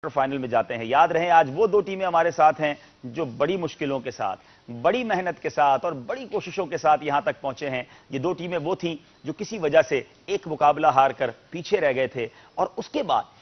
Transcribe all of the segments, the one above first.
Final میں جاتے ہیں۔ یاد رہیں آج وہ دو ٹیمیں ہمارے ساتھ ہیں جو بڑی مشکلوں کے ساتھ، بڑی محنت کے ساتھ اور بڑی کوششوں کے ساتھ یہاں تک پہنچے ہیں۔ یہ دو ٹیمیں وہ تھیں جو کسی وجہ سے ایک مقابلہ ہار کر پیچھے رہ گئے تھے، اور اس کے بعد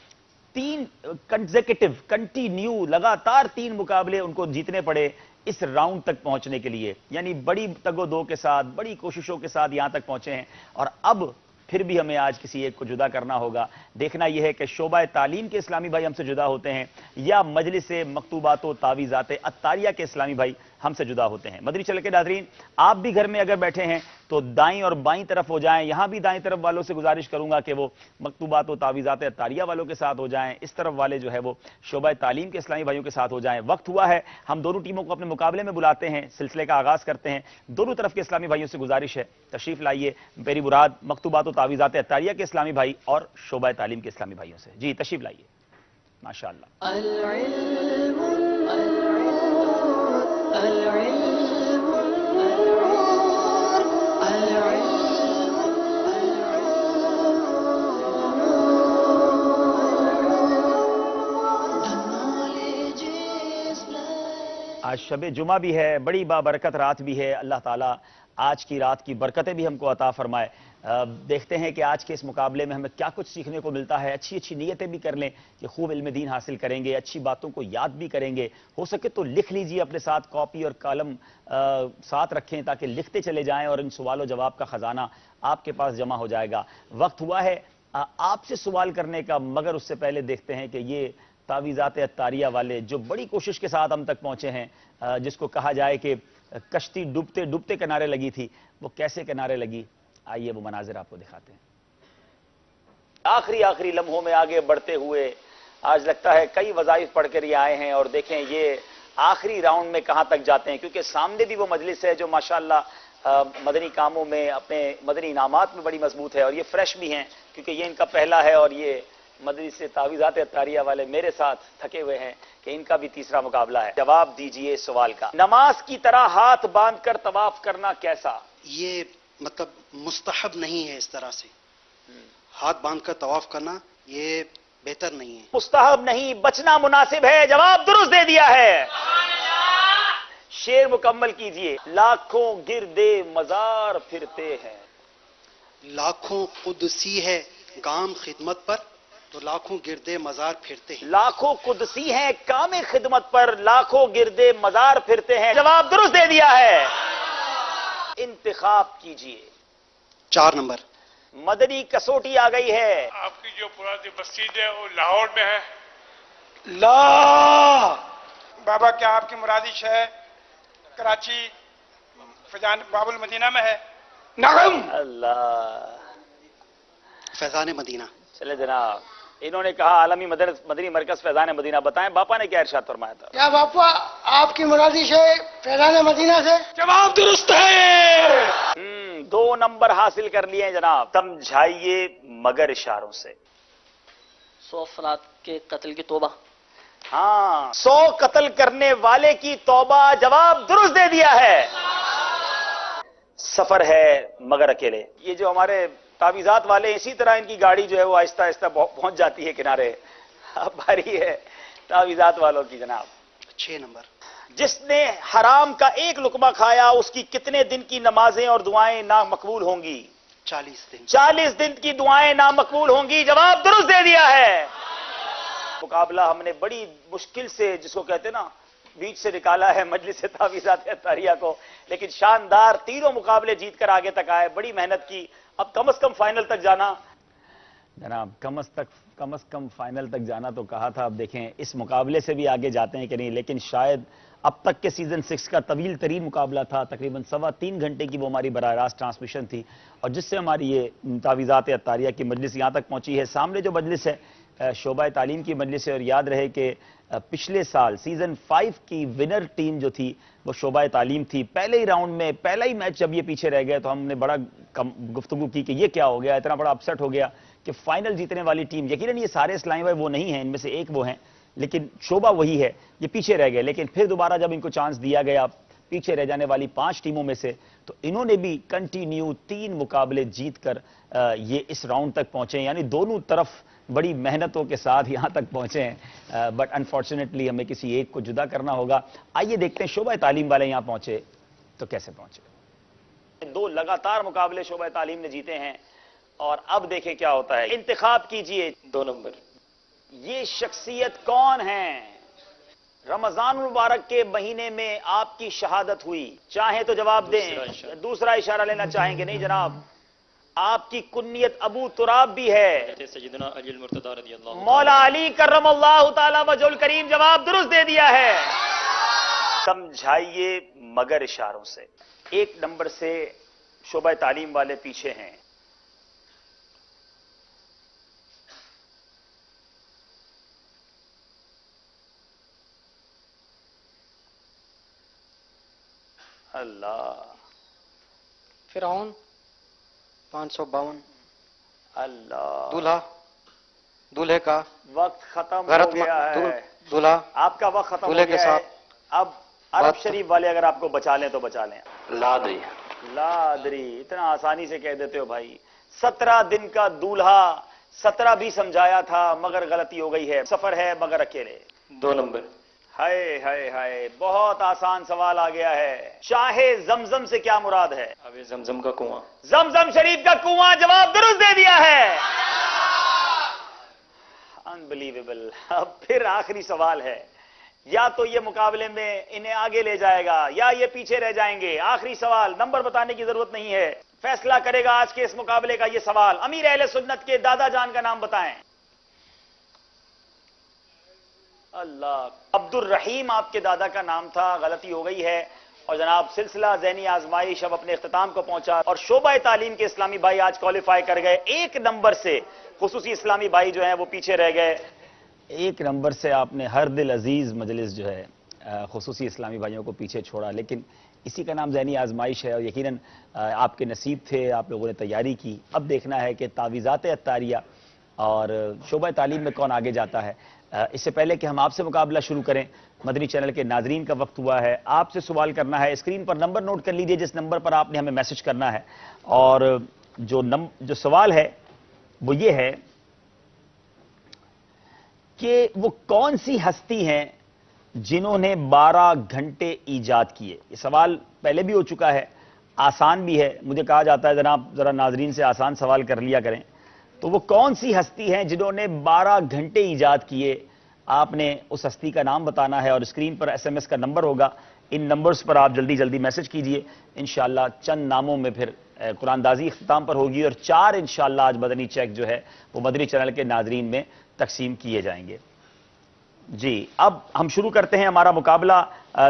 کنٹینیو لگاتار 3 مقابلے ان کو جیتنے پڑے اس راؤنڈ تک پہنچنے کے لیے، یعنی بڑی تگ و دو کے ساتھ، بڑی کوششوں کے ساتھ یہاں تک پہنچے ہیں۔ اور اب پھر بھی ہمیں آج کسی ایک کو جدا کرنا ہوگا۔ دیکھنا یہ ہے کہ شعبہ تعلیم کے اسلامی بھائی ہم سے جدا ہوتے ہیں یا مجلس مکتوبات و تعویذات عطاریہ کے اسلامی بھائی ہم سے جدا ہوتے ہیں۔ مدنی چینل کے ناظرین، آپ بھی گھر میں اگر بیٹھے ہیں تو دائیں اور بائیں طرف ہو جائیں۔ یہاں بھی دائیں طرف والوں سے گزارش کروں گا کہ وہ مکتوبات و تعویذات عطاریہ والوں کے ساتھ ہو جائیں، اس طرف والے جو ہے وہ شعبہ تعلیم کے اسلامی بھائیوں کے ساتھ ہو جائیں۔ وقت ہوا ہے، ہم دونوں ٹیموں کو اپنے مقابلے میں بلاتے ہیں، سلسلے کا آغاز کرتے ہیں۔ دونوں طرف کے اسلامی بھائیوں سے گزارش ہے تشریف لائیے، میری مراد مکتوبات و تعویذات عطاریہ کے اسلامی بھائی اور شعبہ تعلیم کے اسلامی بھائیوں سے۔ جی تشریف لائیے، ماشاءاللہ۔ آج شب جمعہ بھی ہے، بڑی بابرکت رات بھی ہے۔ اللہ تعالیٰ آج کی رات کی برکتیں بھی ہم کو عطا فرمائے۔ دیکھتے ہیں کہ آج کے اس مقابلے میں ہمیں کیا کچھ سیکھنے کو ملتا ہے۔ اچھی نیتیں بھی کر لیں کہ خوب علم دین حاصل کریں گے، اچھی باتوں کو یاد بھی کریں گے۔ ہو سکے تو لکھ لیجئے، اپنے ساتھ کاپی اور قلم ساتھ رکھیں تاکہ لکھتے چلے جائیں اور ان سوال و جواب کا خزانہ آپ کے پاس جمع ہو جائے گا۔ وقت ہوا ہے آپ سے سوال کرنے کا، مگر اس سے پہلے دیکھتے ہیں کہ یہ تعویذات عطاریہ والے جو بڑی کوشش کے ساتھ ہم تک پہنچے ہیں، جس کو کہا جائے کہ کشتی ڈوبتے ڈوبتے کنارے لگی تھی، وہ کیسے کنارے لگی، آئیے وہ مناظر آپ کو دکھاتے ہیں۔ آخری لمحوں میں آگے بڑھتے ہوئے آج لگتا ہے کئی وظائف پڑھ کر یہ آئے ہیں، اور دیکھیں یہ آخری راؤنڈ میں کہاں تک جاتے ہیں، کیونکہ سامنے بھی وہ مجلس ہے جو ماشاءاللہ مدنی کاموں میں، اپنے مدنی انعامات میں بڑی مضبوط ہے، اور یہ فریش بھی ہیں کیونکہ یہ ان کا پہلا ہے، اور یہ مجلس تعویذات عطاریہ والے میرے ساتھ تھکے ہوئے ہیں کہ ان کا بھی تیسرا مقابلہ ہے۔ جواب دیجئے اس سوال کا۔ نماز کی طرح ہاتھ باندھ کر طواف کرنا کیسا؟ یہ مطلب مستحب نہیں ہے، اس طرح سے ہاتھ باندھ کر طواف کرنا یہ بہتر نہیں ہے۔ مستحب نہیں، بچنا مناسب ہے۔ جواب درست دے دیا ہے۔ شعر مکمل کیجئے۔ لاکھوں گردے مزار پھرتے ہیں، لاکھوں قدسی ہے کام خدمت پر تو لاکھوں گردے مزار پھرتے ہیں۔ لاکھوں قدسی ہیں کام خدمت پر، لاکھوں گردے مزار پھرتے ہیں۔ جواب درست دے دیا ہے۔ انتخاب کیجئے۔ 4 نمبر۔ مدنی کسوٹی آ گئی ہے۔ آپ کی جو پرانی مسجد ہے وہ لاہور میں ہے؟ لا بابا، کیا آپ کی مرادش ہے کراچی فیضان باب المدینہ میں ہے؟ نعم۔ اللہ، فیضان مدینہ۔ چلے جناب، انہوں نے کہا عالمی مدنی مرکز فیضان مدینہ۔ بتائیں باپا نے کیا ارشاد فرمایا تھا؟ کیا باپا آپ کی مرادش ہے فیضان مدینہ سے؟ جواب درست ہے۔ 2 نمبر حاصل کر لیے جناب۔ سمجھائیے مگر اشاروں سے۔ 100 افراد کے قتل کی توبہ۔ ہاں، 100 قتل کرنے والے کی توبہ۔ جواب درست دے دیا ہے۔ سفر ہے مگر اکیلے۔ یہ جو ہمارے تعویذات والے، اسی طرح ان کی گاڑی جو ہے وہ آہستہ آہستہ پہنچ جاتی ہے کنارے۔ اب باری ہے تعویذات والوں کی جناب۔ 6 نمبر۔ جس نے حرام کا ایک لقمہ کھایا اس کی کتنے دن کی نمازیں اور دعائیں نامقبول ہوں گی؟ 40 دن۔ 40 دن کی دعائیں نامقبول ہوں گی۔ جواب درست دے دیا ہے۔ مقابلہ ہم نے بڑی مشکل سے، جس کو کہتے نا، بیچ سے نکالا ہے مجلس تعویذات عطاریہ کو، لیکن شاندار تینوں مقابلے جیت کر آگے تک آئے، بڑی محنت کی۔ اب کم از کم فائنل تک جانا جناب، کم از کم فائنل تک جانا تو کہا تھا۔ اب دیکھیں اس مقابلے سے بھی آگے جاتے ہیں کہ نہیں، لیکن شاید اب تک کے سیزن 6 کا طویل ترین مقابلہ تھا، تقریباً 3.25 گھنٹے کی وہ ہماری براہ راست ٹرانسمیشن تھی، اور جس سے ہماری یہ تعویذات عطاریہ کی مجلس یہاں تک پہنچی ہے۔ سامنے جو مجلس ہے شعبہ تعلیم کی مجلس ہے، اور یاد رہے کہ پچھلے سال سیزن 5 کی ونر ٹیم جو تھی وہ شعبہ تعلیم تھی۔ پہلے ہی راؤنڈ میں، پہلا ہی میچ جب یہ پیچھے رہ گئے تو ہم نے بڑا گفتگو کی کہ یہ کیا ہو گیا، اتنا بڑا اپسیٹ ہو گیا کہ فائنل جیتنے والی ٹیم، یقیناً یہ سارے اسلامی بھائی وہ نہیں ہیں، ان میں سے ایک وہ ہیں، لیکن شعبہ وہی ہے، یہ پیچھے رہ گئے۔ لیکن پھر دوبارہ جب ان کو چانس دیا گیا پیچھے رہ جانے والی 5 ٹیموں میں سے، تو انہوں نے بھی کنٹینیو 3 مقابلے جیت کر یہ اس راؤنڈ تک پہنچے، یعنی دونوں طرف بڑی محنتوں کے ساتھ یہاں تک پہنچے ہیں، بٹ انفارچونیٹلی ہمیں کسی ایک کو جدا کرنا ہوگا۔ آئیے دیکھتے ہیں شعبہ تعلیم والے یہاں پہنچے تو کیسے پہنچے۔ 2 لگاتار مقابلے شعبہ تعلیم نے جیتے ہیں، اور اب دیکھیں کیا ہوتا ہے۔ انتخاب کیجئے 2 نمبر۔ یہ شخصیت کون ہیں؟ رمضان المبارک کے مہینے میں آپ کی شہادت ہوئی، چاہیں تو جواب دیں، دوسرا اشارہ لینا چاہیں گے؟ نہیں جناب، آپ کی کنیت ابو تراب بھی ہے، سیدنا علی المرتضی رضی اللہ مولا علی کرم اللہ تعالی وجہ الکریم جواب درست دے دیا ہے۔ سمجھائیے مگر اشاروں سے۔ 1 نمبر سے شعبہ تعلیم والے پیچھے ہیں۔ اللہ فرعون 552 اللہ، دولہا دولہے کا وقت ختم ہو غیرت گیا ہے، دولہا آپ کا وقت ختم ہو دولہے کے گیا ہے۔ ساتھ اب عرب شریف والے اگر آپ کو بچا لیں تو بچا لیں۔ لادری۔ لادری، اتنا آسانی سے کہہ دیتے ہو بھائی۔ 17 دن کا دولہا، 17 بھی سمجھایا تھا مگر غلطی ہو گئی ہے۔ سفر ہے مگر اکیلے۔ 2 نمبر۔ ہائے ہائے ہائے، بہت آسان سوال آ گیا ہے۔ شاہ زمزم سے کیا مراد ہے؟ آب زمزم کا کنواں۔ زمزم شریف کا کنواں، جواب درست دے دیا ہے۔ انبلیویبل۔ اب پھر آخری سوال ہے، یا تو یہ مقابلے میں انہیں آگے لے جائے گا یا یہ پیچھے رہ جائیں گے۔ آخری سوال، نمبر بتانے کی ضرورت نہیں ہے، فیصلہ کرے گا آج کے اس مقابلے کا یہ سوال۔ امیر اہل سنت کے دادا جان کا نام بتائیں۔ اللہ، عبد الرحیم آپ کے دادا کا نام تھا، غلطی ہو گئی ہے۔ اور جناب سلسلہ ذہنی آزمائش اب اپنے اختتام کو پہنچا، اور شعبہ تعلیم کے اسلامی بھائی آج کوالیفائی کر گئے۔ 1 نمبر سے خصوصی اسلامی بھائی جو ہیں وہ پیچھے رہ گئے۔ 1 نمبر سے آپ نے ہر دل عزیز مجلس جو ہے خصوصی اسلامی بھائیوں کو پیچھے چھوڑا، لیکن اسی کا نام ذہنی آزمائش ہے، اور یقیناً آپ کے نصیب تھے، آپ لوگوں نے تیاری کی۔ اب دیکھنا ہے کہ تعویذات عطاریہ اور شعبہ تعلیم میں کون آگے جاتا ہے۔ اس سے پہلے کہ ہم آپ سے مقابلہ شروع کریں، مدنی چینل کے ناظرین کا وقت ہوا ہے، آپ سے سوال کرنا ہے۔ اسکرین پر نمبر نوٹ کر لیجئے جس نمبر پر آپ نے ہمیں میسج کرنا ہے، اور جو سوال ہے وہ یہ ہے کہ وہ کون سی ہستی ہیں جنہوں نے 12 گھنٹے ایجاد کیے۔ یہ سوال پہلے بھی ہو چکا ہے، آسان بھی ہے، مجھے کہا جاتا ہے جناب ذرا ناظرین سے آسان سوال کر لیا کریں۔ تو وہ کون سی ہستی ہیں جنہوں نے 12 گھنٹے ایجاد کیے؟ آپ نے اس ہستی کا نام بتانا ہے، اور اسکرین پر SMS کا نمبر ہوگا، ان نمبرز پر آپ جلدی جلدی میسج کیجئے۔ انشاءاللہ چند ناموں میں پھر قرآن دازی اختتام پر ہوگی، اور 4 انشاءاللہ آج مدنی چیک جو ہے وہ مدنی چینل کے ناظرین میں تقسیم کیے جائیں گے۔ جی اب ہم شروع کرتے ہیں ہمارا مقابلہ۔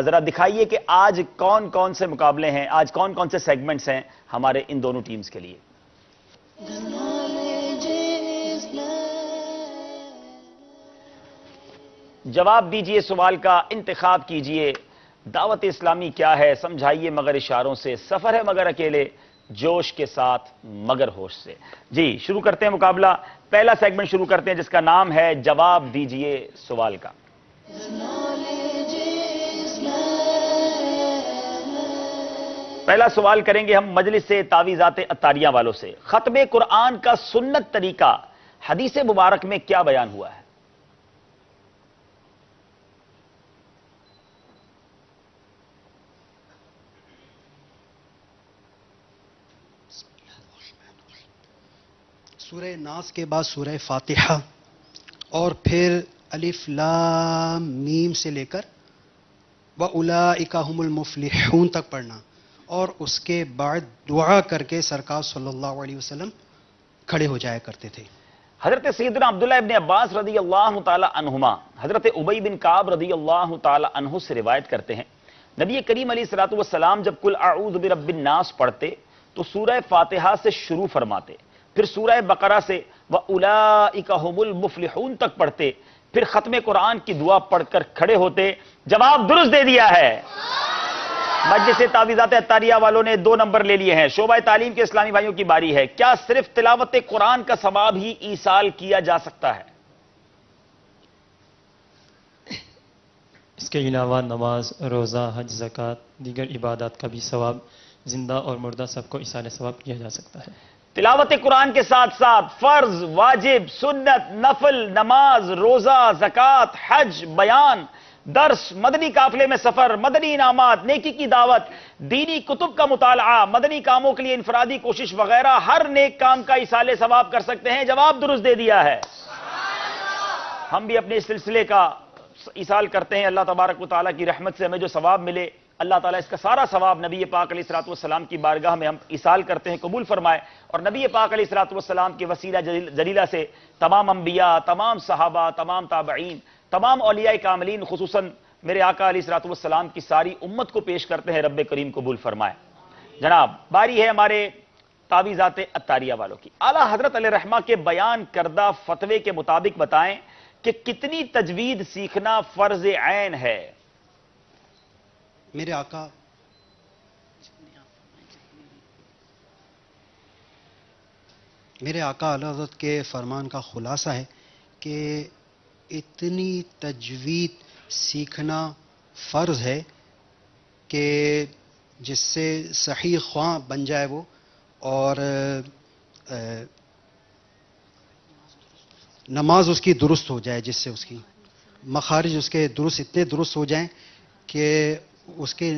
ذرا دکھائیے کہ آج کون کون سے مقابلے ہیں، آج کون کون سے سیگمنٹس ہیں ہمارے ان دونوں ٹیمز کے لیے۔ جواب دیجئے سوال کا، انتخاب کیجئے۔ دعوت اسلامی کیا ہے؟ سمجھائیے مگر اشاروں سے۔ سفر ہے مگر اکیلے، جوش کے ساتھ مگر ہوش سے۔ جی شروع کرتے ہیں مقابلہ۔ پہلا سیگمنٹ شروع کرتے ہیں جس کا نام ہے جواب دیجئے سوال کا۔ پہلا سوال کریں گے ہم مجلس سے تعویذات عطاریہ والوں سے۔ ختم قرآن کا سنت طریقہ حدیث مبارک میں کیا بیان ہوا ہے؟ سورہ ناس کے بعد سورہ فاتحہ، اور پھر الف لام میم سے لے کر وَأُولَئِكَ هُمُ الْمُفْلِحُونَ تک پڑھنا، اور اس کے بعد دعا کر کے سرکار صلی اللہ علیہ وسلم کھڑے ہو جایا کرتے تھے۔ حضرت سیدنا عبداللہ ابن عباس رضی اللہ تعالی عنہما حضرت ابی بن کعب رضی اللہ تعالی عنہ سے روایت کرتے ہیں، نبی کریم علیہ الصلوۃ والسلام جب قل اعوذ برب الناس پڑھتے تو سورہ فاتحہ سے شروع فرماتے، پھر سورہ بقرہ سے وَأُولَئِكَ هُمُ الْمُفْلِحُونَ تک پڑھتے، پھر ختم قرآن کی دعا پڑھ کر کھڑے ہوتے۔ جواب درست دے دیا ہے۔ مجلس تعویذات عطاریہ والوں نے 2 نمبر لے لیے ہیں۔ شعبہ تعلیم کے اسلامی بھائیوں کی باری ہے۔ کیا صرف تلاوت قرآن کا ثواب ہی ایصال کیا جا سکتا ہے؟ اس کے علاوہ نماز، روزہ، حج، زکوٰۃ، دیگر عبادات کا بھی ثواب زندہ اور مردہ سب کو ایصال ثواب کیا جا سکتا ہے۔ تلاوت قرآن کے ساتھ ساتھ فرض، واجب، سنت، نفل، نماز، روزہ، زکوٰۃ، حج، بیان، درس، مدنی قافلے میں سفر، مدنی انعامات، نیکی کی دعوت، دینی کتب کا مطالعہ، مدنی کاموں کے لیے انفرادی کوشش وغیرہ ہر نیک کام کا ایصال ثواب کر سکتے ہیں. جواب درست دے دیا ہے. ہم بھی اپنے اس سلسلے کا ایصال کرتے ہیں. اللہ تبارک و تعالیٰ کی رحمت سے ہمیں جو ثواب ملے، اللہ تعالیٰ اس کا سارا ثواب نبی پاک علیہ الصلوۃ والسلام کی بارگاہ میں ہم ایصال کرتے ہیں، قبول فرمائے. اور نبی پاک علیہ الصلوۃ والسلام کے وسیلہ جلیلہ سے تمام انبیاء، تمام صحابہ، تمام تابعین، تمام اولیاء کاملین، خصوصاً میرے آقا علیہ الصلوۃ والسلام کی ساری امت کو پیش کرتے ہیں. رب کریم قبول فرمائے. جناب باری ہے ہمارے تعویذات عطاریہ والوں کی. اعلیٰ حضرت علیہ رحمہ کے بیان کردہ فتوے کے مطابق بتائیں کہ کتنی تجوید سیکھنا فرض عین ہے؟ میرے آقا اعلیٰ حضرت کے فرمان کا خلاصہ ہے کہ اتنی تجوید سیکھنا فرض ہے کہ جس سے صحیح خواں بن جائے وہ، اور نماز اس کی درست ہو جائے، جس سے اس کی مخارج اس کے اتنے درست ہو جائیں کہ اس کے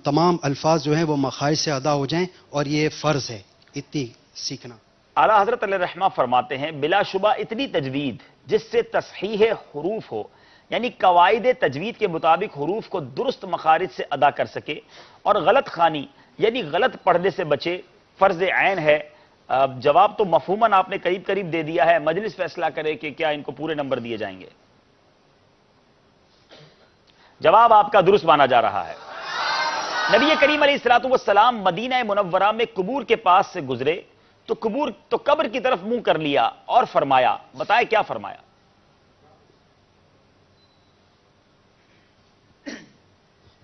تمام الفاظ جو ہیں وہ مخارج سے ادا ہو جائیں، اور یہ فرض ہے اتنی سیکھنا. اعلیٰ حضرت علیہ رحمہ فرماتے ہیں بلا شبہ اتنی تجوید جس سے تصحیح حروف ہو، یعنی قواعد تجوید کے مطابق حروف کو درست مخارج سے ادا کر سکے، اور غلط خوانی یعنی غلط پڑھنے سے بچے، فرض عین ہے. جواب تو مفہوماً آپ نے قریب دے دیا ہے. مجلس فیصلہ کرے کہ کیا ان کو پورے نمبر دیے جائیں گے. جواب آپ کا درست مانا جا رہا ہے. نبی کریم علیہ الصلوۃ والسلام مدینہ منورہ میں قبور کے پاس سے گزرے تو قبر کی طرف منہ کر لیا اور فرمایا. بتائے کیا فرمایا؟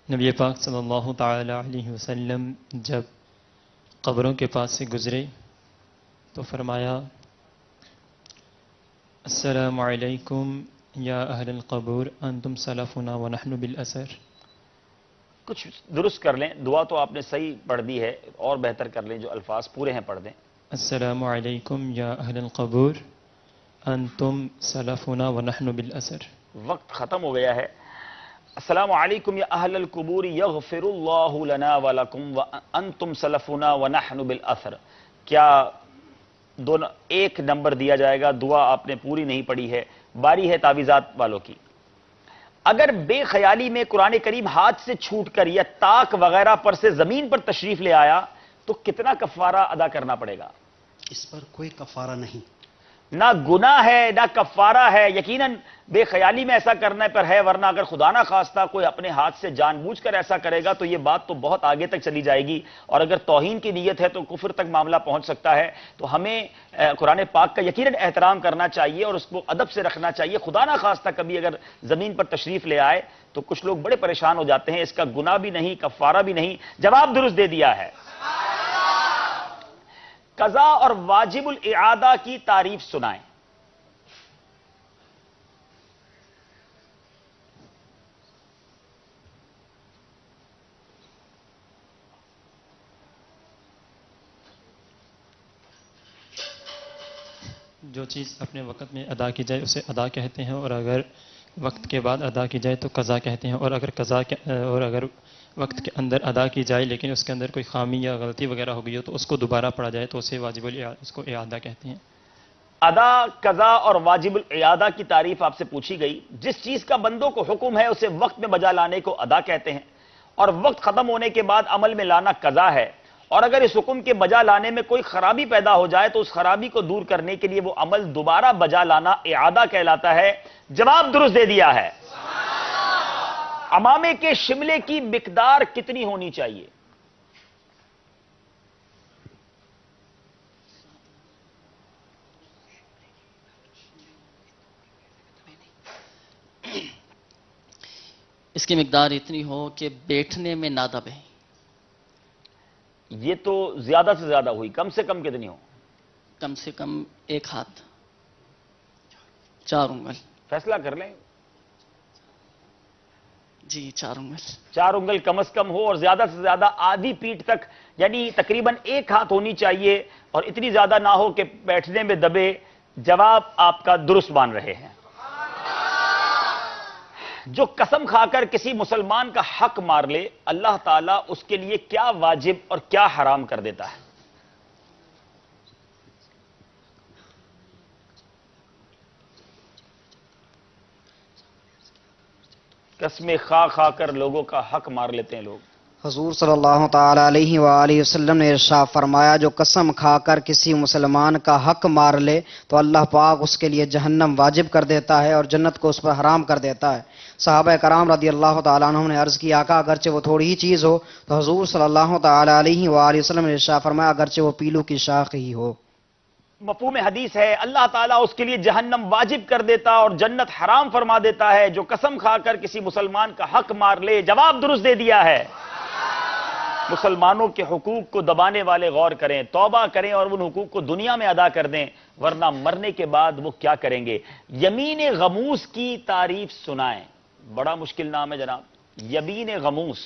نبی پاک صلی اللہ تعالی علیہ وسلم جب قبروں کے پاس سے گزرے تو فرمایا: السلام علیکم یا اہل القبور انتم سلفنا ونحن بالاثر. کچھ درست کر لیں، دعا تو آپ نے صحیح پڑھ دی ہے، اور بہتر کر لیں، جو الفاظ پورے ہیں پڑھ دیں. السلام علیکم یا اہل القبور انتم سلفنا ونحن بالاثر. وقت ختم ہو گیا ہے. السلام علیکم یا اہل القبور یغفر اللہ لنا ولکم وانتم سلفنا ونحن بالاثر. کیا دونوں ایک نمبر دیا جائے گا؟ دعا آپ نے پوری نہیں پڑھی ہے. باری ہے تعویذات والوں کی. اگر بے خیالی میں قرآن کریم ہاتھ سے چھوٹ کر یا طاق وغیرہ پر سے زمین پر تشریف لے آیا تو کتنا کفارہ ادا کرنا پڑے گا؟ اس پر کوئی کفارہ نہیں. نہ گناہ ہے نہ کفارہ ہے. یقیناً بے خیالی میں ایسا کرنے پر ہے، ورنہ اگر خدا نہ خواستہ کوئی اپنے ہاتھ سے جان بوجھ کر ایسا کرے گا تو یہ بات تو بہت آگے تک چلی جائے گی، اور اگر توہین کی نیت ہے تو کفر تک معاملہ پہنچ سکتا ہے. تو ہمیں قرآن پاک کا یقیناً احترام کرنا چاہیے اور اس کو ادب سے رکھنا چاہیے. خدا نہ خواستہ کبھی اگر زمین پر تشریف لے آئے تو کچھ لوگ بڑے پریشان ہو جاتے ہیں. اس کا گناہ بھی نہیں، کفارہ بھی نہیں. جواب درست دے دیا ہے. قضا اور واجب الاعادہ کی تعریف سنائیں. جو چیز اپنے وقت میں ادا کی جائے اسے ادا کہتے ہیں، اور اگر وقت کے بعد ادا کی جائے تو قضا کہتے ہیں. اور اگر وقت کے اندر ادا کی جائے لیکن اس کے اندر کوئی خامی یا غلطی وغیرہ ہو گئی ہو تو اس کو دوبارہ پڑھا جائے تو اسے واجب اس کو اعادہ کہتے ہیں. ادا، قضا اور واجب الاعادہ کی تعریف آپ سے پوچھی گئی. جس چیز کا بندوں کو حکم ہے اسے وقت میں بجا لانے کو ادا کہتے ہیں، اور وقت ختم ہونے کے بعد عمل میں لانا قضا ہے. اور اگر اس حکم کے بجا لانے میں کوئی خرابی پیدا ہو جائے تو اس خرابی کو دور کرنے کے لیے وہ عمل دوبارہ بجا لانا اعادہ کہلاتا ہے. جواب درست دے دیا ہے. عمامے کے شملے کی مقدار کتنی ہونی چاہیے؟ اس کی مقدار اتنی ہو کہ بیٹھنے میں نہ دبے. یہ تو زیادہ سے زیادہ ہوئی. کم سے کم کتنی ہو؟ کم سے کم 1 ہاتھ، 4 انگل. فیصلہ کر لیں. جی 4 انگل. 4 انگل کم از کم ہو اور زیادہ سے زیادہ آدھی پیٹھ تک، یعنی تقریباً 1 ہاتھ ہونی چاہیے اور اتنی زیادہ نہ ہو کہ بیٹھنے میں دبے. جواب آپ کا درست مان رہے ہیں. جو قسم کھا کر کسی مسلمان کا حق مار لے، اللہ تعالیٰ اس کے لیے کیا واجب اور کیا حرام کر دیتا ہے. قسمیں کھا کھا کر لوگوں کا حق مار لیتے ہیں لوگ. حضور صلی اللہ تعالی علیہ وآلہ وسلم نے ارشاد فرمایا جو قسم کھا کر کسی مسلمان کا حق مار لے تو اللہ پاک اس کے لیے جہنم واجب کر دیتا ہے اور جنت کو اس پر حرام کر دیتا ہے. صحابہ کرام رضی اللہ تعالیٰ عنہ نے عرض کی آقا اگرچہ وہ تھوڑی ہی چیز ہو تو حضور صلی اللہ تعالی علیہ وآلہ وسلم نے ارشاد فرمایا اگرچہ وہ پیلو کی شاخ ہی ہو. مفہوم حدیث ہے اللہ تعالیٰ اس کے لیے جہنم واجب کر دیتا اور جنت حرام فرما دیتا ہے جو قسم کھا کر کسی مسلمان کا حق مار لے. جواب درست دے دیا ہے. مسلمانوں کے حقوق کو دبانے والے غور کریں، توبہ کریں اور ان حقوق کو دنیا میں ادا کر دیں، ورنہ مرنے کے بعد وہ کیا کریں گے. یمین غموس کی تعریف سنائیں. بڑا مشکل نام ہے جناب، یمین غموس.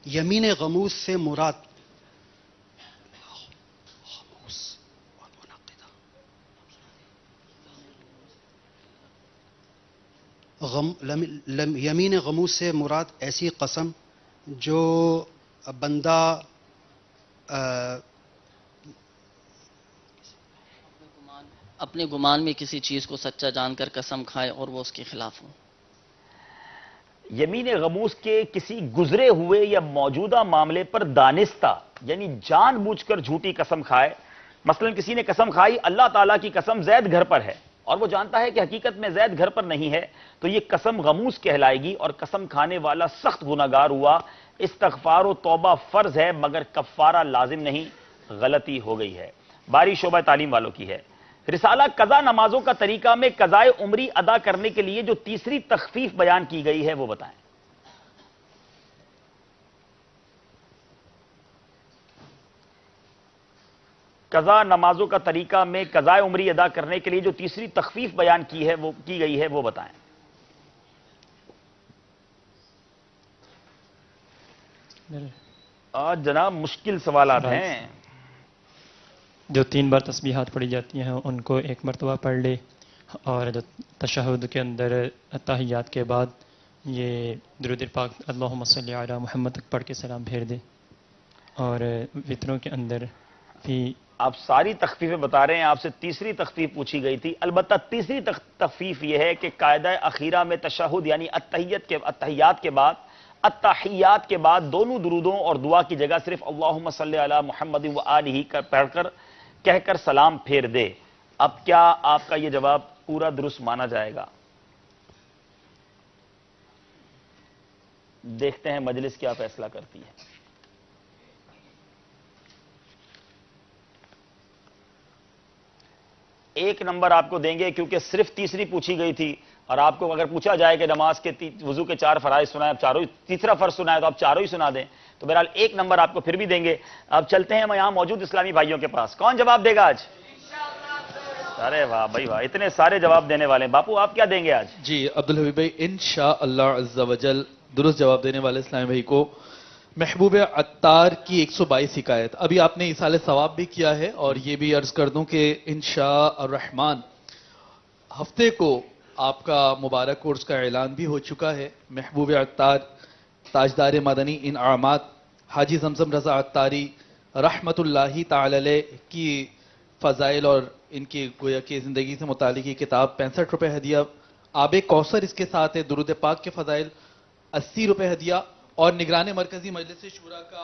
یمین غموس سے مراد یمین غموس سے مراد ایسی قسم جو بندہ اپنے گمان میں کسی چیز کو سچا جان کر قسم کھائے اور وہ اس کے خلاف ہو. یمین غموس کے کسی گزرے ہوئے یا موجودہ معاملے پر دانستہ یعنی جان بوجھ کر جھوٹی قسم کھائے. مثلا کسی نے قسم کھائی اللہ تعالیٰ کی قسم زید گھر پر ہے اور وہ جانتا ہے کہ حقیقت میں زید گھر پر نہیں ہے، تو یہ قسم غموس کہلائے گی اور قسم کھانے والا سخت گناہگار ہوا. استغفار و توبہ فرض ہے مگر کفارہ لازم نہیں، غلطی ہو گئی ہے. باری شعبہ تعلیم والوں کی ہے. رسالہ قضا نمازوں کا طریقہ میں قضائے عمری ادا کرنے کے لیے جو تیسری تخفیف بیان کی گئی ہے وہ بتائیں. قضا نمازوں کا طریقہ میں قضائے عمری ادا کرنے کے لیے جو تیسری تخفیف بیان کی گئی ہے وہ بتائیں. آج جناب مشکل سوالات ہیں. جو 3 بار تسبیحات پڑھی جاتی ہیں ان کو 1 مرتبہ پڑھ لے، اور جو تشہد کے اندر تحیات کے بعد یہ درود پاک اللہم صلی علی محمد تک پڑھ کے سلام پھیر دے. اور وطروں کے اندر بھی آپ ساری تخفیفیں بتا رہے ہیں، آپ سے تیسری تخفیف پوچھی گئی تھی. البتہ تیسری تخفیف یہ ہے کہ قاعدہ اخیرہ میں تشہد یعنی اتحیات کے بعد دونوں درودوں اور دعا کی جگہ صرف اللہم صلی علی محمد و آلہ کہہ کر سلام پھیر دے. اب کیا آپ کا یہ جواب پورا درست مانا جائے گا؟ دیکھتے ہیں مجلس کیا فیصلہ کرتی ہے. ایک نمبر آپ کو دیں گے کیونکہ صرف تیسری پوچھی گئی تھی، اور آپ کو اگر پوچھا جائے کہ نماز کے وضو کے 4 فرائض سنائیں، آپ چاروں، تیسرا فرض سنائیں تو آپ چاروں ہی سنا دیں، تو بہرحال 1 نمبر آپ کو پھر بھی دیں گے. اب چلتے ہیں یہاں موجود اسلامی بھائیوں کے پاس. کون جواب دے گا آج؟ ارے واہ بھائی واہ، اتنے سارے جواب دینے والے ہیں. باپو آپ کیا دیں گے آج؟ جی عبدالحبیب بھائی انشاءاللہ عز و جل درست جواب دینے والے اسلامی بھائی کو محبوب عطار کی 122 حکایت. ابھی آپ نے ایصال ثواب بھی کیا ہے، اور یہ بھی عرض کر دوں کہ انشاء الرحمن ہفتے کو آپ کا مبارک کورس کا اعلان بھی ہو چکا ہے. محبوب عطار تاجدار مدنی انعامات حاجی زمزم رضا عطاری رحمت اللہ تعالی علیہ کی فضائل اور ان کی گویا کی زندگی سے متعلق یہ کتاب 65 روپے ہدیہ، آب کوثر اس کے ساتھ ہے، درود پاک کے فضائل 80 روپے ہدیہ، اور نگران مرکزی مجلس شورا کا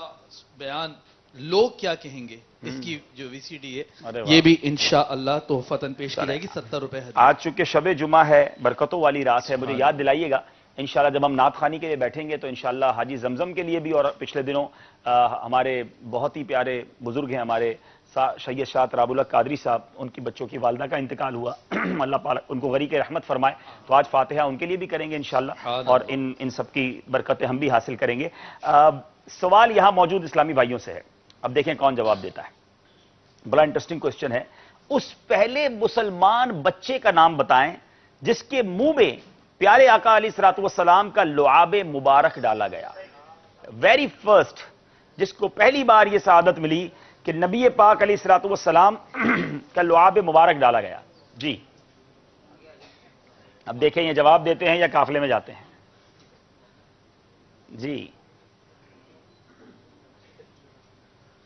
بیان لوگ کیا کہیں گے اس کی جو وی سی ڈی ہے یہ بھی انشاءاللہ تحفتاً پیش کی جائے گی 70 روپے ہدیہ. آج چونکہ شب جمعہ ہے، برکتوں والی رات ہے، مجھے یاد دلائیے گا انشاءاللہ جب ہم نعت خوانی کے لیے بیٹھیں گے تو انشاءاللہ حاجی زمزم کے لیے بھی، اور پچھلے دنوں ہمارے بہت ہی پیارے بزرگ ہیں ہمارے سید شاہ تراب اللہ قادری صاحب، ان کی بچوں کی والدہ کا انتقال ہوا، اللہ پاک ان کو غریق رحمت فرمائے، تو آج فاتحہ ان کے لیے بھی کریں گے انشاءاللہ، اور ان سب کی برکتیں ہم بھی حاصل کریں گے. سوال یہاں موجود اسلامی بھائیوں سے ہے، اب دیکھیں کون جواب دیتا ہے. بڑا انٹرسٹنگ کوسچن ہے. اس پہلے مسلمان بچے کا نام بتائیں جس کے منہ میں پیارے آقا علیہ الصلوۃ والسلام کا لعاب مبارک ڈالا گیا. ویری فرسٹ جس کو پہلی بار یہ سعادت ملی کہ نبی پاک علیہ الصلوۃ والسلام کا لعاب مبارک ڈالا گیا. جی اب دیکھیں یہ جواب دیتے ہیں یا قافلے میں جاتے ہیں. جی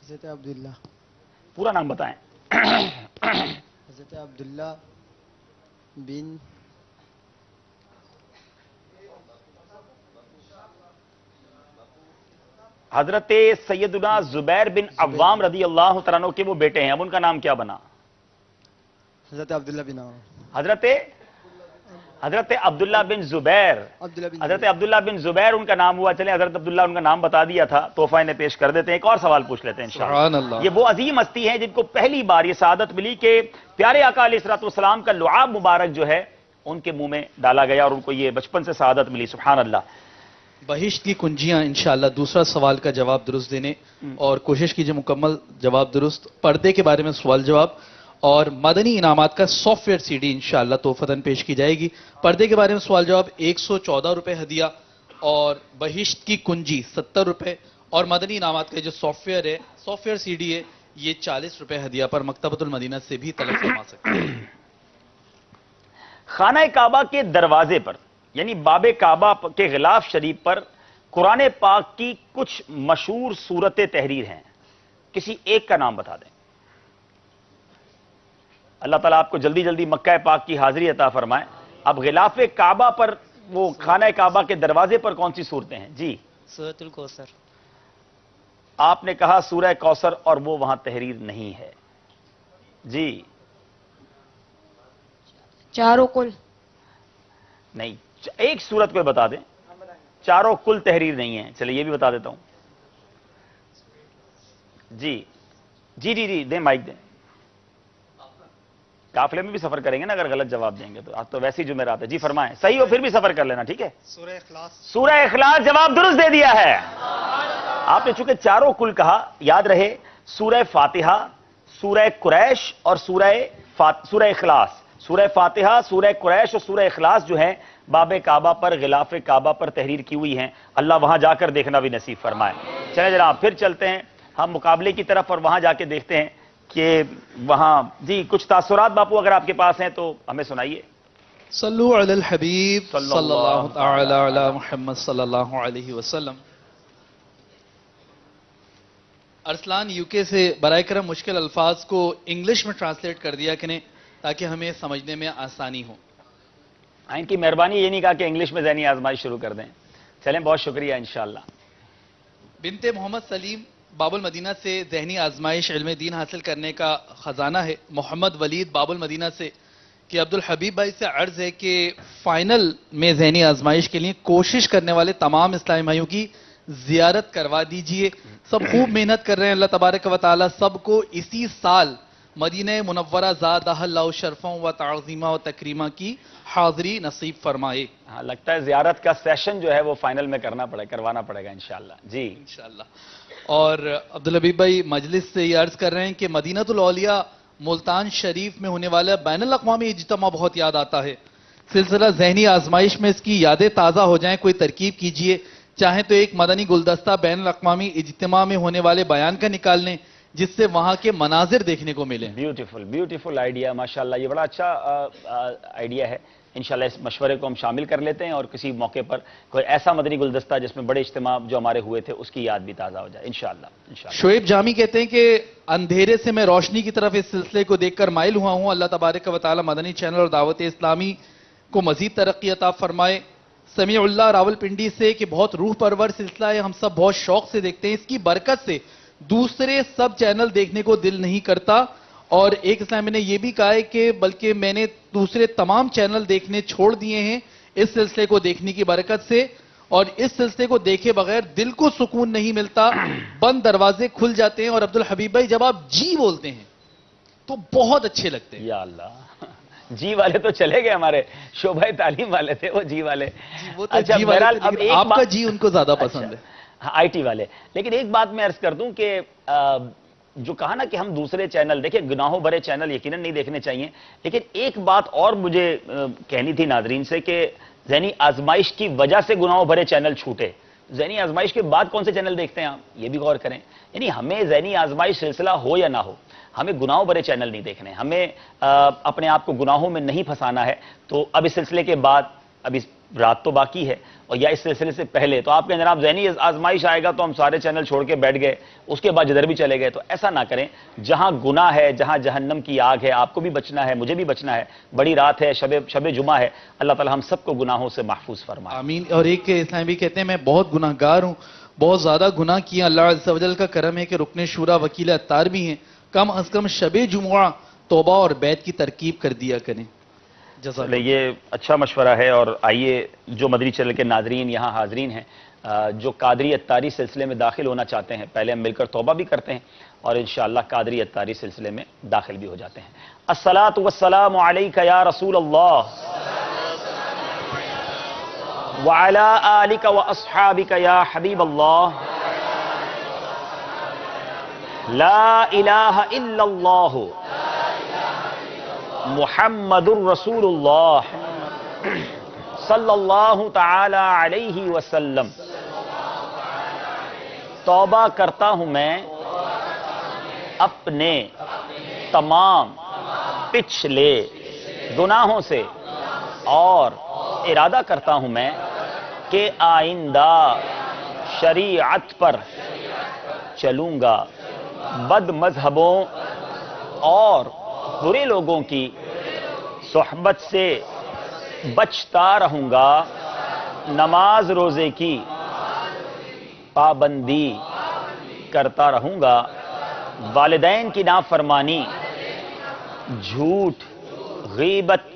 حضرت عبداللہ. پورا نام بتائیں. حضرت عبداللہ بن حضرت سیدنا زبیر بن عوام رضی اللہ تعالیٰ عنہ کے وہ بیٹے ہیں. اب ان کا نام کیا بنا؟ حضرت عبداللہ بن عمر. حضرت عبداللہ بن زبیر. حضرت عبداللہ بن زبیر ان کا نام ہوا. چلیں حضرت عبداللہ ان کا نام بتا دیا تھا, تحفہ انہیں پیش کر دیتے ہیں. ایک اور سوال پوچھ لیتے ہیں انشاءاللہ. یہ وہ عظیم ہستی ہیں جن کو پہلی بار یہ سعادت ملی کہ پیارے آقا علیہ الصلوۃ والسلام کا لعاب مبارک جو ہے ان کے منہ میں ڈالا گیا اور ان کو یہ بچپن سے سعادت ملی. سبحان اللہ. بہشت کی کنجیاں انشاءاللہ دوسرا سوال کا جواب درست دینے اور کوشش کیجئے مکمل جواب درست. پردے کے بارے میں سوال جواب اور مدنی انعامات کا سافٹ ویئر سی ڈی انشاءاللہ تحفتاً پیش کی جائے گی. پردے کے بارے میں سوال جواب 114 روپے ہدیہ اور بہشت کی کنجی 70 روپے اور مدنی انعامات کا جو سافٹ ویئر سی ڈی ہے یہ 40 روپے ہدیہ پر مکتبۃ المدینہ سے بھی طلب فرما سکتے ہیں. خانہ کعبہ کے دروازے پر یعنی باب کعبہ کے غلاف شریف پر قرآن پاک کی کچھ مشہور صورتیں تحریر ہیں. کسی ایک کا نام بتا دیں. اللہ تعالیٰ آپ کو جلدی جلدی مکہ پاک کی حاضری عطا فرمائے. اب غلاف کعبہ پر وہ خانہ کعبہ کے دروازے پر کون سی صورتیں ہیں؟ جی سورۃ الکوثر. آپ نے کہا سورہ کوثر اور وہ وہاں تحریر نہیں ہے. جی چاروں کل نہیں, ایک صورت کو بتا دیں. چاروں کل تحریر نہیں ہیں. چلے یہ بھی بتا دیتا ہوں. جی جی جی جی دیں مائک دیں. قافلے میں بھی سفر کریں گے نا اگر غلط جواب دیں گے تو. آج تو ویسے ہی جمعرات ہے. جی فرمائیں. صحیح ہو پھر بھی سفر کر لینا, ٹھیک ہے. سورہ اخلاص. سورہ اخلاص جواب درست دے دیا ہے. آپ نے چونکہ چاروں کل کہا, یاد رہے سورہ فاتحہ, سورہ قریش اور سورہ اخلاص. سورہ فاتحہ, سورہ قریش اور سورہ اخلاص جو ہیں باب کعبہ پر غلاف کعبہ پر تحریر کی ہوئی ہیں. اللہ وہاں جا کر دیکھنا بھی نصیب فرمائے. چلیں جناب پھر چلتے ہیں ہم مقابلے کی طرف اور وہاں جا کے دیکھتے ہیں کہ وہاں جی کچھ تاثرات باپو اگر آپ کے پاس ہیں تو ہمیں سنائیے. صلو علی الحبیب صلی اللہ تعالی علی محمد صلی اللہ علیہ وسلم. ارسلان یو کے سے برائے کرم مشکل الفاظ کو انگلش میں ٹرانسلیٹ کر دیا کریں تاکہ ہمیں سمجھنے میں آسانی ہو. ان کی مہربانی یہ نہیں کہا کہ انگلش میں ذہنی آزمائش شروع کر دیں. چلیں بہت شکریہ انشاءاللہ. بنت محمد سلیم باب المدینہ سے ذہنی آزمائش علم دین حاصل کرنے کا خزانہ ہے. محمد ولید باب المدینہ سے کہ عبدالحبیب بھائی سے عرض ہے کہ فائنل میں ذہنی آزمائش کے لیے کوشش کرنے والے تمام اسلامی بھائیوں کی زیارت کروا دیجئے. سب خوب محنت کر رہے ہیں. اللہ تبارک و تعالی سب کو اسی سال مدینہ منورہ زادہ اللہ شرفا و تعظیمہ و تکریمہ کی حاضری نصیب فرمائے. ہاں لگتا ہے زیارت کا سیشن جو ہے وہ فائنل میں کروانا پڑے گا انشاءاللہ. جی انشاءاللہ. اور عبدالحبیب بھائی مجلس سے یہ عرض کر رہے ہیں کہ مدینۃ الاولیاء ملتان شریف میں ہونے والا بین الاقوامی اجتماع بہت یاد آتا ہے. سلسلہ ذہنی آزمائش میں اس کی یادیں تازہ ہو جائیں. کوئی ترکیب کیجئے, چاہیں تو ایک مدنی گلدستہ بین الاقوامی اجتماع میں ہونے والے بیان کا نکال لیں جس سے وہاں کے مناظر دیکھنے کو ملیں. بیوٹیفل آئیڈیا ماشاءاللہ. یہ بڑا اچھا آئیڈیا ہے. انشاءاللہ اس مشورے کو ہم شامل کر لیتے ہیں اور کسی موقع پر کوئی ایسا مدنی گلدستہ جس میں بڑے اجتماع جو ہمارے ہوئے تھے اس کی یاد بھی تازہ ہو جائے انشاءاللہ. شعیب جامی کہتے ہیں کہ اندھیرے سے میں روشنی کی طرف اس سلسلے کو دیکھ کر مائل ہوا ہوں. اللہ تبارک و تعالی مدنی چینل اور دعوت اسلامی کو مزید ترقی عطا فرمائے. سمیع اللہ راول پنڈی سے کہ بہت روح پرور سلسلہ ہے, ہم سب بہت شوق سے دیکھتے ہیں. اس کی برکت سے دوسرے سب چینل دیکھنے کو دل نہیں کرتا. اور ایک اسلامی نے یہ بھی کہا ہے کہ بلکہ میں نے دوسرے تمام چینل دیکھنے چھوڑ دیے ہیں اس سلسلے کو دیکھنے کی برکت سے, اور اس سلسلے کو دیکھے بغیر دل کو سکون نہیں ملتا, بند دروازے کھل جاتے ہیں. اور عبدالحبیب بھائی جب آپ جی بولتے ہیں تو بہت اچھے لگتے ہیں. یا اللہ, جی والے تو چلے گئے, ہمارے شعبہ تعلیم والے تھے وہ جی والے. اچھا بہرحال آپ کا جی ان کو زیادہ پسند ہے. آئی ٹی والے. لیکن ایک بات میں عرض کر دوں کہ جو کہا نا کہ ہم دوسرے چینل دیکھیں, گناہوں بھرے چینل یقیناً نہیں دیکھنے چاہیے, لیکن ایک بات اور مجھے کہنی تھی ناظرین سے کہ ذہنی آزمائش کی وجہ سے گناہوں بھرے چینل چھوٹے. ذہنی آزمائش کے بعد کون سے چینل دیکھتے ہیں آپ, یہ بھی غور کریں. یعنی ہمیں ذہنی آزمائش سلسلہ ہو یا نہ ہو, ہمیں گناہوں بھرے چینل نہیں دیکھنے, ہمیں اپنے آپ کو گناہوں میں نہیں پھنسانا ہے. تو اب اس سلسلے کے بعد, ابھی رات تو باقی ہے, اور یا اس سلسلے سے پہلے تو آپ کے جناب ذہنی آزمائش آئے گا تو ہم سارے چینل چھوڑ کے بیٹھ گئے, اس کے بعد جدھر بھی چلے گئے. تو ایسا نہ کریں. جہاں گناہ ہے, جہاں جہنم کی آگ ہے, آپ کو بھی بچنا ہے, مجھے بھی بچنا ہے. بڑی رات ہے, شب جمعہ ہے, اللہ تعالی ہم سب کو گناہوں سے محفوظ فرمائے. آمین. اور ایک اسلام بھی کہتے ہیں میں بہت گناہ گار ہوں, بہت زیادہ گناہ کیا. اللہ عز و جل کا کرم ہے کہ رکن شورا وکیل عطار بھی ہیں. کم از کم شب جمعہ توبہ اور بیت کی ترکیب کر دیا کریں. چلے یہ اچھا مشورہ ہے. اور آئیے جو مدنی چینل کے ناظرین یہاں حاضرین ہیں, جو قادری عطاری سلسلے میں داخل ہونا چاہتے ہیں, پہلے ہم مل کر توبہ بھی کرتے ہیں اور انشاءاللہ قادری عطاری سلسلے میں داخل بھی ہو جاتے ہیں. الصلاۃ والسلام علیک یا رسول اللہ وعلی آلک واصحابک یا حبیب اللہ. لا الہ الا اللہ محمد الرسول اللہ صلی اللہ تعالی علیہ وسلم. توبہ کرتا ہوں میں اپنے تمام پچھلے گناہوں سے, اور ارادہ کرتا ہوں میں کہ آئندہ شریعت پر چلوں گا, بد مذہبوں اور برے لوگوں کی صحبت سے بچتا رہوں گا, نماز روزے کی پابندی کرتا رہوں گا, والدین کی نافرمانی, جھوٹ, غیبت,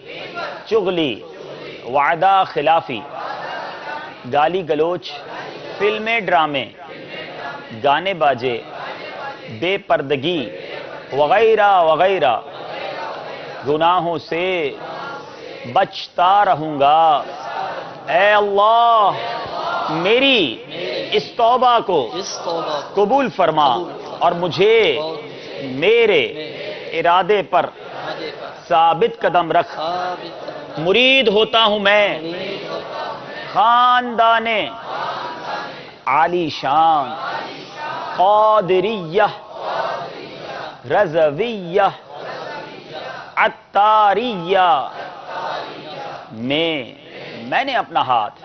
چغلی, وعدہ خلافی, گالی گلوچ, فلمیں ڈرامے, گانے باجے, بے پردگی وغیرہ وغیرہ گناہوں سے بچتا رہوں گا. اے اللہ میری اس توبہ کو قبول فرما اور مجھے میرے ارادے پر ثابت قدم رکھ. مرید ہوتا ہوں میں خاندان عالی شان قادریہ رضویہ عطاریہ میں نے اپنا ہاتھ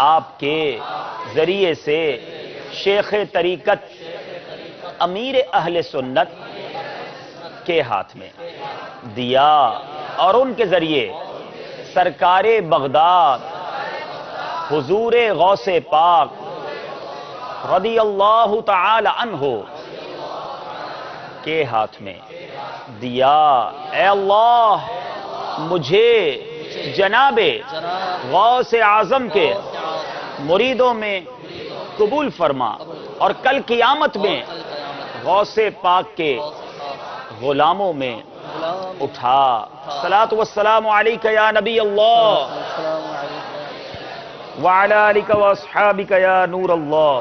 آپ کے ذریعے سے شیخ طریقت امیر اہل سنت کے ہاتھ میں دیا, اور ان کے ذریعے سرکار بغداد حضور غوث پاک رضی اللہ تعالی عنہ کے ہاتھ میں دیا. اے اللہ مجھے جناب غوث اعظم کے مریدوں میں قبول فرما, اور کل قیامت میں غوث پاک کے غلاموں میں اٹھا. صلاۃ والسلام علیک یا نبی اللہ وعلی آلک واصحابک یا نور اللہ.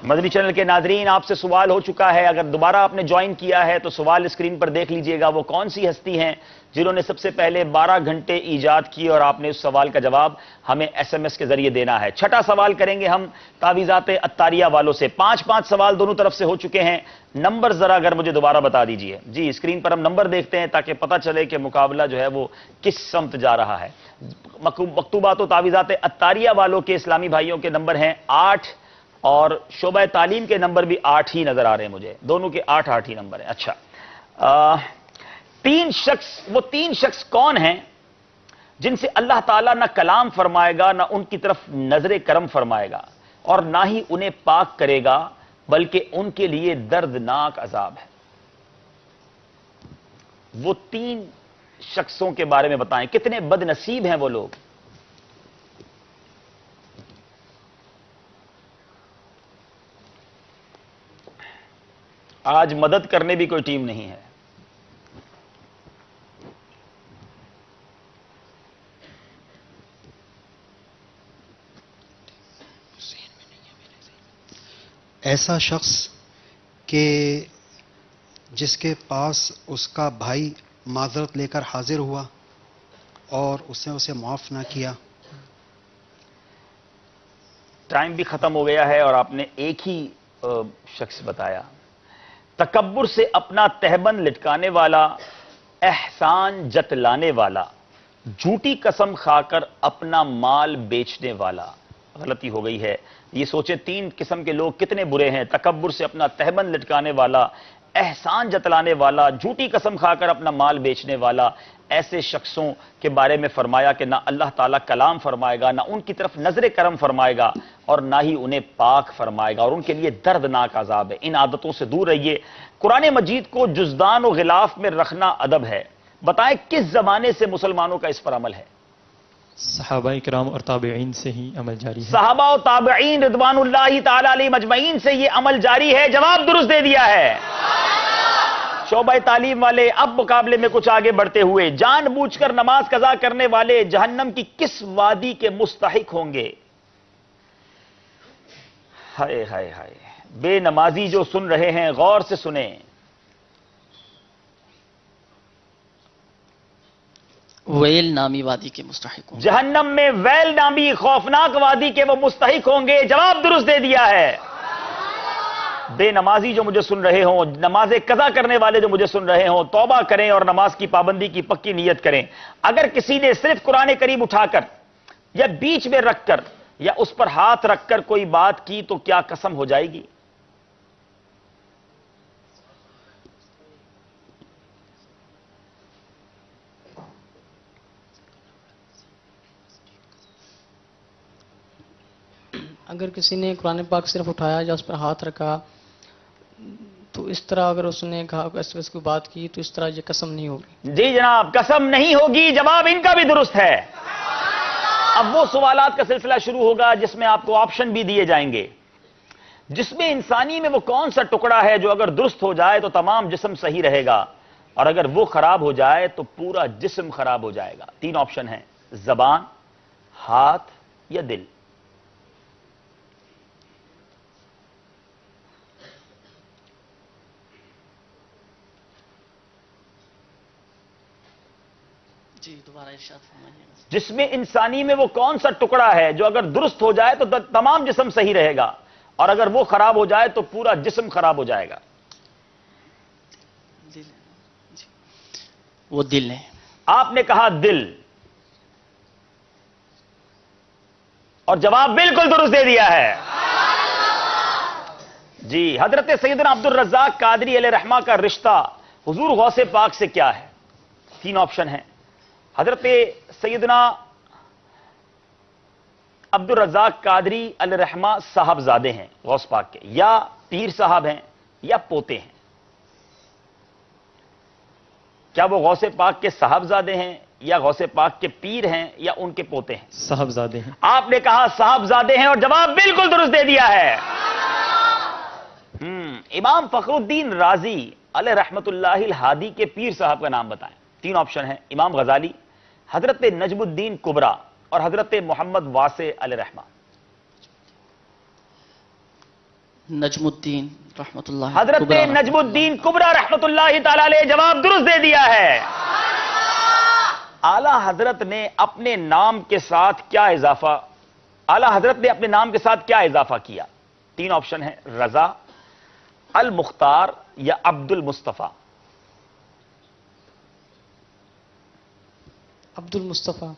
مدنی چینل کے ناظرین, آپ سے سوال ہو چکا ہے, اگر دوبارہ آپ نے جوائن کیا ہے تو سوال اسکرین پر دیکھ لیجئے گا. وہ کون سی ہستی ہیں جنہوں نے سب سے پہلے 12 گھنٹے ایجاد کیے, اور آپ نے اس سوال کا جواب ہمیں ایس ایم ایس کے ذریعے دینا ہے. چھٹا سوال کریں گے ہم تعویذات عطاریہ والوں سے. 5 سوال دونوں طرف سے ہو چکے ہیں. نمبر ذرا اگر مجھے دوبارہ بتا دیجئے. جی اسکرین پر ہم نمبر دیکھتے ہیں تاکہ پتہ چلے کہ مقابلہ جو ہے وہ کس سمت جا رہا ہے. مکتوبات و تعویذات عطاریہ والوں کے اسلامی بھائیوں کے نمبر ہیں 8, اور شعبہ تعلیم کے نمبر بھی 8 ہی نظر آ رہے ہیں مجھے, دونوں کے 8 ہی نمبر ہیں. اچھا, 3 شخص کون ہیں جن سے اللہ تعالیٰ نہ کلام فرمائے گا, نہ ان کی طرف نظر کرم فرمائے گا, اور نہ ہی انہیں پاک کرے گا, بلکہ ان کے لیے دردناک عذاب ہے. وہ 3 شخصوں کے بارے میں بتائیں, کتنے بد نصیب ہیں وہ لوگ. آج مدد کرنے بھی کوئی ٹیم نہیں ہے. ایسا شخص کہ جس کے پاس اس کا بھائی معذرت لے کر حاضر ہوا اور اس نے اسے معاف نہ کیا. ٹائم بھی ختم ہو گیا ہے اور آپ نے ایک ہی شخص بتایا. تکبر سے اپنا تہبند لٹکانے والا، احسان جتلانے والا، جھوٹی قسم کھا کر اپنا مال بیچنے والا. غلطی ہو گئی ہے. یہ سوچیں 3 قسم کے لوگ کتنے برے ہیں. تکبر سے اپنا تہبند لٹکانے والا، احسان جتلانے والا، جھوٹی قسم کھا کر اپنا مال بیچنے والا. ایسے شخصوں کے بارے میں فرمایا کہ نہ اللہ تعالیٰ کلام فرمائے گا، نہ ان کی طرف نظر کرم فرمائے گا، اور نہ ہی انہیں پاک فرمائے گا، اور ان کے لیے دردناک عذاب ہے. ان عادتوں سے دور رہیے. قرآن مجید کو جزدان و غلاف میں رکھنا ادب ہے. بتائیں کس زمانے سے مسلمانوں کا اس پر عمل ہے؟ صحابہ کرام اور تابعین سے ہی عمل جاری ہے. صحابہ و تابعین رضوان اللہ تعالی علیہ مجمعین سے یہ عمل جاری ہے. جواب درست دے دیا ہے. شعبہ تعلیم والے اب مقابلے میں کچھ آگے بڑھتے ہوئے. جان بوجھ کر نماز قضا کرنے والے جہنم کی کس وادی کے مستحق ہوں گے؟ ہائے ہائے ہائے. بے نمازی جو سن رہے ہیں غور سے سنیں. ویل نامی وادی کے مستحق ہوں. جہنم میں ویل نامی خوفناک وادی کے وہ مستحق ہوں گے. جواب درست دے دیا ہے. بے نمازی جو مجھے سن رہے ہوں، نماز قضا کرنے والے جو مجھے سن رہے ہوں، توبہ کریں اور نماز کی پابندی کی پکی نیت کریں. اگر کسی نے صرف قرآن کریم اٹھا کر یا بیچ میں رکھ کر یا اس پر ہاتھ رکھ کر کوئی بات کی تو کیا قسم ہو جائے گی؟ اگر کسی نے قرآن پاک صرف اٹھایا یا اس پر ہاتھ رکھا تو اس طرح اگر اس نے کہا اس کو بات کی تو اس طرح یہ قسم نہیں ہوگی. جی جناب، قسم نہیں ہوگی. جواب ان کا بھی درست ہے. اب وہ سوالات کا سلسلہ شروع ہوگا جس میں آپ کو آپشن بھی دیے جائیں گے. جسم انسانی میں وہ کون سا ٹکڑا ہے جو اگر درست ہو جائے تو تمام جسم صحیح رہے گا، اور اگر وہ خراب ہو جائے تو پورا جسم خراب ہو جائے گا؟ 3 آپشن ہیں: زبان، ہاتھ یا دل. جی دوبارہ ارشاد فرمائیے. جسم انسانی میں وہ کون سا ٹکڑا ہے جو اگر درست ہو جائے تو تمام جسم صحیح رہے گا، اور اگر وہ خراب ہو جائے تو پورا جسم خراب ہو جائے گا؟ دل. جی وہ دل ہے. آپ نے کہا دل، اور جواب بالکل درست دے دیا ہے. جی حضرت سیدنا عبد الرزاق قادری علیہ رحمہ کا رشتہ حضور غوث پاک سے کیا ہے؟ 3 آپشن ہیں. حضرت سیدنا عبد الرزاق قادری علیہ رحمہ صاحبزادے ہیں غوث پاک کے، یا پیر صاحب ہیں یا پوتے ہیں؟ کیا وہ غوث پاک کے صاحبزادے ہیں یا غوث پاک کے پیر ہیں یا ان کے پوتے ہیں؟ صاحبزادے ہیں. آپ نے کہا صاحبزادے ہیں، اور جواب بالکل درست دے دیا ہے. امام فخر الدین رازی علیہ رحمت اللہ الہادی کے پیر صاحب کا نام بتائیں. 3 آپشن ہیں: امام غزالی، حضرت نجم الدین کبرا اور حضرت محمد واسع علیہ رحمہ. نجم الدین رحمت اللہ. حضرت نجم الدین کبرا رحمت اللہ تعالی علیہ. جواب درست دے دیا ہے. اعلی حضرت نے اپنے نام کے ساتھ کیا اضافہ کیا؟ 3 آپشن ہیں: رضا، المختار یا عبد المصطفیٰ. عبد المصطفیٰ.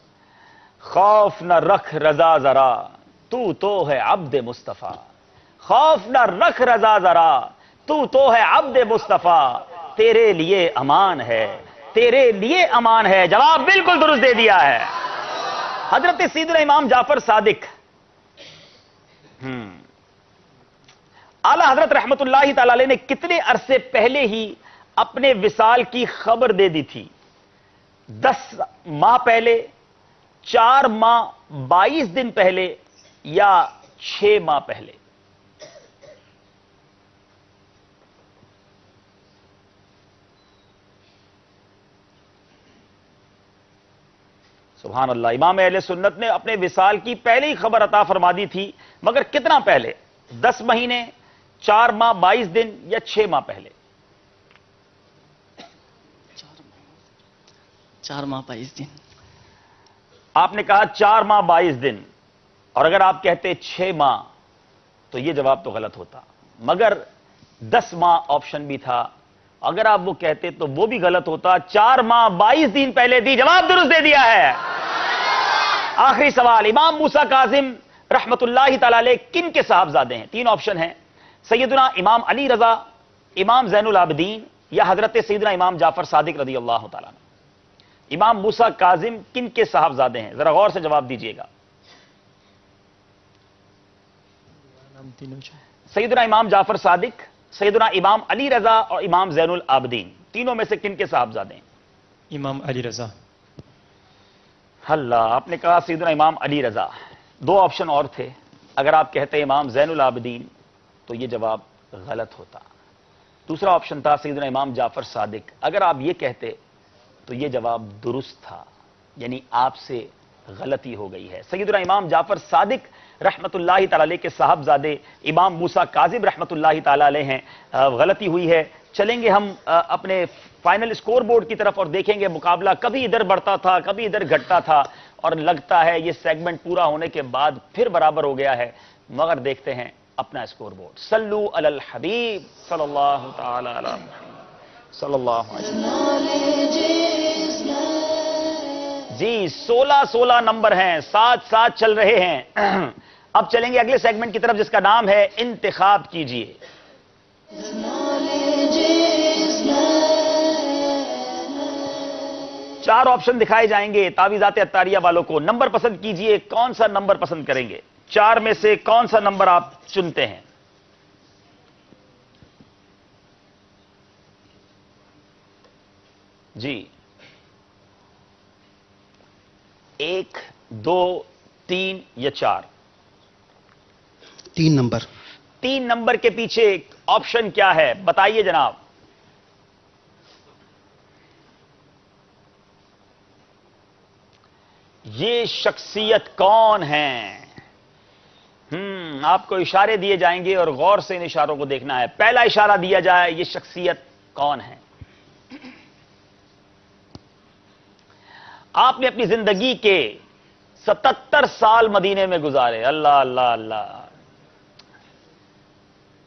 خوف نہ رکھ رضا ذرا، تو ہے عبد مصطفیٰ. خوف نہ رکھ رضا ذرا، تو ہے عبد مصطفیٰ. تیرے لیے امان ہے، تیرے لیے امان ہے. جواب بالکل درست دے دیا ہے. حضرت سیدنا امام جعفر صادق اعلی حضرت رحمت اللہ تعالی علیہ نے کتنے عرصے پہلے ہی اپنے وصال کی خبر دے دی تھی؟ 10 ماہ پہلے، 4 ماہ 22 دن پہلے یا 6 ماہ پہلے؟ سبحان اللہ. امام اہل سنت نے اپنے وصال کی پہلے ہی خبر عطا فرما دی تھی، مگر کتنا پہلے؟ 10 مہینے، 4 ماہ 22 دن یا 6 ماہ پہلے؟ 4 ماہ 22 دن. آپ نے کہا 4 ماہ 22 دن، اور اگر آپ کہتے 6 ماہ تو یہ جواب تو غلط ہوتا، مگر 10 ماہ آپشن بھی تھا، اگر آپ وہ کہتے تو وہ بھی غلط ہوتا۔ 4 ماہ 22 دن پہلے دی، جواب درست دے دیا ہے۔ آخری سوال، امام موسیٰ کاظم رحمت اللہ تعالی علیہ کن کے صاحبزادے ہیں؟ 3 آپشن ہیں، سیدنا امام علی رضا، امام زین العابدین، یا حضرت سیدنا امام جعفر صادق رضی اللہ تعالیٰ عنہ۔ امام موسیٰ کاظم کن کے صاحبزادے ہیں؟ ذرا غور سے جواب دیجئے گا۔ سیدنا امام جعفر صادق، سیدنا امام علی رضا اور امام زین العابدین، تینوں میں سے کن کے صاحبزادے ہیں؟ امام علی رضا۔ اللہ، آپ نے کہا سیدنا امام علی رضا۔ 2 آپشن اور تھے، اگر آپ کہتے امام زین العابدین تو یہ جواب غلط ہوتا۔ دوسرا آپشن تھا سیدنا امام جعفر صادق، اگر آپ یہ کہتے تو یہ جواب درست تھا، یعنی آپ سے غلطی ہو گئی ہے۔ سیدنا امام جعفر صادق رحمت اللہ تعالی علیہ کے صاحبزادے امام موسیٰ کاظم رحمت اللہ تعالی علیہ ہیں، غلطی ہوئی ہے۔ چلیں گے ہم اپنے فائنل اسکور بورڈ کی طرف اور دیکھیں گے مقابلہ کبھی ادھر بڑھتا تھا، کبھی ادھر گھٹتا تھا، اور لگتا ہے یہ سیگمنٹ پورا ہونے کے بعد پھر برابر ہو گیا ہے، مگر دیکھتے ہیں اپنا اسکور بورڈ۔ صلو علی الحبیب صلی اللہ تعالی علی محمد صلی اللہ علیہ وسلم۔ جی 16 نمبر ہیں، ساتھ چل رہے ہیں۔ اب چلیں گے اگلے سیگمنٹ کی طرف جس کا نام ہے انتخاب کیجئے۔ 4 آپشن دکھائے جائیں گے تعویذات عطاریہ والوں کو، نمبر پسند کیجئے، کون سا نمبر پسند کریں گے؟ 4 میں سے کون سا نمبر آپ چنتے ہیں؟ جی 1 2 3 یا 4؟ 3 نمبر۔ 3 نمبر کے پیچھے آپشن کیا ہے بتائیے جناب؟ یہ شخصیت کون ہے؟ آپ کو اشارے دیے جائیں گے اور غور سے ان اشاروں کو دیکھنا ہے۔ پہلا اشارہ دیا جائے، یہ شخصیت کون ہے؟ آپ نے اپنی زندگی کے 77 سال مدینے میں گزارے۔ اللہ اللہ اللہ،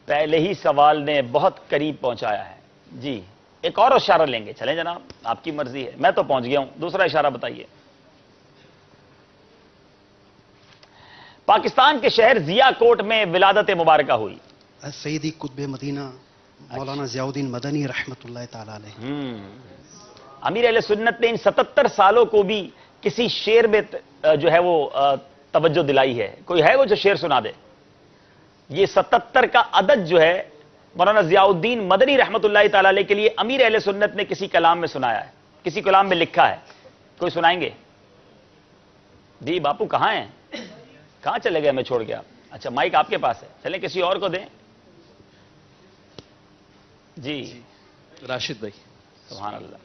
پہلے ہی سوال نے بہت قریب پہنچایا ہے۔ جی ایک اور اشارہ لیں گے، چلیں جناب آپ کی مرضی ہے، میں تو پہنچ گیا ہوں۔ دوسرا اشارہ بتائیے۔ پاکستان کے شہر ضیا کوٹ میں ولادت مبارکہ ہوئی؟ سیدی قطب مدینہ مولانا ضیاء الدین مدنی رحمت اللہ تعالی علیہ۔ امیر اہل سنت نے ان 77 سالوں کو بھی کسی شعر میں جو ہے وہ توجہ دلائی ہے؟ کوئی ہے وہ جو شعر سنا دے؟ یہ 77 کا عدد جو ہے مولانا ضیاء الدین مدنی رحمت اللہ تعالی علیہ کے لیے امیر اہل سنت نے کسی کلام میں سنایا ہے، کسی کلام میں لکھا ہے، کوئی سنائیں گے؟ جی باپو کہاں ہیں؟ کہاں چلے گئے میں چھوڑ گیا؟ اچھا مائک آپ کے پاس ہے، چلیں کسی اور کو دیں۔ جی راشد بھائی۔ سبحان اللہ۔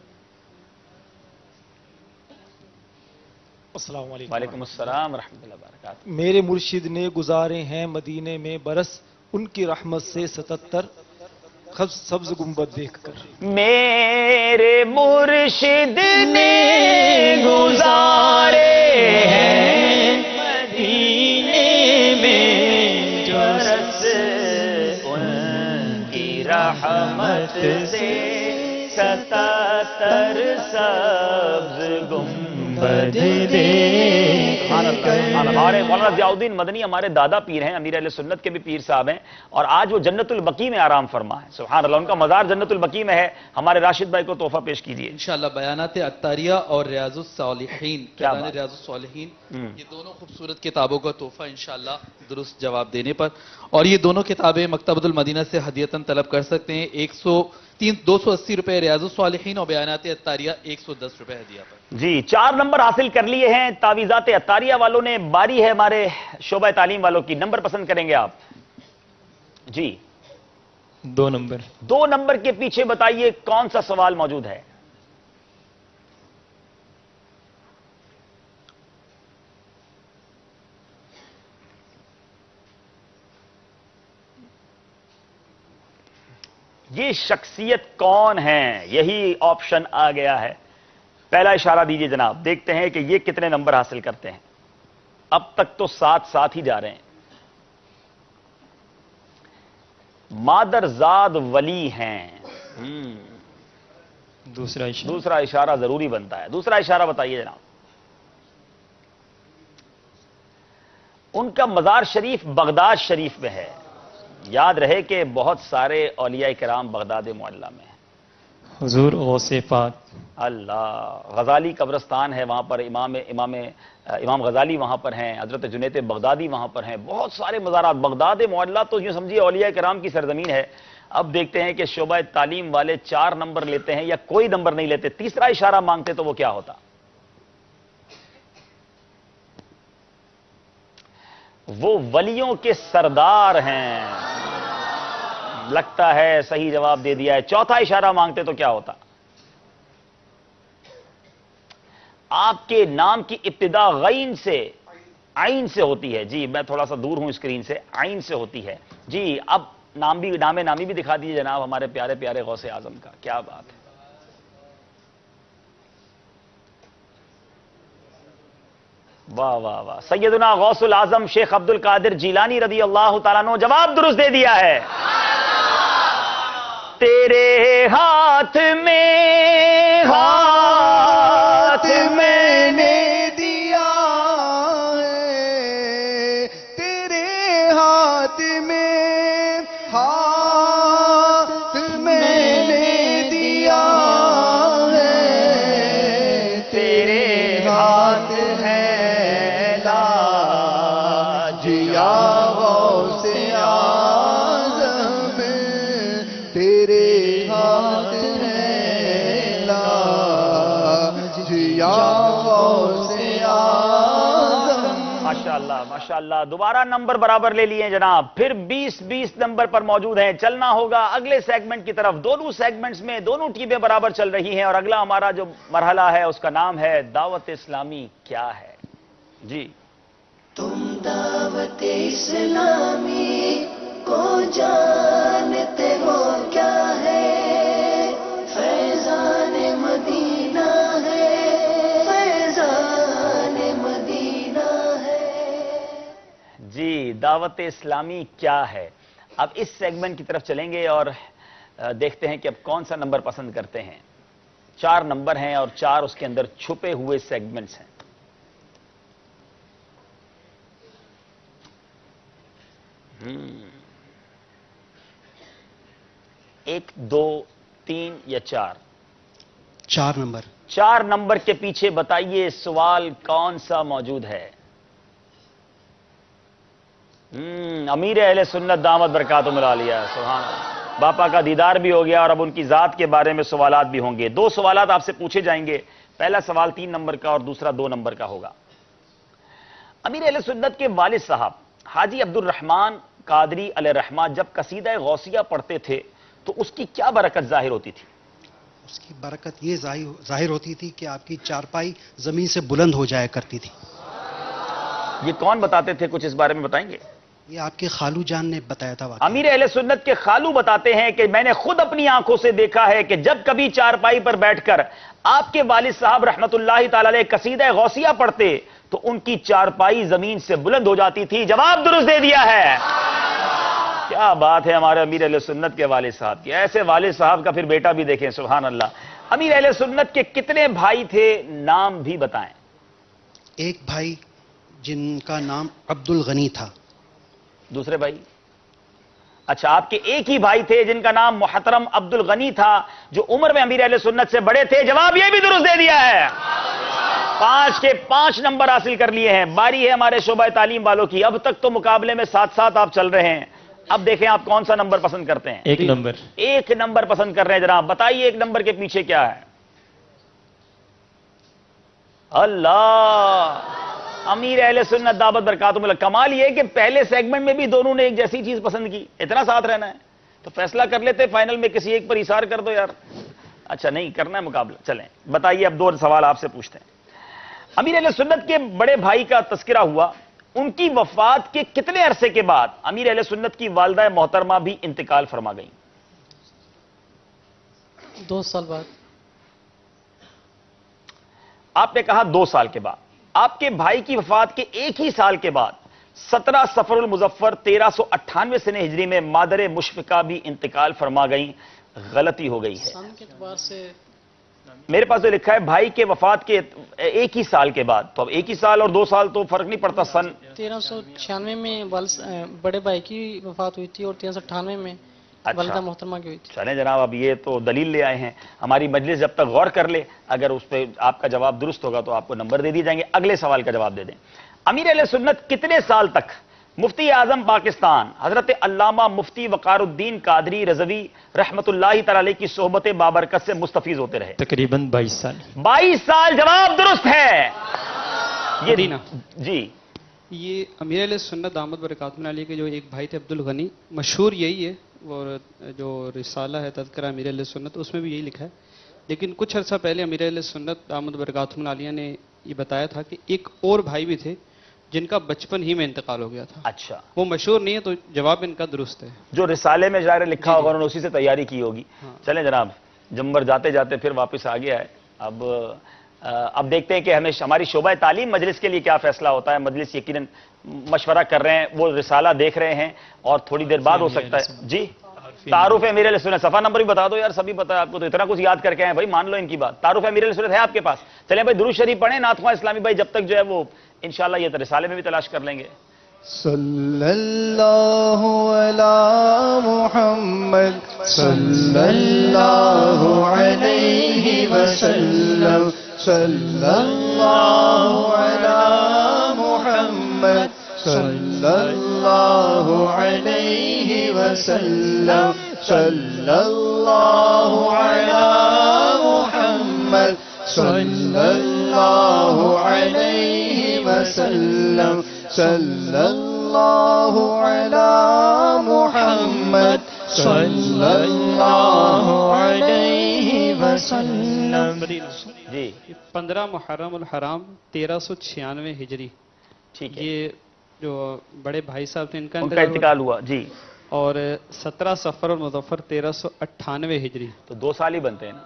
السلام علیکم۔ وعلیکم السلام ورحمۃ اللہ وبرکاتہ۔ میرے مرشد نے گزارے ہیں مدینے میں برس، ان کی رحمت سے 77 سبز گنبد دیکھ کر۔ میرے مرشد نے گزارے ہیں مدینے میں جو برس، ان کی رحمت سے 77 سبز گنبد ہمارے مولانا ضیاء الدین مدنی ہمارے دادا پیر ہیں، امیر اہل سنت کے بھی پیر صاحب ہیں، اور آج وہ جنت البقیع میں آرام فرما ہے۔ سبحان اللہ، ان کا مزار جنت البقیع میں ہے۔ ہمارے راشد بھائی کو تحفہ پیش کیجیے انشاءاللہ۔ بیانات عطاریہ اور ریاض الصالحین، کیا میدان بات؟ ریاض الصالحین، یہ دونوں خوبصورت کتابوں کا تحفہ انشاءاللہ درست جواب دینے پر، اور یہ دونوں کتابیں مکتبۃ المدینہ سے ہدیتاً طلب کر سکتے ہیں۔ 280 روپے ریاض الصالحین اور بیانات عطاریہ 110 روپے ہدیہ پر۔ جی 4 نمبر حاصل کر لیے ہیں تعویذات عطاریہ والوں نے۔ باری ہے ہمارے شعبہ تعلیم والوں کی، نمبر پسند کریں گے آپ؟ جی 2 نمبر۔ 2 نمبر کے پیچھے بتائیے کون سا سوال موجود ہے؟ یہ شخصیت کون ہے؟ یہی آپشن آ گیا ہے۔ پہلا اشارہ دیجئے جناب، دیکھتے ہیں کہ یہ کتنے نمبر حاصل کرتے ہیں. اب تک تو ساتھ ہی جا رہے ہیں. مادرزاد ولی ہیں. دوسرا اشارہ ضروری بنتا ہے. دوسرا اشارہ بتائیے جناب. ان کا مزار شریف بغداد شریف میں ہے. یاد رہے کہ بہت سارے اولیاء کرام بغداد معلیٰ میں ہیں. حضور غوث پاک. اللہ. غزالی قبرستان ہے وہاں پر، امام غزالی وہاں پر ہیں، حضرت جنید بغدادی وہاں پر ہیں، بہت سارے مزارات. بغداد معلیٰ تو یوں سمجھیے اولیاء کرام کی سرزمین ہے. اب دیکھتے ہیں کہ شعبہ تعلیم والے 4 نمبر لیتے ہیں یا کوئی نمبر نہیں لیتے. تیسرا اشارہ مانگتے تو وہ کیا ہوتا؟ وہ ولیوں کے سردار ہیں. لگتا ہے صحیح جواب دے دیا ہے. چوتھا اشارہ مانگتے تو کیا ہوتا؟ آپ کے نام کی ابتدا غین سے عین سے ہوتی ہے. جی میں تھوڑا سا دور ہوں اسکرین سے. عین سے ہوتی ہے. جی اب نام نامی بھی دکھا دیجئے جناب ہمارے پیارے پیارے غوث اعظم کا. کیا بات ہے. واہ واہ واہ. سیدنا غوث العظم شیخ عبد القادر جیلانی رضی اللہ تعالیٰ عنہ. جواب درست دے دیا ہے. تیرے ہاتھ میں میں نے دیا ہے، تیرے ہاتھ میں میں نے دیا ہے، تیرے ہاتھ ہے لاج یا غوث اعظم، تیرے ہاتھ ہے لاج یا غوث اعظم. ماشاءاللہ ماشاءاللہ. دوبارہ نمبر برابر لے لیے جناب. پھر 20 نمبر پر موجود ہیں. چلنا ہوگا اگلے سیگمنٹ کی طرف. دونوں سیگمنٹس میں دونوں ٹیمیں برابر چل رہی ہیں اور اگلا ہمارا جو مرحلہ ہے اس کا نام ہے دعوت اسلامی کیا ہے. جی تم دعوت اسلامی کو جانتے ہو کیا ہے؟ فیضان مدینہ ہے، فیضان مدینہ ہے. جی دعوت اسلامی کیا ہے. اب اس سیگمنٹ کی طرف چلیں گے اور دیکھتے ہیں کہ اب کون سا نمبر پسند کرتے ہیں. 4 نمبر ہیں اور 4 اس کے اندر چھپے ہوئے سیگمنٹس ہیں. 1 2 3 یا 4. 4 نمبر. 4 نمبر کے پیچھے بتائیے سوال کون سا موجود ہے. امیر اہل سنت دامت برکاتہم العالیہ. سبحان اللہ. باپا کا دیدار بھی ہو گیا اور اب ان کی ذات کے بارے میں سوالات بھی ہوں گے. 2 سوالات آپ سے پوچھے جائیں گے. پہلا سوال 3 نمبر کا اور دوسرا 2 نمبر کا ہوگا. امیر اہل سنت کے والد صاحب حاجی عبد الرحمن قادری علیہ الرحمہ جب قصیدہ غوثیہ پڑھتے تھے تو اس کی کیا برکت ظاہر ہوتی تھی؟ اس کی برکت یہ ظاہر ہوتی تھی کہ آپ کی چارپائی زمین سے بلند ہو جایا کرتی تھی. یہ کون بتاتے تھے؟ کچھ اس بارے میں بتائیں گے؟ یہ آپ کے خالو جان نے بتایا تھا. امیر اہل سنت کے خالو بتاتے ہیں کہ میں نے خود اپنی آنکھوں سے دیکھا ہے کہ جب کبھی چارپائی پر بیٹھ کر آپ کے والد صاحب رحمت اللہ تعالی علیہ قصیدہ غوثیہ پڑھتے تو ان کی چارپائی زمین سے بلند ہو جاتی تھی. جواب درست دے دیا ہے. کیا بات ہے ہمارے امیر اہل سنت کے والد صاحب کی. ایسے والد صاحب کا پھر بیٹا بھی دیکھیں. سبحان اللہ. امیر اہل سنت کے کتنے بھائی تھے؟ نام بھی بتائیں. ایک بھائی جن کا نام عبد الغنی تھا. دوسرے بھائی؟ اچھا آپ کے ایک ہی بھائی تھے جن کا نام محترم عبد الغنی تھا جو عمر میں امیر اہل سنت سے بڑے تھے. جواب یہ بھی درست دے دیا ہے. 5 کے 5 نمبر حاصل کر لیے ہیں. باری ہے ہمارے شعبہ تعلیم والوں کی. اب تک تو مقابلے میں ساتھ آپ چل رہے ہیں. اب دیکھیں آپ کون سا نمبر پسند کرتے ہیں. 1 نمبر. 1 نمبر پسند کر رہے ہیں جناب. بتائیے 1 نمبر کے پیچھے کیا ہے؟ اللہ. امیر اہل سنت دعوت برکاتہم اللہ. کمال یہ کہ پہلے سیگمنٹ میں بھی دونوں نے ایک جیسی چیز پسند کی. اتنا ساتھ رہنا ہے تو فیصلہ کر لیتے فائنل میں کسی ایک پر ایثار کر دو یار. اچھا نہیں کرنا ہے مقابلہ. چلیں بتائیے اب 2 سوال آپ سے پوچھتے ہیں. امیر اہل سنت کے بڑے بھائی کا تذکرہ ہوا. ان کی وفات کے کتنے عرصے کے بعد امیر اہل سنت کی والدہ محترمہ بھی انتقال فرما گئیں؟ 2 سال بعد. آپ نے کہا 2 سال کے بعد، آپ کے بھائی کی وفات کے 1 ہی سال کے بعد 17 صفر المظفر 1398 سنہ ہجری میں مادر مشفقہ بھی انتقال فرما گئیں. غلطی ہو گئی ہے. سن کے اعتبار سے میرے پاس جو لکھا ہے بھائی کے وفات کے 1 ہی سال کے بعد، تو اب 1 ہی سال اور 2 سال تو فرق نہیں پڑتا. سن 1396 میں بڑے بھائی کی وفات ہوئی تھی اور 1398 میں والدہ محترمہ کی ہوئی تھی. چلیں جناب، اب یہ تو دلیل لے آئے ہیں. ہماری مجلس جب تک غور کر لے، اگر اس پہ آپ کا جواب درست ہوگا تو آپ کو نمبر دے دیے جائیں گے. اگلے سوال کا جواب دے دیں. امیر اہل سنت کتنے سال تک مفتی اعظم پاکستان حضرت علامہ مفتی وقار الدین قادری رضوی رحمت اللہ تعالی علیہ کی صحبت بابرکت سے مستفیض ہوتے رہے؟ تقریباً 22 سال. 22 سال جواب درست ہے. مدینہ. جی، یہ امیر علیہ سنت دامت برکاتہ علیہ کے جو ایک بھائی تھے عبد الغنی، مشہور یہی ہے، اور جو رسالہ ہے تذکرہ امیر علیہ سنت اس میں بھی یہی لکھا ہے. لیکن کچھ عرصہ پہلے امیر علیہ سنت دامت برکاتہ علیہ نے یہ بتایا تھا کہ ایک اور بھائی بھی تھے جن کا بچپن ہی میں انتقال ہو گیا تھا. اچھا، وہ مشہور نہیں ہے تو جواب ان کا درست ہے. جو رسالے میں ظاہر لکھا ہوگا انہوں نے اسی سے تیاری کی ہوگی. چلیں جناب، جمبر جاتے جاتے پھر واپس آ گیا ہے. اب دیکھتے ہیں کہ ہماری شعبہ تعلیم مجلس کے لیے کیا فیصلہ ہوتا ہے. مجلس یقیناً مشورہ کر رہے ہیں، وہ رسالہ دیکھ رہے ہیں اور تھوڑی دیر بعد ہو سکتا ہے. جی، تعارف امیر اہل سنت، صفحہ نمبر بھی بتا دو یار. سبھی پتا ہے آپ کو، تو اتنا کچھ یاد کر کے آئے بھائی، مان لو ان کی بات. تعارف امیر اہل سنت ہے آپ کے پاس؟ چلیں بھائی درود شریف پڑھیں. نعت خواں اسلامی بھائی جب تک جو ہے وہ انشاءاللہ یہ رسالے میں بھی تلاش کر لیں گے. صلی اللہ علی محمد صلی اللہ علیہ وسلم صلی اللہ علی محمد صلی اللہ علیہ وسلم صلی اللہ علی محمد صلی اللہ علیہ وسلم صلی اللہ علی محمد صلی اللہ علیہ وسلم. جی، 15 محرم الحرام 1396 ہجری. ٹھیک ہے، یہ جو بڑے بھائی صاحب تھے ان کا انتقال ہوا. جی، اور 17 صفر المظفر 1398 ہجری. تو 2 سال ہی بنتے ہیں نا،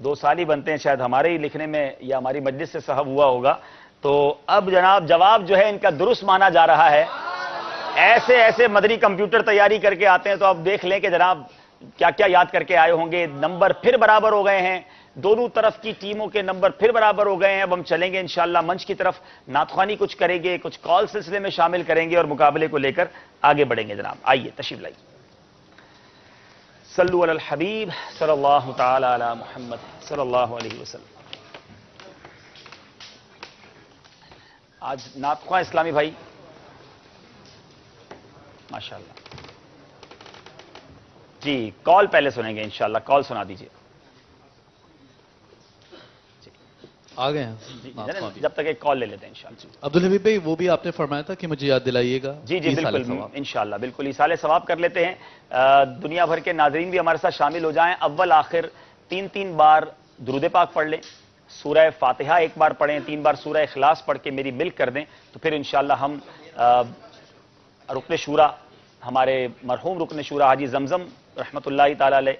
2 سال ہی بنتے ہیں. شاید ہمارے ہی لکھنے میں یا ہماری مجلس سے صحب ہوا ہوگا. تو اب جناب جواب جو ہے ان کا درست مانا جا رہا ہے. ایسے مدنی کمپیوٹر تیاری کر کے آتے ہیں تو اب دیکھ لیں کہ جناب کیا کیا یاد کر کے آئے ہوں گے. نمبر پھر برابر ہو گئے ہیں، دونوں طرف کی ٹیموں کے نمبر پھر برابر ہو گئے ہیں. اب ہم چلیں گے انشاءاللہ منچ کی طرف. نعت خوانی کچھ کریں گے، کچھ کال سلسلے میں شامل کریں گے اور مقابلے کو لے کر آگے بڑھیں گے. جناب آئیے تشریف لائیے. صلو علی الحبیب صلی اللہ تعالی علی محمد صلی اللہ علیہ وسلم. آج نعت خواں اسلامی بھائی ماشاءاللہ. جی، کال پہلے سنیں گے انشاءاللہ. کال سنا دیجئے. آ گئے ہیں جب تک ایک کال لے لیتے ہیں انشاءاللہ. عبدالحبیب بھائی، وہ بھی آپ نے فرمایا تھا کہ مجھے یاد دلائیے گا. جی بالکل انشاءاللہ، بالکل ایصال ثواب کر لیتے ہیں. دنیا بھر کے ناظرین بھی ہمارے ساتھ شامل ہو جائیں. اول آخر 3 بار درود پاک پڑھ لیں. سورہ فاتحہ 1 بار پڑھیں، 3 بار سورہ اخلاص پڑھ کے میری ملک کر دیں. تو پھر انشاءاللہ ہم رکن شورا، ہمارے مرحوم رکن شورا حاجی زمزم رحمت اللہ تعالی علیہ،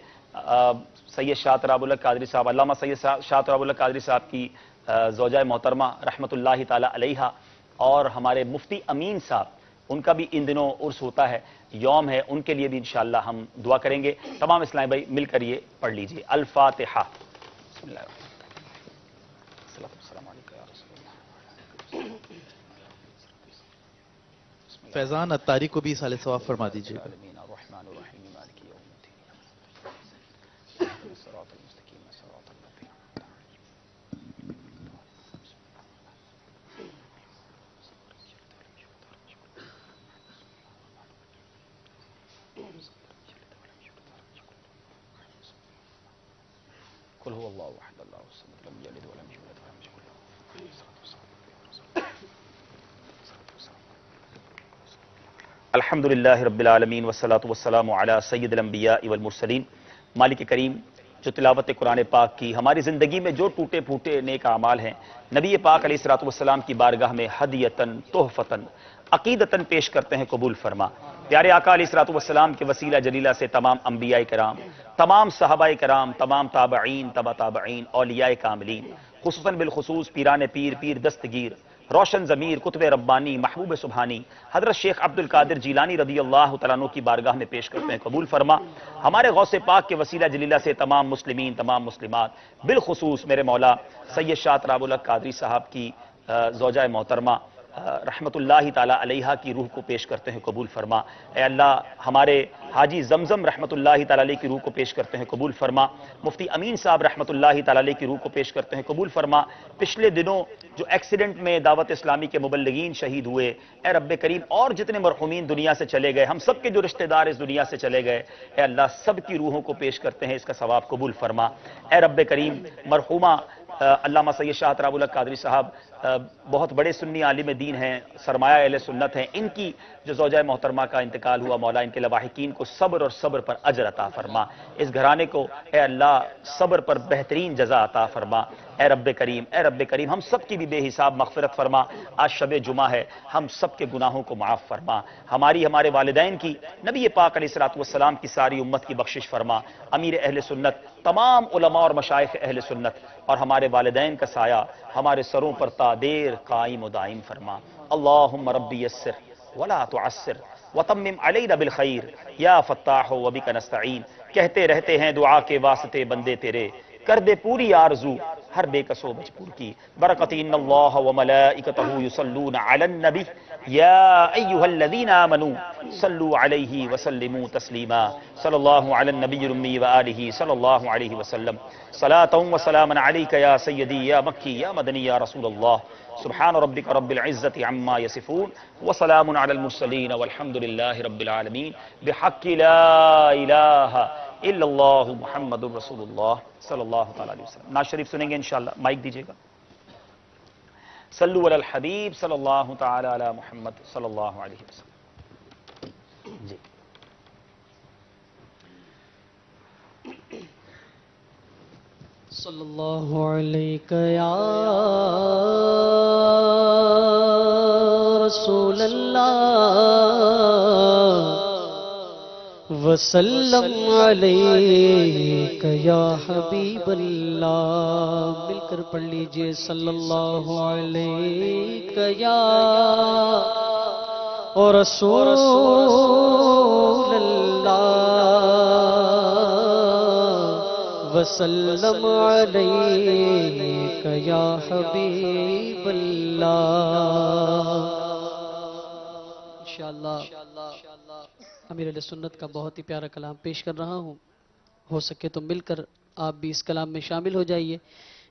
سید شاہ تراب اللہ قادری صاحب، علامہ سید شاہ تراب اللہ قادری صاحب کی زوجہ محترمہ رحمت اللہ تعالی علیہا، اور ہمارے مفتی امین صاحب، ان کا بھی ان دنوں عرس ہوتا ہے، یوم ہے، ان کے لیے بھی انشاءاللہ ہم دعا کریں گے. تمام اسلامی بھائی مل کر یہ پڑھ لیجئے. الفاتحہ. بسم اللہ الرحمن فیضان اتاری کو بھی ایصال ثواب فرما دیجیے. قل هو الله احد الله الصمد لم يلد ولم يولد ولم يكن له الحمد للہ رب العالمین والصلاة والسلام علی سید الانبیاء والمرسلین. مالک کریم، جو تلاوت قرآن پاک کی ہماری زندگی میں جو ٹوٹے پھوٹے نیک اعمال ہیں، نبی پاک علیہ الصلوۃ والسلام کی بارگاہ میں ہدیتاً تحفتاً عقیدتاً پیش کرتے ہیں، قبول فرما. پیارے آقا علیہ الصلوۃ والسلام کے وسیلہ جلیلہ سے تمام انبیاء کرام، تمام صحابہ کرام، تمام تابعین، تبع تابعین، اولیاء کاملین، خصوصاً بالخصوص پیران پیر، پیر دستگیر، روشن ضمیر، قطب ربانی، محبوب سبحانی حضرت شیخ عبد القادر جیلانی رضی اللہ تعالیٰ عنہ کی بارگاہ میں پیش کرتے ہیں، قبول فرما۔ ہمارے غوث پاک کے وسیلہ جلیلہ سے تمام مسلمین، تمام مسلمات، بالخصوص میرے مولا سید شاہ تراب الحق قادری صاحب کی زوجہ محترمہ رحمت اللہ تعالیٰ علیہا کی روح کو پیش کرتے ہیں، قبول فرما۔ اے اللہ ہمارے حاجی زمزم رحمت اللہ تعالیٰ علیہ کی روح کو پیش کرتے ہیں، قبول فرما۔ مفتی امین صاحب رحمت اللہ تعالیٰ علیہ کی روح کو پیش کرتے ہیں، قبول فرما۔ پچھلے دنوں جو ایکسیڈنٹ میں دعوت اسلامی کے مبلغین شہید ہوئے، اے رب کریم اور جتنے مرحومین دنیا سے چلے گئے، ہم سب کے جو رشتہ دار اس دنیا سے چلے گئے، اے اللہ سب کی روحوں کو پیش کرتے ہیں، اس کا ثواب قبول فرما۔ اے رب کریم مرحومہ علامہ سید شاہ تراب الحق قادری صاحب بہت بڑے سنی عالم دین ہیں، سرمایہ اہل سنت ہیں، ان کی جو زوجہ محترمہ کا انتقال ہوا، مولا ان کے لواحقین کو صبر اور صبر پر اجر عطا فرما، اس گھرانے کو اے اللہ صبر پر بہترین جزا عطا فرما۔ اے رب کریم ہم سب کی بھی بے حساب مغفرت فرما۔ آج شب جمعہ ہے، ہم سب کے گناہوں کو معاف فرما، ہمارے والدین کی، نبی پاک علیہ الصلوۃ والسلام کی ساری امت کی بخشش فرما، امیر اہل سنت، تمام علماء اور مشائخ اہل سنت اور ہمارے والدین کا سایہ ہمارے سروں پر تا دیر قائم و دائم فرما۔ اللہم ربی یسر ولا تعسر وتمم علینا بالخیر یا فتاح وبک نستعین۔ کہتے رہتے ہیں دعا کے واسطے بندے تیرے، کر دے پوری آرزو ہر بے کسو مجبور کی۔ برکت ان اللہ وملائکتہ یصلون علی النبی یا ایہا الذین آمنوا صلوا علیہ وسلموا تسلیما۔ صلی اللہ علی النبی الامی وآلہ صلی اللہ علیہ وسلم۔ صلاۃ و سلاما علیک یا سیدی یا مکی یا مدنی یا رسول اللہ۔ سبحان ربک رب العزت عما یصفون وسلام علی المرسلین والحمد للہ رب العالمین بحق لا الہ الا اللہ محمد رسول اللہ صلی اللہ تعالی علیہ وسلم۔ نعت شریف سنیں گے انشاءاللہ، مائک دیجیے گا۔ صلو علی الحبیب صلی اللہ تعالی علی محمد صلی اللہ علیہ وسلم۔ جی صلی اللہ علیہ یا رسول اللہ وسلم علیک یا حبیب اللہ۔ مل کر پڑھ لیجئے صلی اللہ علیہ یا رسول اللہ وسلم علیک یا حبیب اللہ۔ انشاءاللہ امیر علیہ سنت کا بہت ہی پیارا کلام پیش کر رہا ہوں، ہو سکے تو مل کر آپ بھی اس کلام میں شامل ہو جائیے،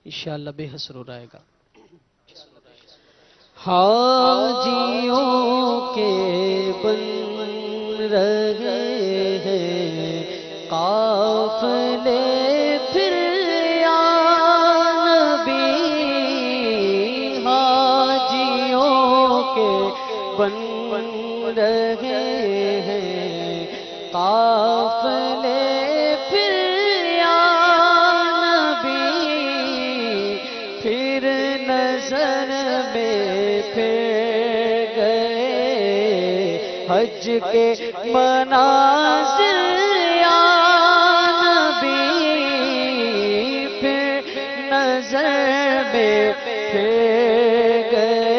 انشاءاللہ بے حد سرور آئے گا۔ حاجیوں کے بن رہے ہیں قافلے پھر یا نبی، حاجیوں کے بن رہے ہیں قافلے پھر یا نبی، پھر نظر میں پھر گئے حج کے مناظر یا نبی، پھر نظر میں پھر گئے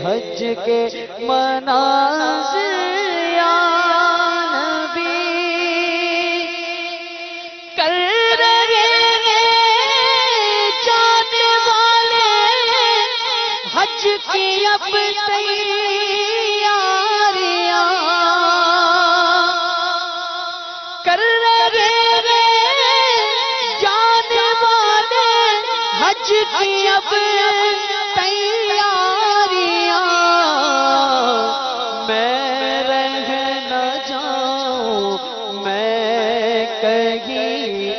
حج کے مناظر یا نبی، کر رہے ہیں جانے والے حج کی اب تیاریاں، کر رہے ہیں جانے والے حج کی اب تیاریاں، میں رہ نہ جاؤں میں کہیں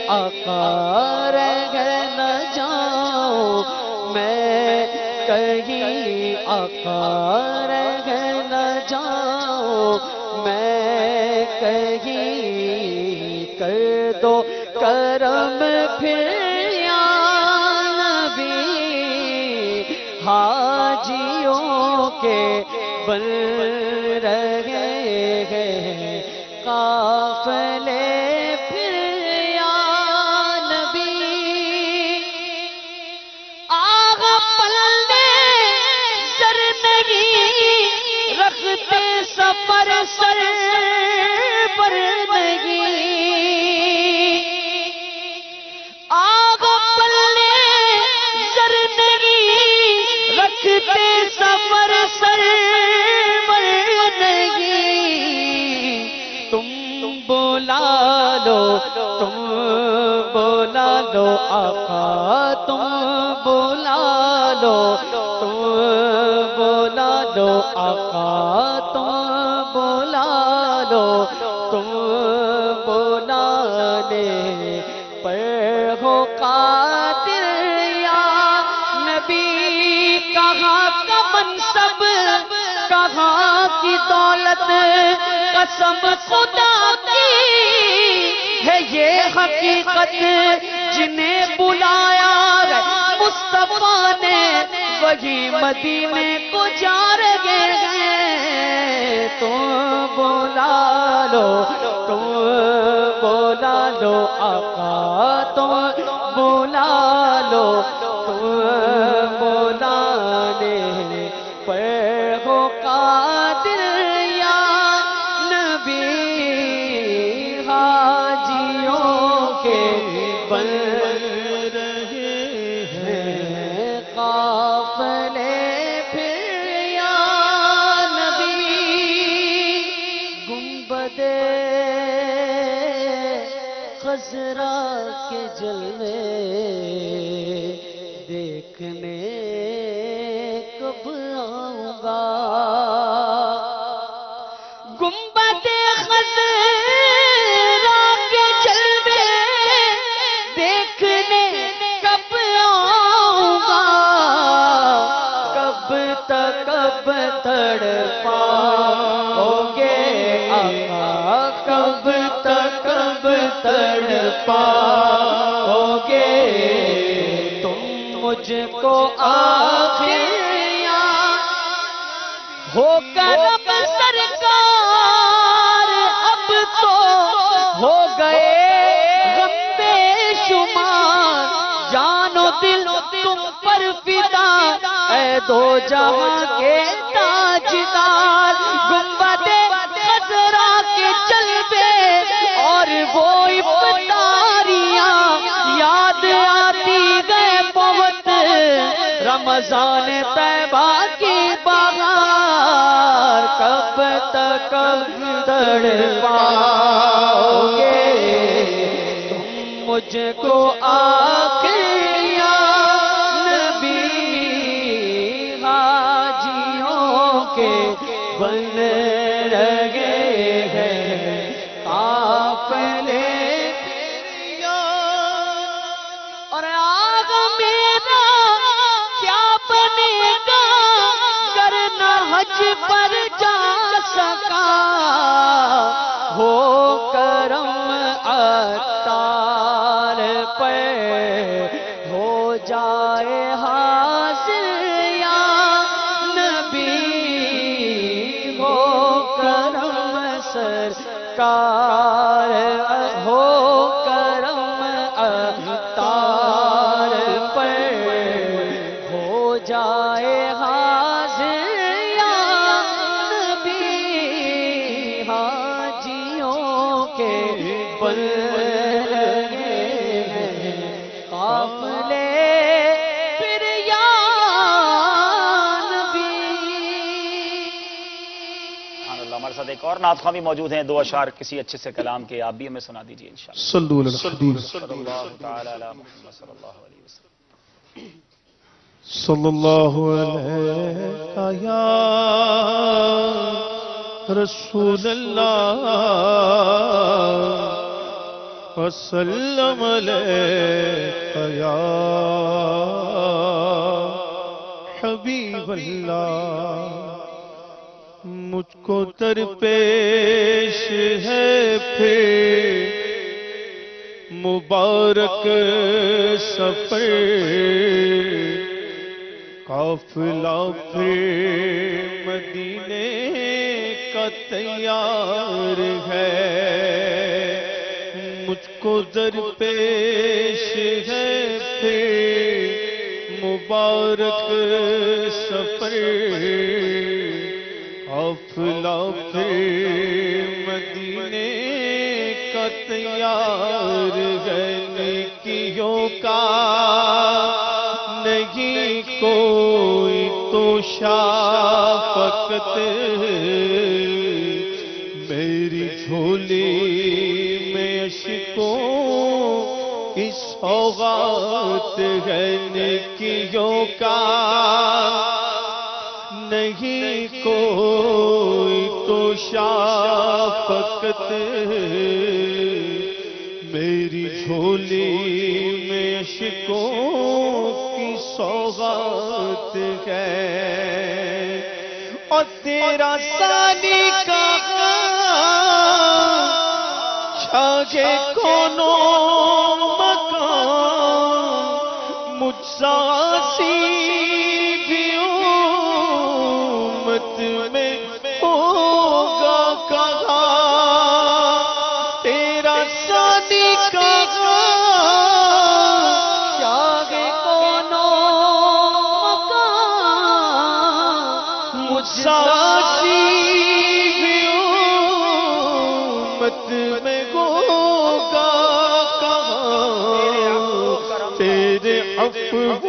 آقا رہ نہ جاؤں میں کہیں آقا رہ نہ جاؤں میں کہیں، کر دو کرم پھر یا نبی، حاجیوں کے بن رہے ہیں قافلے پھر یا نبی، وقت سفر سر پر نہیں، آگ پلے زر نہیں، رکھتے سفر سر پر نہیں، تم بولا لو آقا، تم بولا لو آقا، تم بولا لو، تم بولا لے پر ہو قادر یا نبی، کہاں کا منصب کہاں کی دولت، قسم خدا کی ہے یہ حقیقت، جنہیں بلایا مصطفیٰ نے وہی مدینے کو جا رہے ہیں، تم بولا لو آقا، تم بولا لو، تم بولا لے پر ہو قادر یا نبی، حاجیوں کے بن رہے ہیں قافلے پھر یا نبی، گنبد خضرا کے جلوے دیکھنے کب آؤں گا، گنبد خضرا کے جلوے دیکھنے کب آؤں گا، کب تڑپاؤگے آقا، کب تڑپاؤگے تم مجھ کو آخر یا ہو کر اب سرکار، اب تو ہو گئے غم بے شمار، جان و دل تم پر فدا اے دو جہاں کے تاجدار، گنبد خضرا کے جلوے اور وہ افطاریاں یاد آتی گئے بہت، رمضان طیبہ کی بہار، کب تک تڑپاؤگے تم مجھ کو آخر یا نبی، حاجیوں کے بن رہے ہیں قافلے، اور آگ میرا کیا بنے گا گر نہ حج پر جا سکا، ہو کرم عطار پر ہو جائے حاضر یا نبی، ہو کرم سرکار، ہو کرم عطار پر ہو جائے حاضر یا نبی، حاجیوں کے بن رہے ہیں قافلے پھر یا نبی۔ سبحان اللہ، ہمارے ساتھ ایک اور نعت خواں بھی موجود ہیں، دو اشعار کسی اچھے سے کلام کے، آپ بھی ہمیں سنا دیجیے انشاءاللہ۔ صلو علی الحبیب، صلی اللہ تعالی علی محمد صلی اللہ علیہ وسلم۔ صلی اللہ علیہ یا رسول اللہ وسلم علیہ یا حبیب اللہ، مجھ کو درپیش ہے پھر مبارک سفر، قافلہ پھر مدینے کا تیار ہے، مجھ کو درپیش ہے پھر مبارک سفر، قافلہ پھر مدینے کا تیار ہے، نیکیوں کا نہیں کوئی تو شافقت، میری جھولی میں اشکوں کی سوغات ہے، نیکیوں کا نہیں کوئی تو شافقت، میری جھولی میں اشکوں کی سوغات ہے، اور تیرا ثانی کا چھاگے کونوں مکان، مجھ ساسی بھی امت میں ہوگا کہاں، تیرا ثانی کا چھاگے کونوں مکان، مجھ ساسی بھی امت میں ہوگا کہاں، تیرے عفو و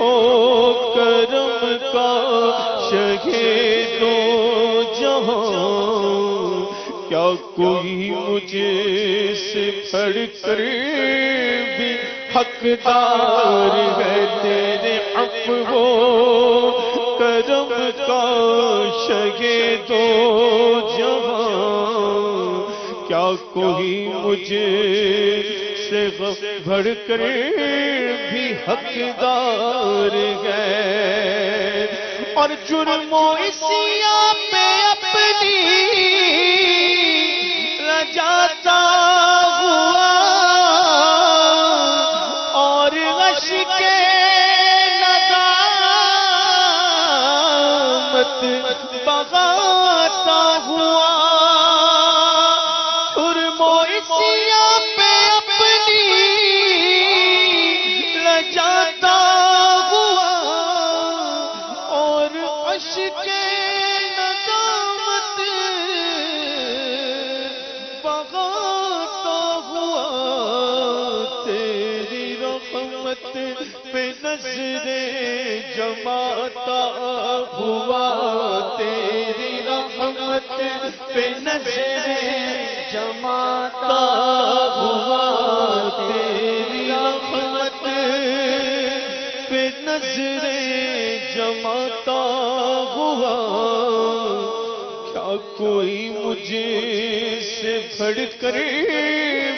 کرم کا شہید و جہاں، کیا کوئی مجھے سے بڑھ کر بھی حقدار ہے، تیرے عفو و کرم کا شہید و جہاں، کیا کوئی مجھے سے بڑھ کر بھی حقدار ہے، اور جرم و عصیاں پہ اپنی رجاتا ہوا، اور عشق ندامت بغاتا ہوا، جرم و عصیاں پہ اپنی رجاتا ہوا، اور عشق ندامت بغاتا ہوا، تیری رحمت پہ نظریں جماتا ہوا، تیری رحمت پہ نظریں جماتا ہوا، تیری رحمت پہ نظریں جماتا ہوا، کیا کوئی مجھے سے بڑھ کر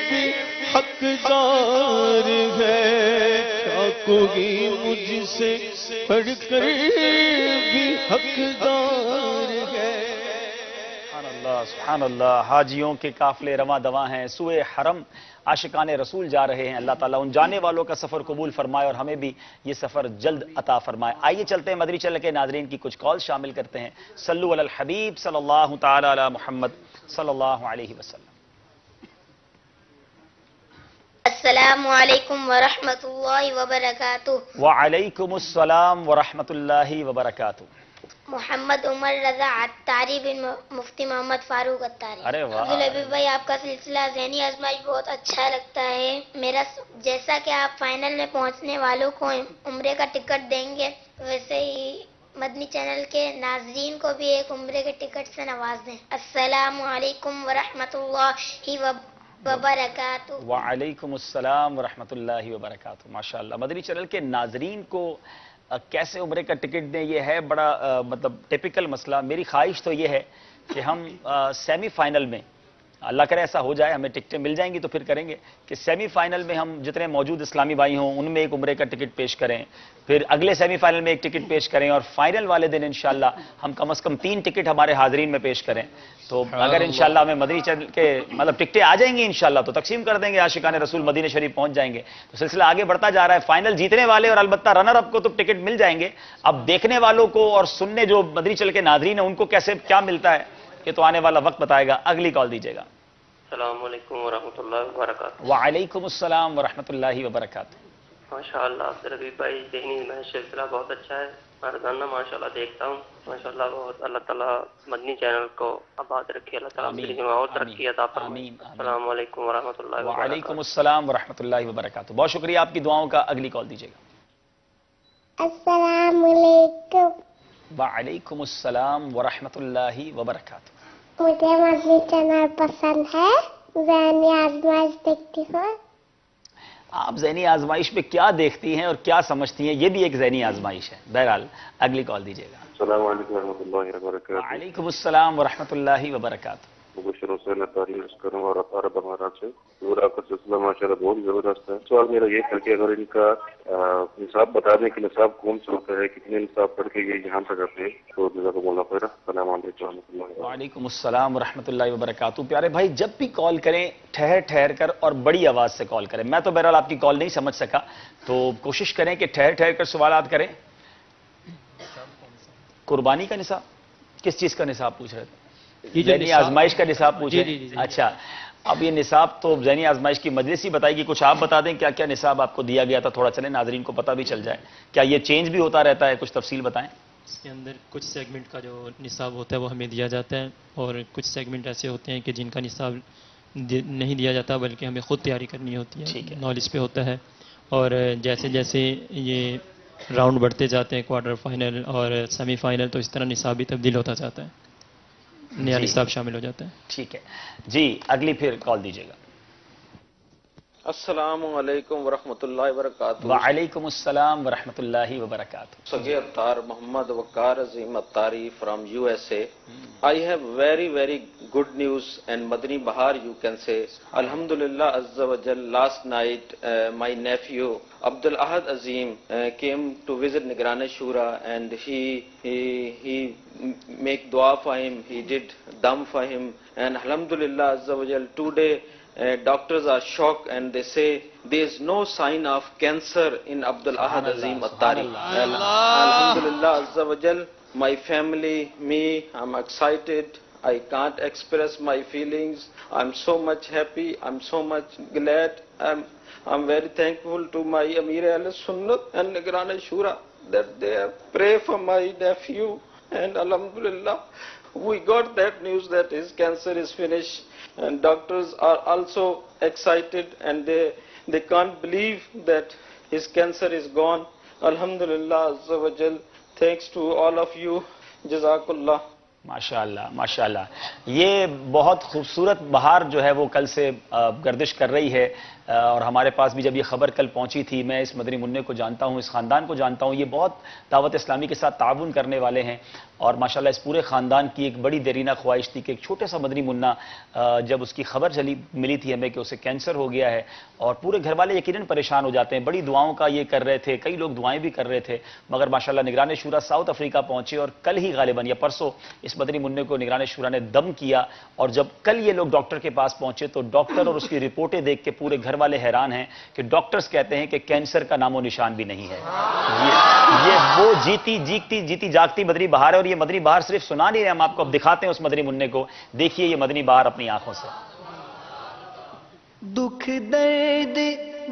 بھی حقدار ہے، کیا کوئی مجھ سے بڑھ کر بھی حقدار ہے۔ سبحان اللہ، حاجیوں کے قافلے رواں دواں ہیں، سوئے حرم عاشقان رسول جا رہے ہیں۔ اللہ تعالیٰ ان جانے والوں کا سفر قبول فرمائے اور ہمیں بھی یہ سفر جلد عطا فرمائے۔ آئیے چلتے ہیں مدنی چینل کے ناظرین کی کچھ کال شامل کرتے ہیں۔ صلو علی الحبیب صلی اللہ تعالی علی محمد صلی اللہ علیہ وسلم۔ السلام علیکم ورحمۃ اللہ وبرکاتہ۔ وعلیکم السلام ورحمۃ اللہ وبرکاتہ۔ محمد عمر رضا عطاری بن مفتی محمد فاروق عطاری۔ ارے واہ، عبدالحبیب بھائی آپ کا سلسلہ ذہنی آزمائش بہت اچھا لگتا ہے۔ میرا جیسا کہ آپ فائنل میں پہنچنے والوں کو عمرے کا ٹکٹ دیں گے، ویسے ہی مدنی چینل کے ناظرین کو بھی ایک عمرے کے ٹکٹ سے نواز دیں۔ السلام علیکم ورحمۃ اللہ وبرکاتہ۔ وعلیکم السلام ورحمۃ اللہ وبرکاتہ۔ ماشاءاللہ، مدنی چینل کے ناظرین کو کیسے عمرے کا ٹکٹ دیں، یہ ہے بڑا مطلب ٹیپیکل مسئلہ۔ میری خواہش تو یہ ہے کہ ہم سیمی فائنل میں، اللہ کرے ایسا ہو جائے، ہمیں ٹکٹیں مل جائیں گی تو پھر کریں گے کہ سیمی فائنل میں ہم جتنے موجود اسلامی بھائی ہوں ان میں ایک عمرے کا ٹکٹ پیش کریں، پھر اگلے سیمی فائنل میں ایک ٹکٹ پیش کریں، اور فائنل والے دن انشاءاللہ ہم کم از کم 3 ٹکٹ ہمارے حاضرین میں پیش کریں۔ تو اگر انشاءاللہ ہمیں مدنی چینل کے مطلب ٹکٹیں آ جائیں گی انشاءاللہ تو تقسیم کر دیں گے، عاشقان رسول مدینہ شریف پہنچ جائیں گے۔ تو سلسلہ آگے بڑھتا جا رہا ہے، فائنل جیتنے والے اور البتہ رنر اپ کو تو ٹکٹ مل جائیں گے۔ اب دیکھنے والوں کو اور سننے جو مدنی چینل کے ناظرین ہیں ان کو کیسے کیا ملتا ہے یہ تو آنے والا وقت بتائے گا۔ اگلی کال دیجیے گا۔ السلام علیکم ورحمۃ اللہ وبرکاتہ۔ وعلیکم السلام ورحمۃ اللہ وبرکاتہ۔ ماشاء اللہ عبدالحبیب بھائی، ذہنی آزمائش سلسلہ بہت اچھا ہے، روزانہ ماشاءاللہ دیکھتا ہوں. ماشاءاللہ بہت اللہ تعالیٰ مدنی چینل کو آباد رکھے. اللہ تعالیٰ زندگی میں اور ترقی عطا فرمائے. السلام علیکم ورحمۃ اللہ وبرکاتہ. وعلیکم السلام ورحمۃ اللہ وبرکاتہ. بہت شکریہ آپ کی دعاؤں کا. اگلی کال دیجیے گا. السلام علیکم. وعلیکم السلام ورحمۃ اللہ وبرکاتہ. مجھے مدنی چینل پسند ہے. ذہنی آزمائش دیکھتی ہوں. آپ ذہنی آزمائش میں کیا دیکھتی ہیں اور کیا سمجھتی ہیں؟ یہ بھی ایک ذہنی آزمائش ہے. بہرحال اگلی کال دیجیے گا. السلام علیکم ورحمۃ اللہ وبرکاتہ. وعلیکم السلام ورحمۃ اللہ وبرکاتہ. مبشر حسین تعریف کروں اور عرب امارات سے. پورا کا سلسلہ ماشاءاللہ بہت زبردست ہے. سوال میرا یہ تھا کہ اگر ان کا نصاب بتا دیں کہ نصاب کون سا ہوتا ہے, کتنے نصاب پڑھ کے یہ یہاں تک آتے ہیں, تو جزاکم اللہ خیر. السلام علیکم ورحمۃ اللہ وبرکاتہ. وعلیکم السلام ورحمۃ اللہ وبرکاتہ. پیارے بھائی, جب بھی کال کریں ٹھہر ٹھہر کر اور بڑی آواز سے کال کریں. میں تو بہرحال آپ کی کال نہیں سمجھ سکا, تو کوشش کریں کہ ٹھہر ٹھہر کر سوالات کریں. قربانی کا نصاب, کس چیز کا نصاب پوچھ رہے تھے؟ ذہنی آزمائش کا نصاب پوچھ رہے ہیں. اچھا, اب یہ نصاب تو ذہنی آزمائش کی مجلس ہی بتائے گی. کچھ آپ بتا دیں کیا کیا نصاب آپ کو دیا گیا تھا, تھوڑا چلیں ناظرین کو پتہ بھی چل جائے. کیا یہ چینج بھی ہوتا رہتا ہے؟ کچھ تفصیل بتائیں. اس کے اندر کچھ سیگمنٹ کا جو نصاب ہوتا ہے وہ ہمیں دیا جاتا ہے, اور کچھ سیگمنٹ ایسے ہوتے ہیں کہ جن کا نصاب نہیں دیا جاتا بلکہ ہمیں خود تیاری کرنی ہوتی ہے. نالج پہ ہوتا ہے, اور جیسے جیسے یہ راؤنڈ بڑھتے جاتے ہیں, کوارٹر فائنل اور سیمی فائنل, تو اس طرح نصاب بھی تبدیل ہوتا جاتا ہے, نیا نصاب شامل ہو جاتا ہے. ٹھیک ہے جی, اگلی پھر کال دیجیے گا. السلام علیکم ورحمۃ اللہ وبرکاتہ. وعلیکم السلام ورحمۃ اللہ وبرکاتہ. سگے اتار محمد وقار عظیم اتاری from USA. I have very good news and Madani Bahar you can say. Alhamdulillah Azza wa Jal, last night my nephew Abdul Ahad Azim came to visit Nigrane Shura, and he make dua for him, he did dam for him, and Alhamdulillah Azza wa Jal, today doctors are shocked and they say there is no sign of cancer in Abdul Ahad Azim Attari. Alhamdulillah Azza wa Jal, my family, me, I'm excited. I can't express my feelings. I'm so much happy. I'm so much glad. I'm very thankful to my Amir Ahl-Sunnat and Nigrane Shura that they pray for my nephew, and Alhamdulillah we got that news that his cancer is finished, and doctors are also excited and they can't believe that his cancer is gone. Alhamdulillah Azza wa Jal, thanks to all of you. Jazakallah. ماشاءاللہ ماشاءاللہ. یہ بہت خوبصورت بہار جو ہے وہ کل سے گردش کر رہی ہے, اور ہمارے پاس بھی جب یہ خبر کل پہنچی تھی, میں اس مدنی منع کو جانتا ہوں, اس خاندان کو جانتا ہوں, یہ بہت دعوت اسلامی کے ساتھ تعاون کرنے والے ہیں, اور ماشاءاللہ اس پورے خاندان کی ایک بڑی دیرینہ خواہش تھی کہ ایک چھوٹے سا مدنی منع, جب اس کی خبر ملی تھی ہمیں کہ اسے کینسر ہو گیا ہے, اور پورے گھر والے یقیناً پریشان ہو جاتے ہیں. بڑی دعاؤں کا یہ کر رہے تھے, کئی لوگ دعائیں بھی کر رہے تھے, مگر ماشاءاللہ نگران شورا ساؤتھ افریقہ پہنچے, اور کل ہی غالباً یا پرسوں اس مدنی منع کو نگران شورا نے دم کیا. اور جب کل یہ لوگ ڈاکٹر کے پاس پہنچے تو ڈاکٹر اور اس کی رپورٹیں دیکھ کے پورے گھر والے حیران ہیں کہ ڈاکٹرز کہتے ہیں کہ کینسر کا نام و نشان بھی نہیں ہے. یہ وہ جیتی جاگتی مدنی بہار ہے, اور یہ مدنی بہار صرف سنا نہیں رہے, ہم آپ کو اب دکھاتے ہیں اس مدنی منع کو. دیکھیے یہ مدنی بہار اپنی آنکھوں سے. دکھ درد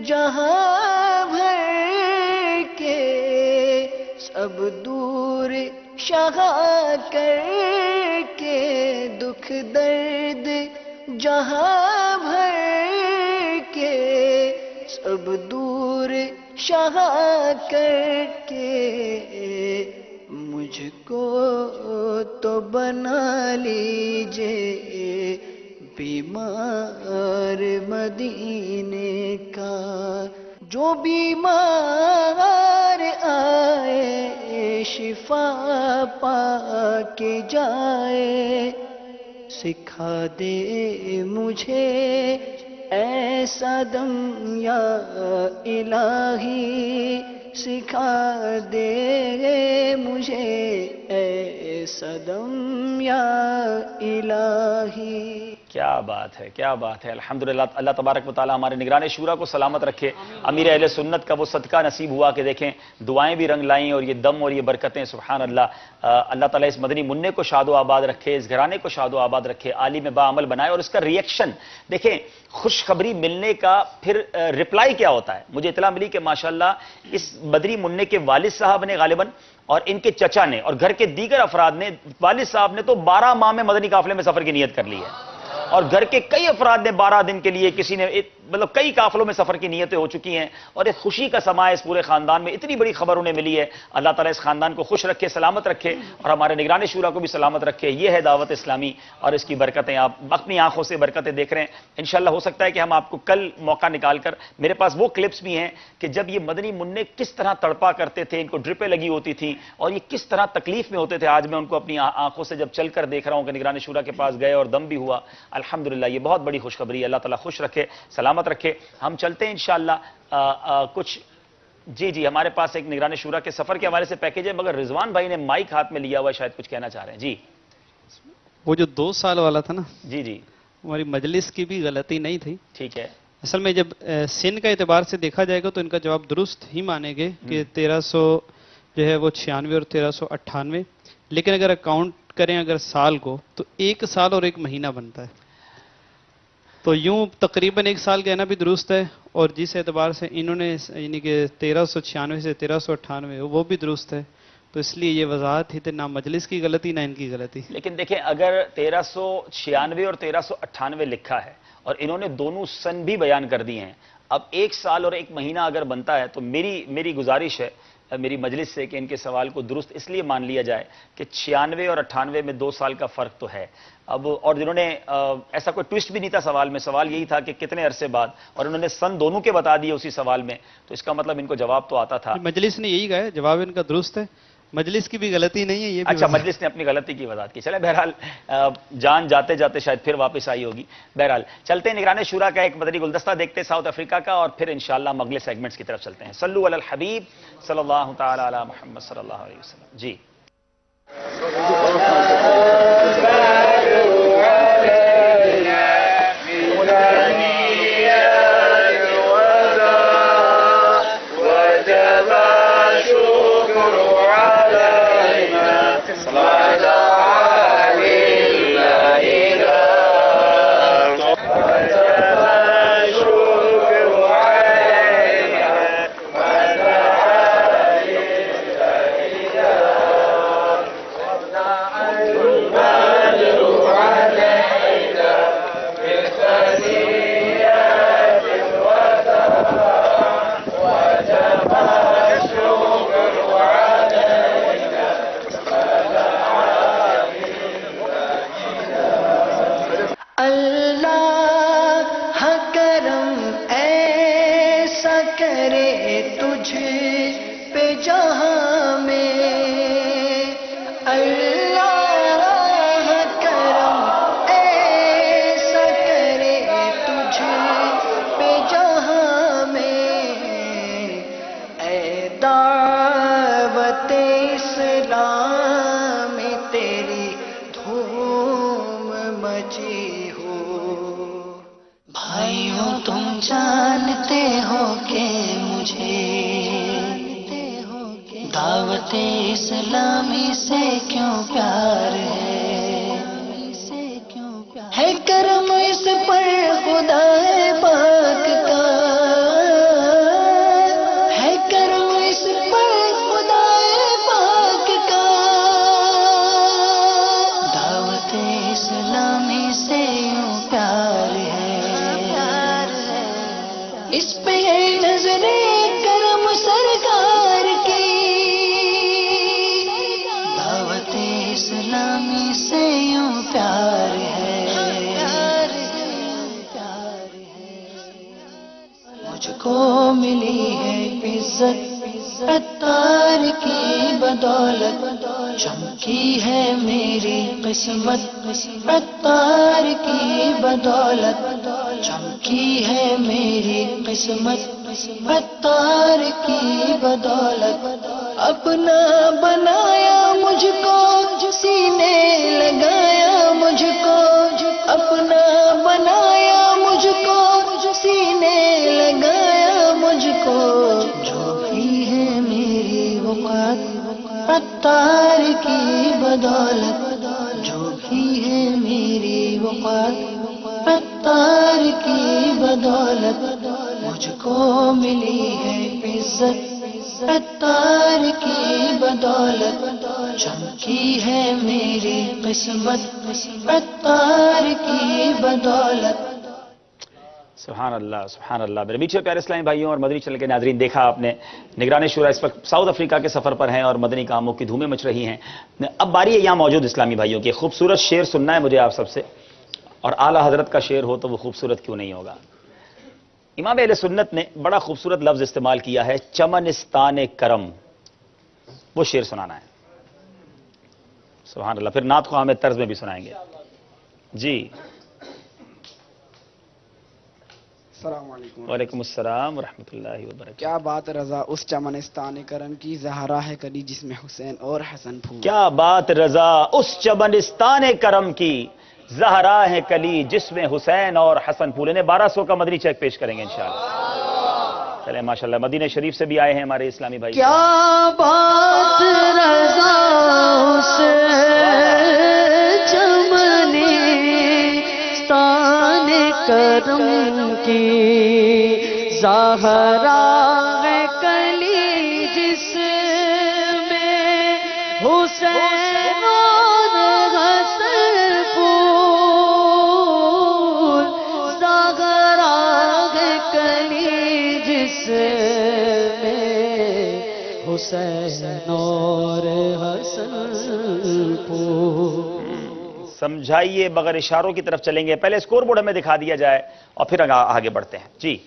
جہاں بھر کے سب دور شہا کر کے, دکھ درد جہاں بھر کے سب دور شہا کر کے, مجھ کو تو بنا لیجئے بیمار مدینے کا. جو بیمار آئے شفا پا کے جائے, سکھا دے مجھے ایسا دم یا الہی, سکھا دے مجھے ایسا دم یا الہی. کیا بات ہے، کیا بات ہے، الحمدللہ۔ اللہ تبارک و تعالی ہمارے نگران شورا کو سلامت رکھے۔ امیر اہل سنت کا وہ صدقہ نصیب ہوا کہ دیکھیں دعائیں بھی رنگ لائیں اور یہ دم اور یہ برکتیں، سبحان اللہ۔ اللہ تعالیٰ اس مدنی منع کو شاد و آباد رکھے، اس گھرانے کو شاد و آباد رکھے، عالم با عمل بنائے، اور اس کا ریئیکشن دیکھیں، خوشخبری ملنے کا پھر رپلائی کیا ہوتا ہے۔ مجھے اطلاع ملی کہ ماشاءاللہ اس مدنی منع کے والد صاحب نے غالباً اور ان کے چچا نے اور گھر کے دیگر افراد نے، والد صاحب نے تو 12 ماہ میں مدنی قافلے میں سفر کی نیت کر لی ہے، اور گھر کے کئی افراد نے 12 دن کے لیے، کسی نے مطلب کئی قافلوں میں سفر کی نیتیں ہو چکی ہیں، اور ایک خوشی کا سما ہے اس پورے خاندان میں۔ اتنی بڑی خبر انہیں ملی ہے۔ اللہ تعالیٰ اس خاندان کو خوش رکھے، سلامت رکھے، اور ہمارے نگران شورا کو بھی سلامت رکھے۔ یہ ہے دعوت اسلامی اور اس کی برکتیں آپ اپنی آنکھوں سے برکتیں دیکھ رہے ہیں۔ انشاءاللہ ہو سکتا ہے کہ ہم آپ کو کل موقع نکال کر، میرے پاس وہ کلپس بھی ہیں کہ جب یہ مدنی منع کس طرح تڑپا کرتے تھے، ان کو ڈرپیں لگی ہوتی تھیں اور یہ کس طرح تکلیف میں ہوتے تھے، آج میں ان کو اپنی آنکھوں سے جب چل کر دیکھ رہا ہوں کہ نگران شورا کے پاس گئے اور دم بھی ہوا۔ الحمدللہ یہ بہت بڑی خوشخبری ہے۔ اللہ تعالیٰ خوش رکھے، سلامت رکھے۔ ہم چلتے ہیں انشاءاللہ کچھ جی ہمارے پاس ایک نگران شورا کے سفر کے حوالے سے پیکیج ہے، مگر رضوان بھائی نے مائک ہاتھ میں لیا ہوا ہے، شاید کچھ کہنا چاہ رہے ہیں۔ جی وہ جو 2 سال والا تھا نا، جی ہماری مجلس کی بھی غلطی نہیں تھی۔ ٹھیک ہے، اصل میں جب سن کا اعتبار سے دیکھا جائے گا تو ان کا جواب درست ہی مانیں گے کہ 1300 جو ہے وہ 96 اور 1398، لیکن اگر اکاؤنٹ کریں اگر سال کو تو 1 سال اور 1 مہینہ بنتا ہے، تو یوں تقریباً 1 سال کہنا بھی درست ہے، اور جس اعتبار سے انہوں نے یعنی کہ 1396 سے 1398 وہ بھی درست ہے، تو اس لیے یہ وضاحت ہی تھی، نہ مجلس کی غلطی نہ ان کی غلطی۔ لیکن دیکھیں اگر 1396 اور 1398 لکھا ہے اور انہوں نے دونوں سن بھی بیان کر دی ہیں، اب 1 سال اور 1 مہینہ اگر بنتا ہے تو میری گزارش ہے میری مجلس سے کہ ان کے سوال کو درست اس لیے مان لیا جائے کہ 96 اور 98 میں 2 سال کا فرق تو ہے۔ اب اور جنہوں نے ایسا کوئی ٹویسٹ بھی نہیں تھا سوال میں، سوال یہی تھا کہ کتنے عرصے بعد، اور انہوں نے سن دونوں کے بتا دیے اسی سوال میں، تو اس کا مطلب ان کو جواب تو آتا تھا۔ مجلس نے یہی کہا ہے، جواب ان کا درست ہے، مجلس کی بھی غلطی نہیں ہے، یہ بھی اچھا مجلس نے اپنی غلطی کی وضاحت کی۔ چلے بہرحال جان جاتے جاتے شاید پھر واپس آئی ہوگی۔ بہرحال چلتے ہیں نگران شورا کا ایک مدنی گلدستہ دیکھتے ہیں ساؤتھ افریقہ کا، اور پھر انشاءاللہ ہم اگلے سیگمنٹس کی طرف چلتے ہیں۔ صلو علی الحبیب صلی اللہ تعالی علی محمد صلی اللہ علیہ وسلم۔ جی اسلامی سے کیوں پیار ہے کرم اس پر خدا پاک کا، ہے کرم اس پر خدا پاک کا، دعوت اسلامی سے یوں پیار ہے، اس پہ نظر کرم سرکار کی، اسلامی سے یوں پیار ہے، مجھ کو ملی ہے عزت عطار کی بدولت، چمکی ہے میری قسمت عطار کی بدولت، چمکی ہے میری قسمت عطار کی بدولت، اپنا بنایا مجھ کو سینے لگایا مجھ کو، اپنا عطار کی بدولت جو بھی ہے میری وفات عطار کی بدولت مجھ کو ملی ہے عزت عطار کی بدولت چمکی ہے میری قسمت عطار کی بدولت. سبحان اللہ سبحان اللہ. میرے میٹھے پیارے اسلامی بھائیوں اور مدنی چینل کے ناظرین، دیکھا آپ نے نگران شورا اس وقت ساؤتھ افریقہ کے سفر پر ہیں اور مدنی کاموں کی دھومیں مچ رہی ہیں. اب باری ہے یہاں موجود اسلامی بھائیوں کی. خوبصورت شعر سننا ہے مجھے آپ سب سے، اور اعلیٰ حضرت کا شعر ہو تو وہ خوبصورت کیوں نہیں ہوگا. امام اہل سنت نے بڑا خوبصورت لفظ استعمال کیا ہے، چمنستان کرم. وہ شعر سنانا ہے. سبحان اللہ. پھر نعت خواہ میں طرز میں بھی سنائیں گے. جی. السلام علیکم. وعلیکم السلام ورحمۃ اللہ وبرکاتہ. کیا بات رضا اس چمنستان کرم کی، زہرا ہے کلی جس میں حسین اور حسن پھول. کیا بات رضا اس چمنستان کرم کی، زہرا ہے کلی جس میں حسین اور حسن پھول. انہیں 1200 کا مدنی چیک پیش کریں گے انشاءاللہ. چلیں ماشاءاللہ. مدینہ شریف سے بھی آئے ہیں ہمارے اسلامی بھائی. کیا بات رضا اس چمنستان کرم کی، زہرا ہے کلی جس میں حسین اور حسن پھول، زہرا ہے کلی جس میں حسین اور حسن پھول. سمجھائیے بغیر اشاروں کی طرف چلیں گے. پہلے اسکور بورڈ ہمیں دکھا دیا جائے اور پھر آگے بڑھتے ہیں. جی.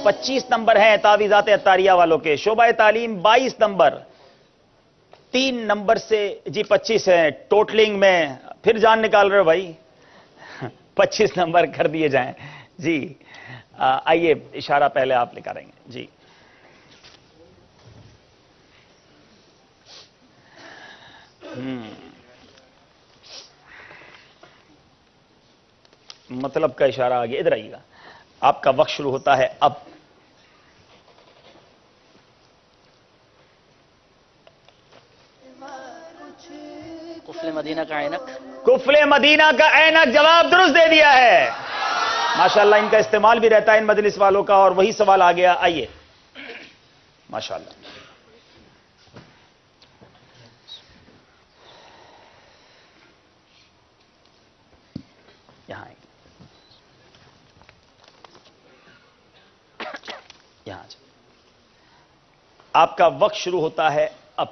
25 نمبر ہیں تعویذات عطاریہ والوں کے. شعبہ تعلیم 22 نمبر. 3 نمبر سے جی 25 ہیں ٹوٹلنگ میں. پھر جان نکال رہے ہو بھائی. 25 نمبر کر دیے جائیں. جی آئیے اشارہ پہلے آپ لکھا رہیں گے. جی. مطلب کا اشارہ آگے. ادھر آئیے گا. آپ کا وقت شروع ہوتا ہے اب. قفل مدینہ کا عینک. قفل مدینہ کا عینک جواب درست دے دیا ہے. ماشاءاللہ ان کا استعمال بھی رہتا ہے ان مجلس والوں کا، اور وہی سوال آ گیا. آئیے ماشاءاللہ. یہاں آئیں گے. یہاں آ جائیں. آپ کا وقت شروع ہوتا ہے اب.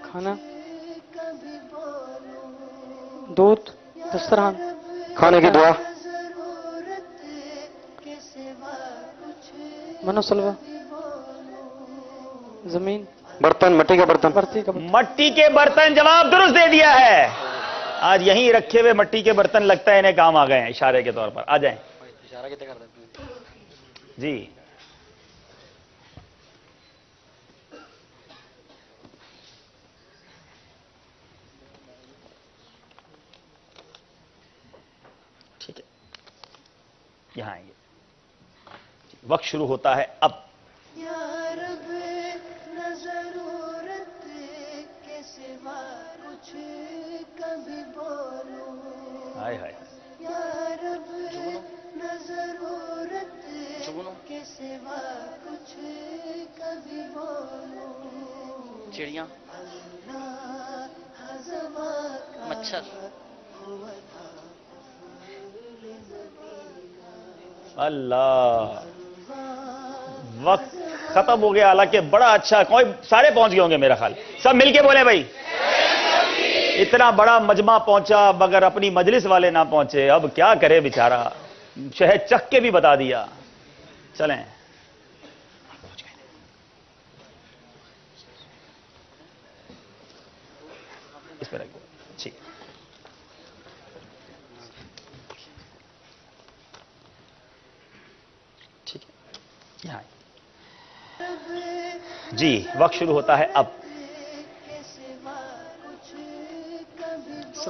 کھانا، دودھ، دسترخوان، کھانے کی دعا، منو سلوا، زمین، برتن، مٹی کا برتن. مٹی کے برتن جواب درست دے دیا ہے. آج یہیں رکھے ہوئے مٹی کے برتن لگتا ہے انہیں کام آ گئے ہیں اشارے کے طور پر. آ جائیں. جی. ٹھیک ہے. یہاں آئیں گے. وقت شروع ہوتا ہے اب. ہائے ہائے. چڑیاں، مچھر. اللہ. وقت ختم ہو گیا. حالانکہ بڑا اچھا کوئی سارے پہنچ گئے ہوں گے میرا خیال. سب مل کے بولے بھائی. اتنا بڑا مجمع پہنچا مگر اپنی مجلس والے نہ پہنچے. اب کیا کرے بیچارہ. شہد چکھ کے بھی بتا دیا. چلیں. اس پہ رکھ دو. ٹھیک. ٹھیک ہے. یہاں جی وقت شروع ہوتا ہے اب.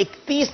31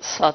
7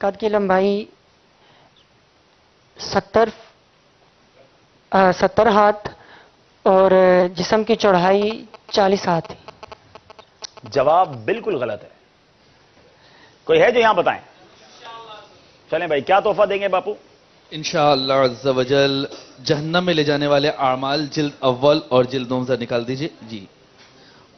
قد کی لمبائی 70 ہاتھ اور جسم کی چوڑائی 40 ہاتھ تھی. جواب بالکل غلط ہے. کوئی ہے جو یہاں بتائیں؟ چلیں بھائی، کیا تحفہ دیں گے باپو؟ انشاءاللہ عز و جل جہنم میں لے جانے والے اعمال جلد اول اور جلد دوم سے نکال دیجئے جی.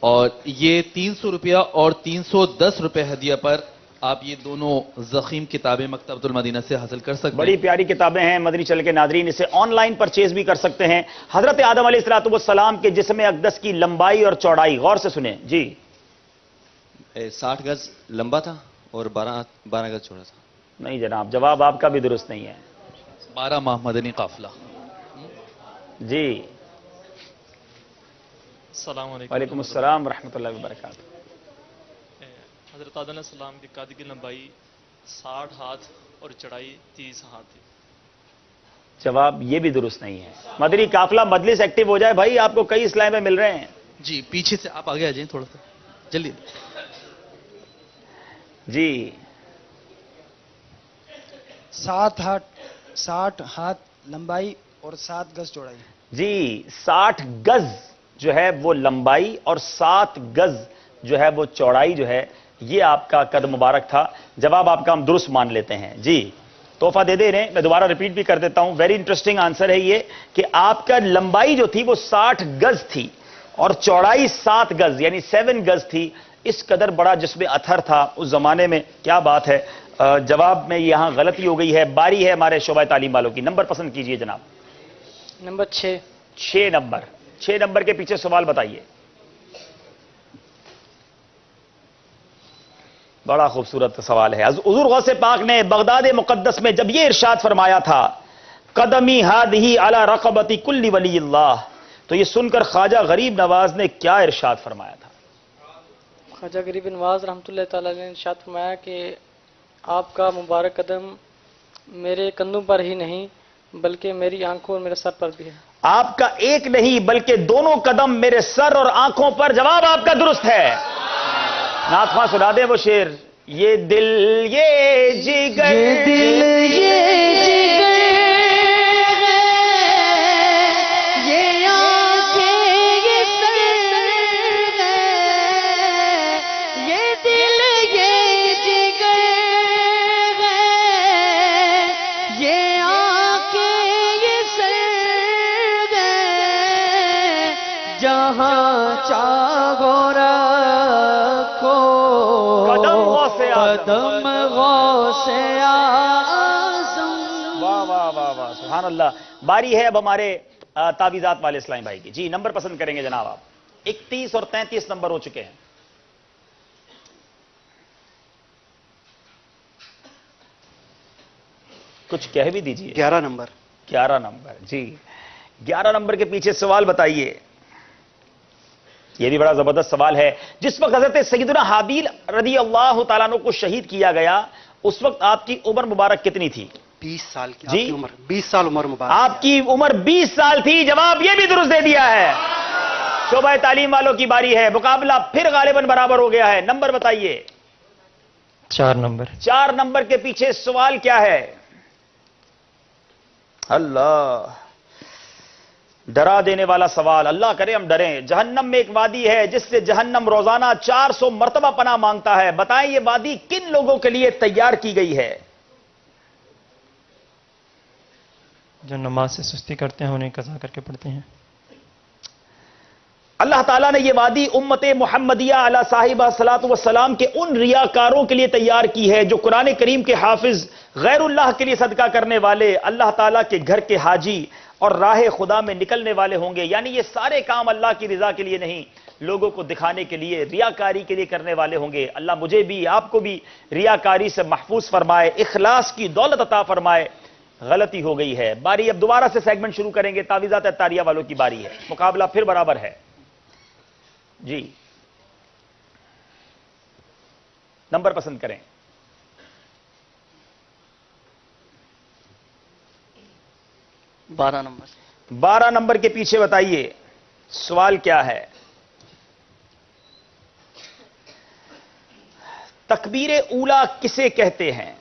اور یہ 300 روپیہ اور 310 روپے ہدیہ پر آپ یہ دونوں ضخیم کتابیں مکتبۃ المدینہ سے حاصل کر سکتے ہیں. بڑی پیاری کتابیں ہیں مدنی چینل کے ناظرین، اسے آن لائن پرچیز بھی کر سکتے ہیں. حضرت آدم علیہ السلام کے جسم اقدس کی لمبائی اور چوڑائی غور سے سنیں جی. 60 گز لمبا تھا اور 12 گز چوڑا تھا. نہیں جناب، جواب آپ کا بھی درست نہیں ہے. 12 ماہ مدنی قافلہ. جی السلام علیکم. وعلیکم السلام ورحمۃ اللہ وبرکاتہ. حضرت آدم علیہ السلام کی قد کی لمبائی 60 ہاتھ اور چڑھائی 30 ہاتھ تھی. جواب یہ بھی درست نہیں ہے. مدنی قافلہ مجلس ایکٹیو ہو جائے بھائی، آپ کو کئی اسلام مل رہے ہیں. جی پیچھے سے آپ آگے آ جائیں تھوڑا سا جلدی. جی 60 ہاتھ لمبائی اور 7 گز چوڑائی. جی 60 گز جو ہے وہ لمبائی اور 7 گز جو ہے وہ چوڑائی جو ہے، یہ آپ کا قد مبارک تھا. جواب آپ کا ہم درست مان لیتے ہیں. جی تحفہ دے دے رہے، میں دوبارہ ریپیٹ بھی کر دیتا ہوں. ویری انٹرسٹنگ آنسر ہے یہ کہ آپ کا لمبائی جو تھی وہ 60 گز تھی اور چوڑائی 7 گز یعنی 7 گز تھی. اس قدر بڑا جسم اطہر تھا اس زمانے میں، کیا بات ہے. جواب میں یہاں غلطی ہو گئی ہے. باری ہے ہمارے شعبہ تعلیم والوں کی. نمبر پسند کیجئے جناب. نمبر 6. 6 نمبر. 6 نمبر کے پیچھے سوال بتائیے. بڑا خوبصورت سوال ہے. حضور غوث پاک نے بغداد مقدس میں جب یہ ارشاد فرمایا تھا قدمی ہادہی علی رقبتی کل ولی اللہ، تو یہ سن کر خواجہ غریب نواز نے کیا ارشاد فرمایا تھا؟ خواجہ غریب نواز رحمۃ اللہ تعالی نے ارشاد فرمایا کہ آپ کا مبارک قدم میرے کندھوں پر ہی نہیں بلکہ میری آنکھوں اور میرے سر پر بھی ہے. آپ کا ایک نہیں بلکہ دونوں قدم میرے سر اور آنکھوں پر. جواب آپ کا درست ہے. نعت خواں سنا دیں وہ شعر. یہ دل یہ جگر، یہ دل یہ قدم غوث اعظم. واہ واہ واہ واہ سبحان اللہ. باری ہے اب ہمارے تعویذات والے اسلام بھائی کی. جی نمبر پسند کریں گے جناب آپ. 31 اور 33 نمبر ہو چکے ہیں. کچھ کہہ بھی دیجئے. 11 نمبر. 11 نمبر. جی 11 نمبر کے پیچھے سوال بتائیے. یہ بھی بڑا زبردست سوال ہے. جس وقت حضرت سیدنا حابیل رضی اللہ تعالیٰ عنہ کو شہید کیا گیا اس وقت آپ کی عمر مبارک کتنی تھی؟ 20 سال کی. جی آپ کی عمر 20 سال عمر مبارک. آپ کی عمر 20 سال تھی. جواب یہ بھی درست دے دیا ہے. شعبہ تعلیم والوں کی باری ہے. مقابلہ پھر غالباً برابر ہو گیا ہے. نمبر بتائیے. 4 نمبر. 4 نمبر کے پیچھے سوال کیا ہے؟ اللہ، ڈرا دینے والا سوال. اللہ کرے ہم ڈریں. جہنم میں ایک وادی ہے جس سے جہنم روزانہ 400 مرتبہ پناہ مانگتا ہے. بتائیں یہ وادی کن لوگوں کے لیے تیار کی گئی ہے؟ جو نماز سے سستی کرتے ہیں انہیں قضا کر کے پڑھتے ہیں. اللہ تعالیٰ نے یہ وادی امت محمدیہ علی صاحبہ صلاۃ والسلام کے ان ریاکاروں کے لیے تیار کی ہے جو قرآن کریم کے حافظ، غیر اللہ کے لیے صدقہ کرنے والے، اللہ تعالیٰ کے گھر کے حاجی اور راہ خدا میں نکلنے والے ہوں گے. یعنی یہ سارے کام اللہ کی رضا کے لیے نہیں، لوگوں کو دکھانے کے لیے، ریاکاری کے لیے کرنے والے ہوں گے. اللہ مجھے بھی آپ کو بھی ریاکاری سے محفوظ فرمائے، اخلاص کی دولت عطا فرمائے. غلطی ہو گئی ہے. باری اب دوبارہ سے سیگمنٹ شروع کریں گے. تعویذات اتاریہ والوں کی باری ہے. مقابلہ پھر برابر ہے. جی نمبر پسند کریں. 12 نمبر. 12 نمبر کے پیچھے بتائیے سوال کیا ہے؟ تکبیر اولا کسے کہتے ہیں؟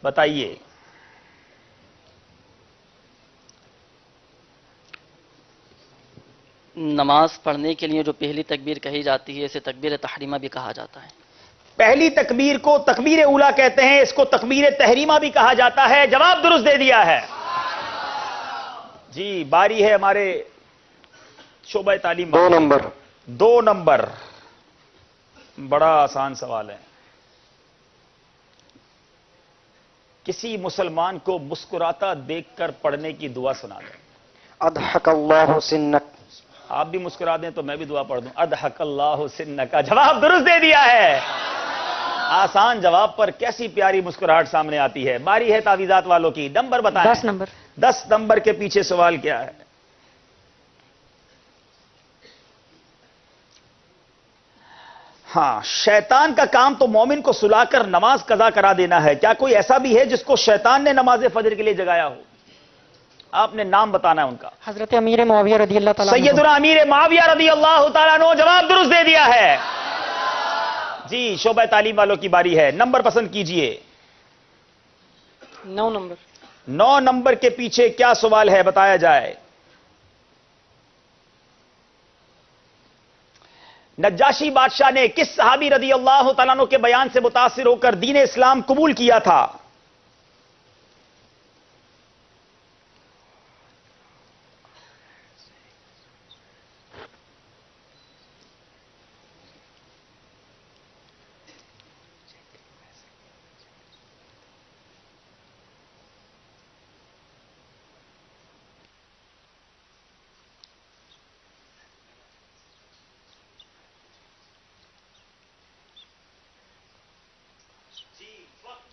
بتائیے. نماز پڑھنے کے لیے جو پہلی تکبیر کہی جاتی ہے اسے تکبیر تحریمہ بھی کہا جاتا ہے. پہلی تکبیر کو تکبیر اولا کہتے ہیں، اس کو تکبیر تحریمہ بھی کہا جاتا ہے. جواب درست دے دیا ہے. جی باری ہے ہمارے شعبہ تعلیم. 2 نمبر. 2 نمبر بڑا آسان سوال ہے. کسی مسلمان کو مسکراتا دیکھ کر پڑھنے کی دعا سنا دیں. اضحک اللہ سنک. آپ بھی مسکرا دیں تو میں بھی دعا پڑھ دوں. اضحک اللہ سنک. جواب درست دے دیا ہے. آسان جواب پر کیسی پیاری مسکراہٹ سامنے آتی ہے. باری ہے تعویذات والوں کی. نمبر بتائیں. 10 نمبر. 10 نمبر کے پیچھے سوال کیا ہے؟ ہاں، شیطان کا کام تو مومن کو سلا کر نماز قضا کرا دینا ہے. کیا کوئی ایسا بھی ہے جس کو شیطان نے نماز فجر کے لیے جگایا ہو؟ آپ نے نام بتانا ہے ان کا. حضرت امیر معاویہ رضی اللہ تعالیٰ عنہ. سیدنا امیر معاویہ رضی اللہ تعالیٰ عنہ. جواب درست دے دیا ہے. جی شعبہ تعلیم والوں کی باری ہے. نمبر پسند کیجئے. 9 نمبر. 9 نمبر کے پیچھے کیا سوال ہے بتایا جائے. نجاشی بادشاہ نے کس صحابی رضی اللہ تعالیٰ عنہ کے بیان سے متاثر ہو کر دین اسلام قبول کیا تھا؟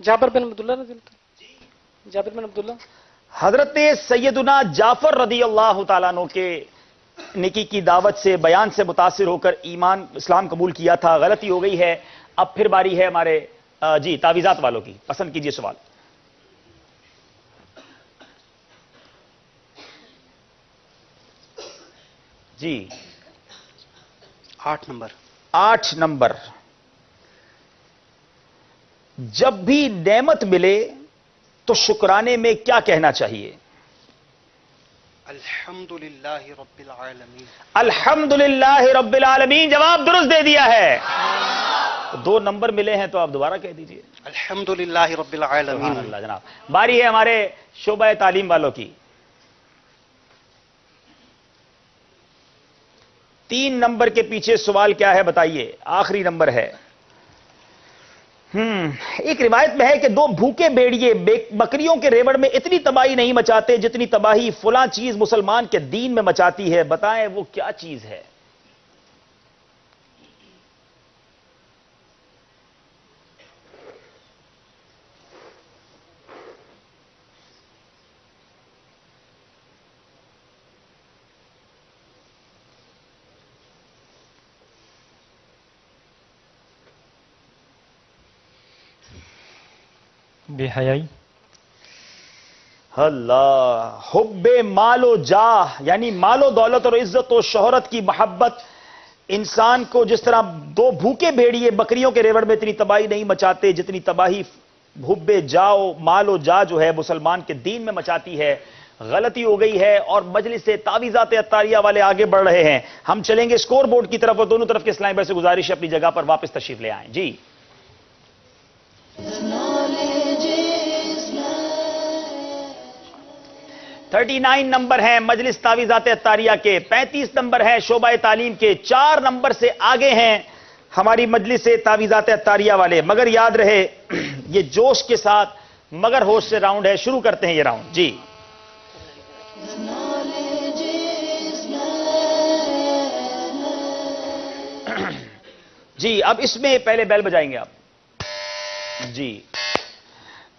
جابر بن عبداللہ رضی اللہ. جابر بن عبداللہ. حضرت سیدنا جعفر رضی اللہ تعالیٰ عنہ کے نیکی کی دعوت سے بیان سے متاثر ہو کر ایمان اسلام قبول کیا تھا. غلطی ہو گئی ہے. اب پھر باری ہے ہمارے جی تعویذات والوں کی. پسند کیجئے سوال. جی 8 نمبر. 8 نمبر. جب بھی نعمت ملے تو شکرانے میں کیا کہنا چاہیے؟ الحمدللہ رب العالمین. الحمدللہ رب العالمین. جواب درست دے دیا ہے. 2 نمبر ملے ہیں تو آپ دوبارہ کہہ دیجئے. الحمدللہ رب العالمین. سبحان اللہ جناب. باری ہے ہمارے شعبہ تعلیم والوں کی. 3 نمبر کے پیچھے سوال کیا ہے بتائیے. آخری نمبر ہے. ایک روایت میں ہے کہ 2 بھوکے بیڑیے بکریوں کے ریوڑ میں اتنی تباہی نہیں مچاتے جتنی تباہی فلاں چیز مسلمان کے دین میں مچاتی ہے. بتائیں وہ کیا چیز ہے؟ بے حیائی. اللہ. حب مال و جاہ یعنی مال و دولت اور عزت و شہرت کی محبت انسان کو جس طرح 2 بھوکے بھیڑیے بکریوں کے ریوڑ میں اتنی تباہی نہیں مچاتے جتنی تباہی حب جاہ مال و جاہ جو ہے مسلمان کے دین میں مچاتی ہے. غلطی ہو گئی ہے اور مجلس سے تعویذات عطاریہ والے آگے بڑھ رہے ہیں. ہم چلیں گے سکور بورڈ کی طرف اور دونوں طرف کے اسلامی بھائی سے گزارش ہے اپنی جگہ پر واپس تشریف لے آئیں. جی 39 نمبر ہیں مجلس تعویذات عطاریہ کے. 35 نمبر ہیں شعبہ تعلیم کے. 4 نمبر سے آگے ہیں ہماری مجلس تعویذات عطاریہ والے. مگر یاد رہے یہ جوش کے ساتھ مگر ہوش سے راؤنڈ ہے. شروع کرتے ہیں یہ راؤنڈ. جی جی اب اس میں پہلے بیل بجائیں گے آپ. جی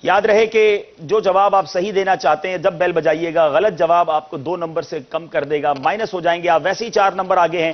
یاد رہے کہ جو جواب آپ صحیح دینا چاہتے ہیں جب بیل بجائیے گا. غلط جواب آپ کو 2 نمبر سے کم کر دے گا, مائنس ہو جائیں گے. آپ ویسے ہی 4 نمبر آگے ہیں.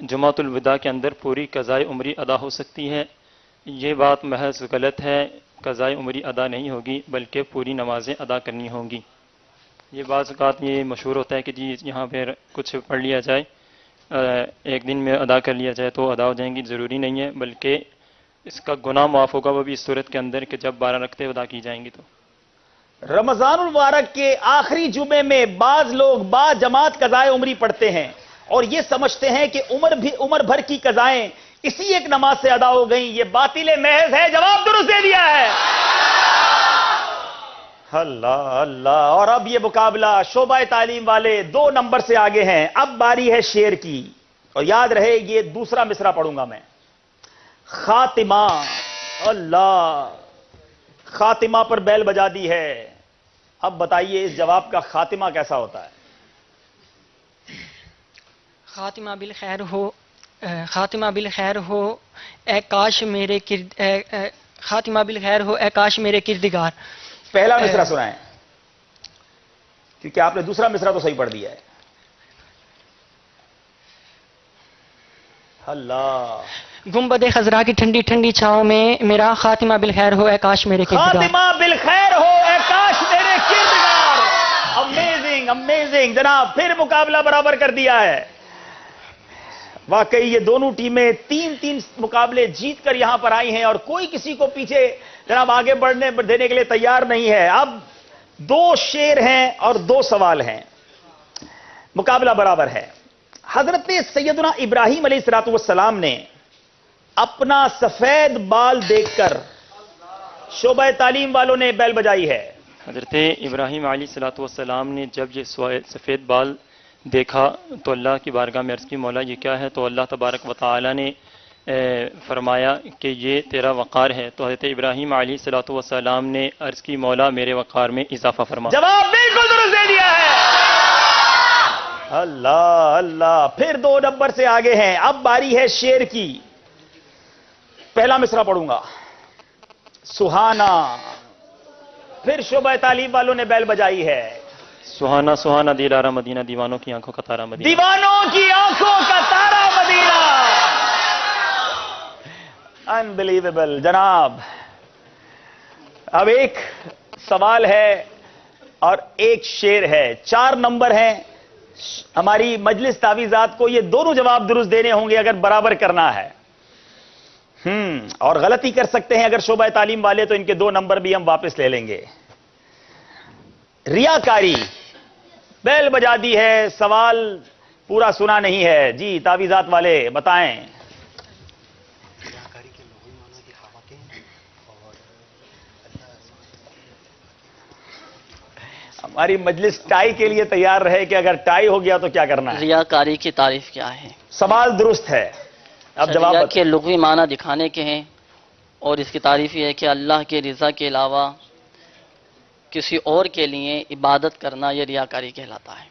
جمعۃ الوداع کے اندر پوری قضائے عمری ادا ہو سکتی ہے؟ یہ بات محض غلط ہے، قضائے عمری ادا نہیں ہوگی بلکہ پوری نمازیں ادا کرنی ہوں گی۔ یہ بعض اوقات یہ مشہور ہوتا ہے کہ جی یہاں پہ کچھ پڑھ لیا جائے، ایک دن میں ادا کر لیا جائے تو ادا ہو جائیں گی، ضروری نہیں ہے، بلکہ اس کا گناہ معاف ہوگا وہ بھی اس صورت کے اندر کہ جب 12 رکعتیں ادا کی جائیں گی۔ تو رمضان المبارک کے آخری جمعے میں بعض لوگ با جماعت قضائے عمری پڑھتے ہیں اور یہ سمجھتے ہیں کہ عمر بھر کی قضائیں اسی ایک نماز سے ادا ہو گئیں، یہ باطل محض ہے۔ جواب درست دے دیا ہے۔ اللہ اللہ۔ اور اب یہ مقابلہ شعبہ تعلیم والے 2 نمبر سے آگے ہیں۔ اب باری ہے شعر کی، اور یاد رہے یہ دوسرا مصرع پڑھوں گا میں۔ خاتمہ، اللہ، خاتمہ پر بیل بجا دی ہے۔ اب بتائیے اس جواب کا خاتمہ کیسا ہوتا ہے؟ خاتمہ بالخیر ہو، خاتمہ بالخیر ہو اے کاش میرے خاتمہ بالخیر ہو اے کاش میرے کردگار۔ پہلا مصرع سنائیں، کیونکہ آپ نے دوسرا مصرع تو صحیح پڑھ دیا ہے۔ اللہ، گنبد خضرا کی ٹھنڈی ٹھنڈی چھاؤں میں میرا خاتمہ بالخیر ہو اے کاش میرے کردگار۔ خاتمہ بالخیر ہو اے کاش میرے کردگار۔ امیزنگ امیزنگ جناب، پھر مقابلہ برابر کر دیا ہے۔ واقعی یہ دونوں ٹیمیں 3 مقابلے جیت کر یہاں پر آئی ہیں اور کوئی کسی کو پیچھے جناب آگے بڑھنے دینے کے لیے تیار نہیں ہے۔ اب 2 شعر ہیں اور 2 سوال ہیں، مقابلہ برابر ہے۔ حضرت سیدنا ابراہیم علیہ السلام نے اپنا سفید بال دیکھ کر شعبہ تعلیم والوں نے بیل بجائی ہے۔ حضرت ابراہیم علیہ السلام نے جب یہ سفید بال دیکھا تو اللہ کی بارگاہ میں عرض کی مولا یہ کیا ہے؟ تو اللہ تبارک و تعالی نے فرمایا کہ یہ تیرا وقار ہے۔ تو حضرت ابراہیم علیہ السلام نے عرض کی مولا میرے وقار میں اضافہ فرما۔ جواب بالکل درست دے دیا ہے۔ اللہ اللہ، پھر 2 نمبر سے آگے ہیں۔ اب باری ہے شعر کی۔ پہلا مصرع پڑھوں گا، سہانا۔ پھر شعبہ تعلیم والوں نے بیل بجائی ہے۔ سہانا سہانا دیدارہ مدینہ، دیوانوں کی آنکھوں کا تارا مدینہ، دیوانوں کی آنکھوں کا تارا مدینہ۔ انبلیویبل جناب۔ اب ایک سوال ہے اور ایک شعر ہے، 4 نمبر ہیں۔ ہماری مجلس تعویذات کو یہ دونوں جواب درست دینے ہوں گے اگر برابر کرنا ہے، اور غلطی کر سکتے ہیں اگر شعبہ تعلیم والے، تو ان کے 2 نمبر بھی ہم واپس لے لیں گے۔ ریاکاری، بیل بجا دی ہے، سوال پورا سنا نہیں ہے۔ جی تعویذات والے بتائیں۔ ہماری مجلس ٹائی کے لیے تیار رہے کہ اگر ٹائی ہو گیا تو کیا کرنا ہے؟ ریاکاری کی تعریف کیا ہے؟ سوال درست ہے، اب جواب ریا کے لغوی معنی دکھانے کے ہیں، اور اس کی تعریف یہ ہے کہ اللہ کے رضا کے علاوہ کسی اور کے لیے عبادت کرنا، یہ ریاکاری کہلاتا ہے۔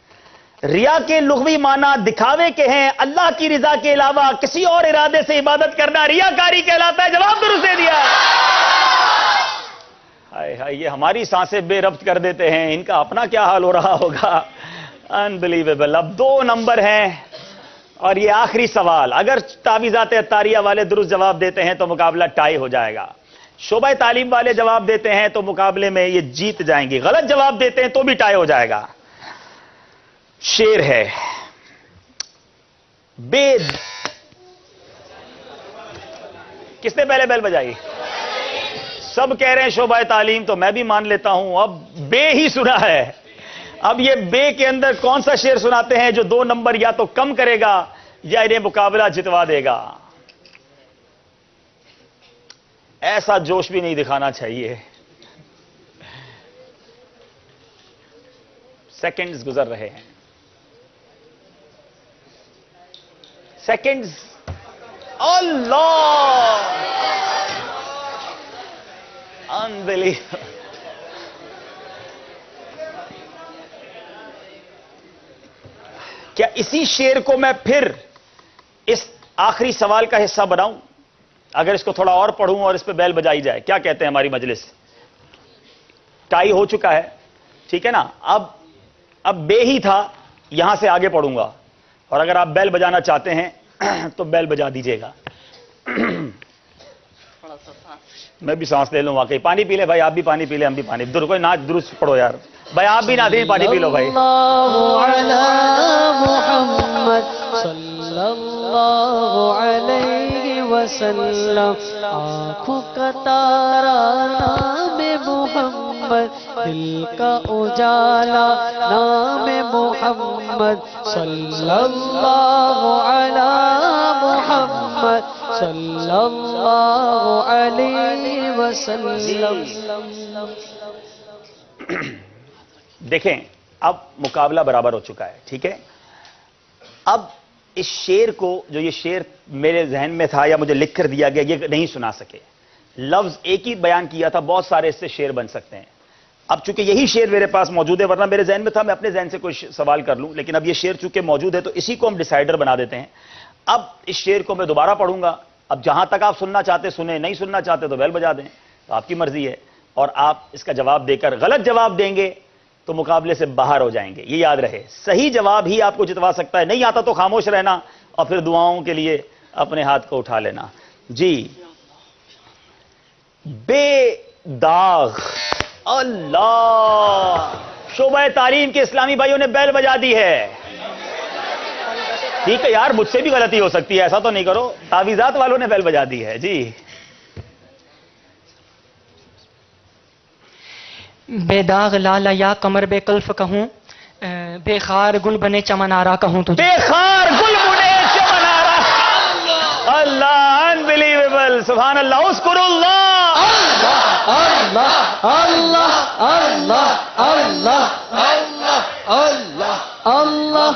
ریا کے لغوی معنی دکھاوے کے ہیں، اللہ کی رضا کے علاوہ کسی اور ارادے سے عبادت کرنا ریاکاری کہلاتا ہے۔ جواب درست دے دیا۔ ہائے ہائے، یہ ہماری سانسیں بے ربط کر دیتے ہیں، ان کا اپنا کیا حال ہو رہا ہوگا۔ انبلیویبل۔ اب 2 نمبر ہیں اور یہ آخری سوال، اگر تعویذات عطاریہ والے درست جواب دیتے ہیں تو مقابلہ ٹائی ہو جائے گا، شعبہ تعلیم والے جواب دیتے ہیں تو مقابلے میں یہ جیت جائیں گے، غلط جواب دیتے ہیں تو بھی ٹائی ہو جائے گا۔ شعر ہے، کس نے پہلے بیل بجائی؟ سب کہہ رہے ہیں شعبہ تعلیم، تو میں بھی مان لیتا ہوں، اب بے ہی سنا ہے۔ اب یہ بے کے اندر کون سا شعر سناتے ہیں جو 2 نمبر یا تو کم کرے گا یا انہیں مقابلہ جتوا دے گا؟ ایسا جوش بھی نہیں دکھانا چاہیے۔ سیکنڈز گزر رہے ہیں، سیکنڈز۔ اللہ، انبلیویبل۔ کیا اسی شعر کو میں پھر اس آخری سوال کا حصہ بناؤں؟ اگر اس کو تھوڑا اور پڑھوں اور اس پہ بیل بجائی جائے، کیا کہتے ہیں ہماری مجلس؟ ٹائی ہو چکا ہے، ٹھیک ہے نا؟ اب بے ہی تھا، یہاں سے آگے پڑھوں گا، اور اگر آپ بیل بجانا چاہتے ہیں تو بیل بجا دیجیے گا. میں بھی سانس لے لوں واقعی. پانی پی لے بھائی, آپ بھی پانی پی لے, ہم بھی پانی. کوئی نہ درست پڑھو یار بھائی, آپ بھی ناظرین پانی پی لو بھائی. صلی اللہ علیہ وسلم. آنکھوں کا تارا نام محمد, دل کا اجالا نام محمد. صلی اللہ علی محمد صلی اللہ علیہ وسلم. دیکھیں اب مقابلہ برابر ہو چکا ہے, ٹھیک ہے. اب اس شعر کو, جو یہ شعر میرے ذہن میں تھا یا مجھے لکھ کر دیا گیا, یہ نہیں سنا سکے. لفظ ایک ہی بیان کیا تھا, بہت سارے اس سے شعر بن سکتے ہیں. اب چونکہ یہی شعر میرے پاس موجود ہے, ورنہ میرے ذہن میں تھا میں اپنے ذہن سے کوئی سوال کر لوں, لیکن اب یہ شعر چونکہ موجود ہے تو اسی کو ہم ڈیسائیڈر بنا دیتے ہیں. اب اس شعر کو میں دوبارہ پڑھوں گا. اب جہاں تک آپ سننا چاہتے سنیں, نہیں سننا چاہتے تو بیل بجا دیں, تو آپ کی مرضی ہے. اور آپ اس کا جواب دے کر غلط جواب دیں گے تو مقابلے سے باہر ہو جائیں گے. یہ یاد رہے, صحیح جواب ہی آپ کو جتوا سکتا ہے. نہیں آتا تو خاموش رہنا اور پھر دعاؤں کے لیے اپنے ہاتھ کو اٹھا لینا. جی, بے داغ. اللہ, شعبہ تعلیم کے اسلامی بھائیوں نے بیل بجا دی ہے. ٹھیک ہے یار, مجھ سے بھی غلطی ہو سکتی ہے, ایسا تو نہیں کرو. تعویذات والوں نے بیل بجا دی ہے. جی, بے داغ لالا یا کمر بے کلف کہوں, بے خار گل بنے چمنارا کہوں تجھے. بے خار گل بنے چمنارا. اللہ, انبلیویبل, سبحان اللہ. اذکر اللہ. اللہ اللہ اللہ اللہ اللہ اللہ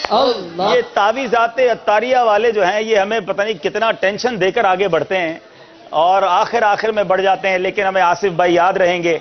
اللہ. یہ تعویذات عطاریہ والے جو ہیں یہ ہمیں پتہ نہیں کتنا ٹینشن دے کر آگے بڑھتے ہیں اور آخر میں بڑھ جاتے ہیں. لیکن ہمیں آصف بھائی یاد رہیں گے,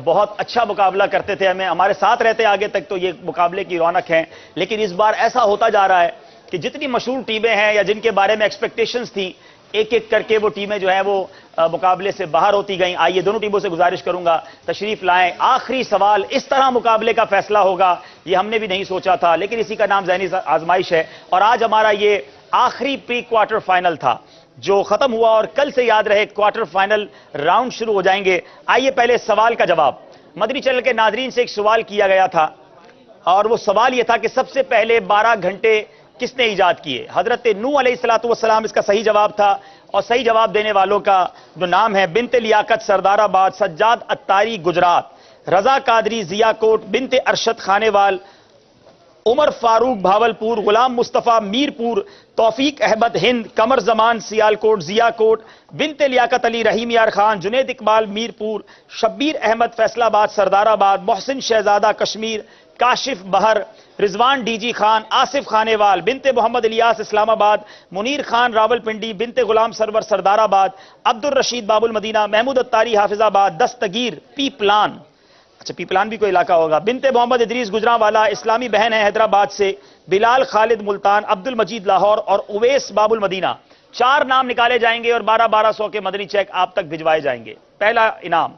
بہت اچھا مقابلہ کرتے تھے, ہمارے ساتھ رہتے آگے تک تو یہ مقابلے کی رونق ہے. لیکن اس بار ایسا ہوتا جا رہا ہے کہ جتنی مشہور ٹیمیں ہیں یا جن کے بارے میں ایکسپیکٹیشنز تھیں, ایک ایک کر کے وہ ٹیمیں جو ہیں وہ مقابلے سے باہر ہوتی گئیں. آئیے دونوں ٹیموں سے گزارش کروں گا تشریف لائیں. آخری سوال, اس طرح مقابلے کا فیصلہ ہوگا یہ ہم نے بھی نہیں سوچا تھا, لیکن اسی کا نام ذہنی آزمائش ہے. اور آج ہمارا یہ آخری پری کوارٹر فائنل تھا جو ختم ہوا, اور کل سے یاد رہے کوارٹر فائنل راؤنڈ شروع ہو جائیں گے. آئیے پہلے سوال کا جواب. مدنی چینل کے ناظرین سے ایک سوال کیا گیا تھا, اور وہ سوال یہ تھا کہ سب سے پہلے 12 گھنٹے کس نے ایجاد کیے؟ حضرت نوح علیہ السلام اس کا صحیح جواب تھا. اور صحیح جواب دینے والوں کا جو نام ہے, بنت لیاقت سردار آباد, سجاد اتاری گجرات, رضا قادری ضیا کوٹ, بنت ارشد خانے وال, عمر فاروق بھاولپور, غلام مصطفیٰ میرپور, توفیق احمد ہند, قمر زمان سیال کوٹ ضیا کوٹ, بنت لیاقت علی رحیم یار خان, جنید اقبال میرپور, شبیر احمد فیصل آباد سردار آباد, محسن شہزادہ کشمیر, کاشف بہر, رضوان ڈی جی خان, آصف خانے وال, بنت محمد الیاس اسلام آباد, منیر خان راول پنڈی, بنت غلام سرور سردار آباد, عبد الرشید باب المدینہ, محمود اتاری حافظ آباد, دستگیر پی پلان, اچھا پی پلان بھی کوئی علاقہ ہوگا, بنت محمد ادریس گجرانوالا, اسلامی بہن ہے حیدرآباد سے, بلال خالد ملتان, عبد المجید لاہور اور اویس باب المدینہ. 4 نام نکالے جائیں گے اور 1200 کے مدنی چیک آپ تک بھجوائے جائیں گے. پہلا انعام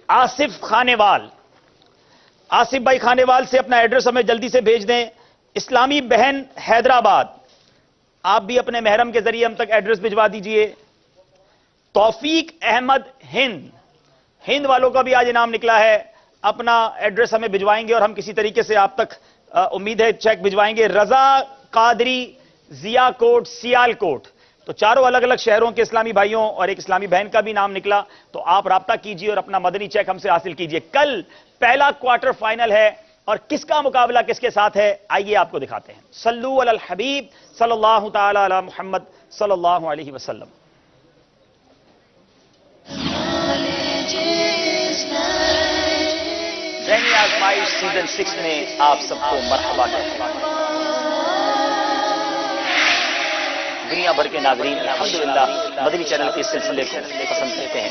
آصف خانے وال. آصف بھائی خانے وال سے اپنا ایڈریس ہمیں جلدی سے بھیج دیں. اسلامی بہن حیدرآباد, آپ بھی اپنے محرم کے ذریعے ہم تک ایڈریس بھجوا دیجئے. توفیق احمد ہند, ہند والوں کا بھی آج انعام نکلا ہے, اپنا ایڈریس ہمیں بھجوائیں گے اور ہم کسی طریقے سے آپ تک امید ہے چیک بھجوائیں گے. رضا قادری ضیا کوٹ سیال کوٹ, تو چاروں الگ الگ شہروں کے اسلامی بھائیوں اور ایک اسلامی بہن کا بھی نام نکلا. تو آپ رابطہ کیجئے اور اپنا مدنی چیک ہم سے حاصل کیجئے. کل پہلا کوارٹر فائنل ہے اور کس کا مقابلہ کس کے ساتھ ہے آئیے آپ کو دکھاتے ہیں. صلو علی الحبیب صلی اللہ تعالی علی محمد صلی اللہ علیہ وسلم. ذہنی آزمائش سیزن 6 میں آپ سب کو مرحبا کہتے ہیں. دنیا بھر کے ناظرین الحمدللہ مدنی چینل کے اس سلسلے کو پسند کرتے ہیں.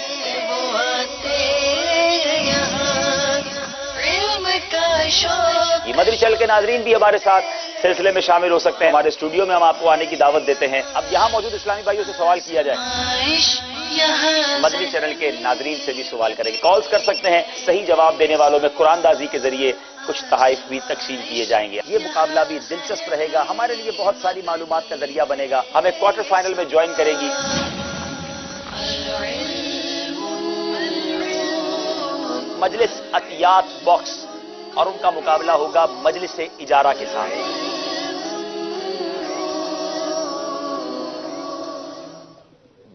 یہ مدنی چینل کے ناظرین بھی ہمارے ساتھ سلسلے میں شامل ہو سکتے ہیں. ہمارے اسٹوڈیو میں ہم آپ کو آنے کی دعوت دیتے ہیں. اب یہاں موجود اسلامی بھائیوں سے سوال کیا جائے, مدنی چینل کے ناظرین سے بھی سوال کریں گے. کالز کر سکتے ہیں, صحیح جواب دینے والوں میں قرآن دازی کے ذریعے کچھ تحائف بھی تقسیم کیے جائیں گے. یہ مقابلہ بھی دلچسپ رہے گا، ہمارے لیے بہت ساری معلومات کا ذریعہ بنے گا. ہمیں کوارٹر فائنل میں جوائن کرے گی مجلس عطیات باکس اور ان کا مقابلہ ہوگا مجلس اجارہ کے ساتھ.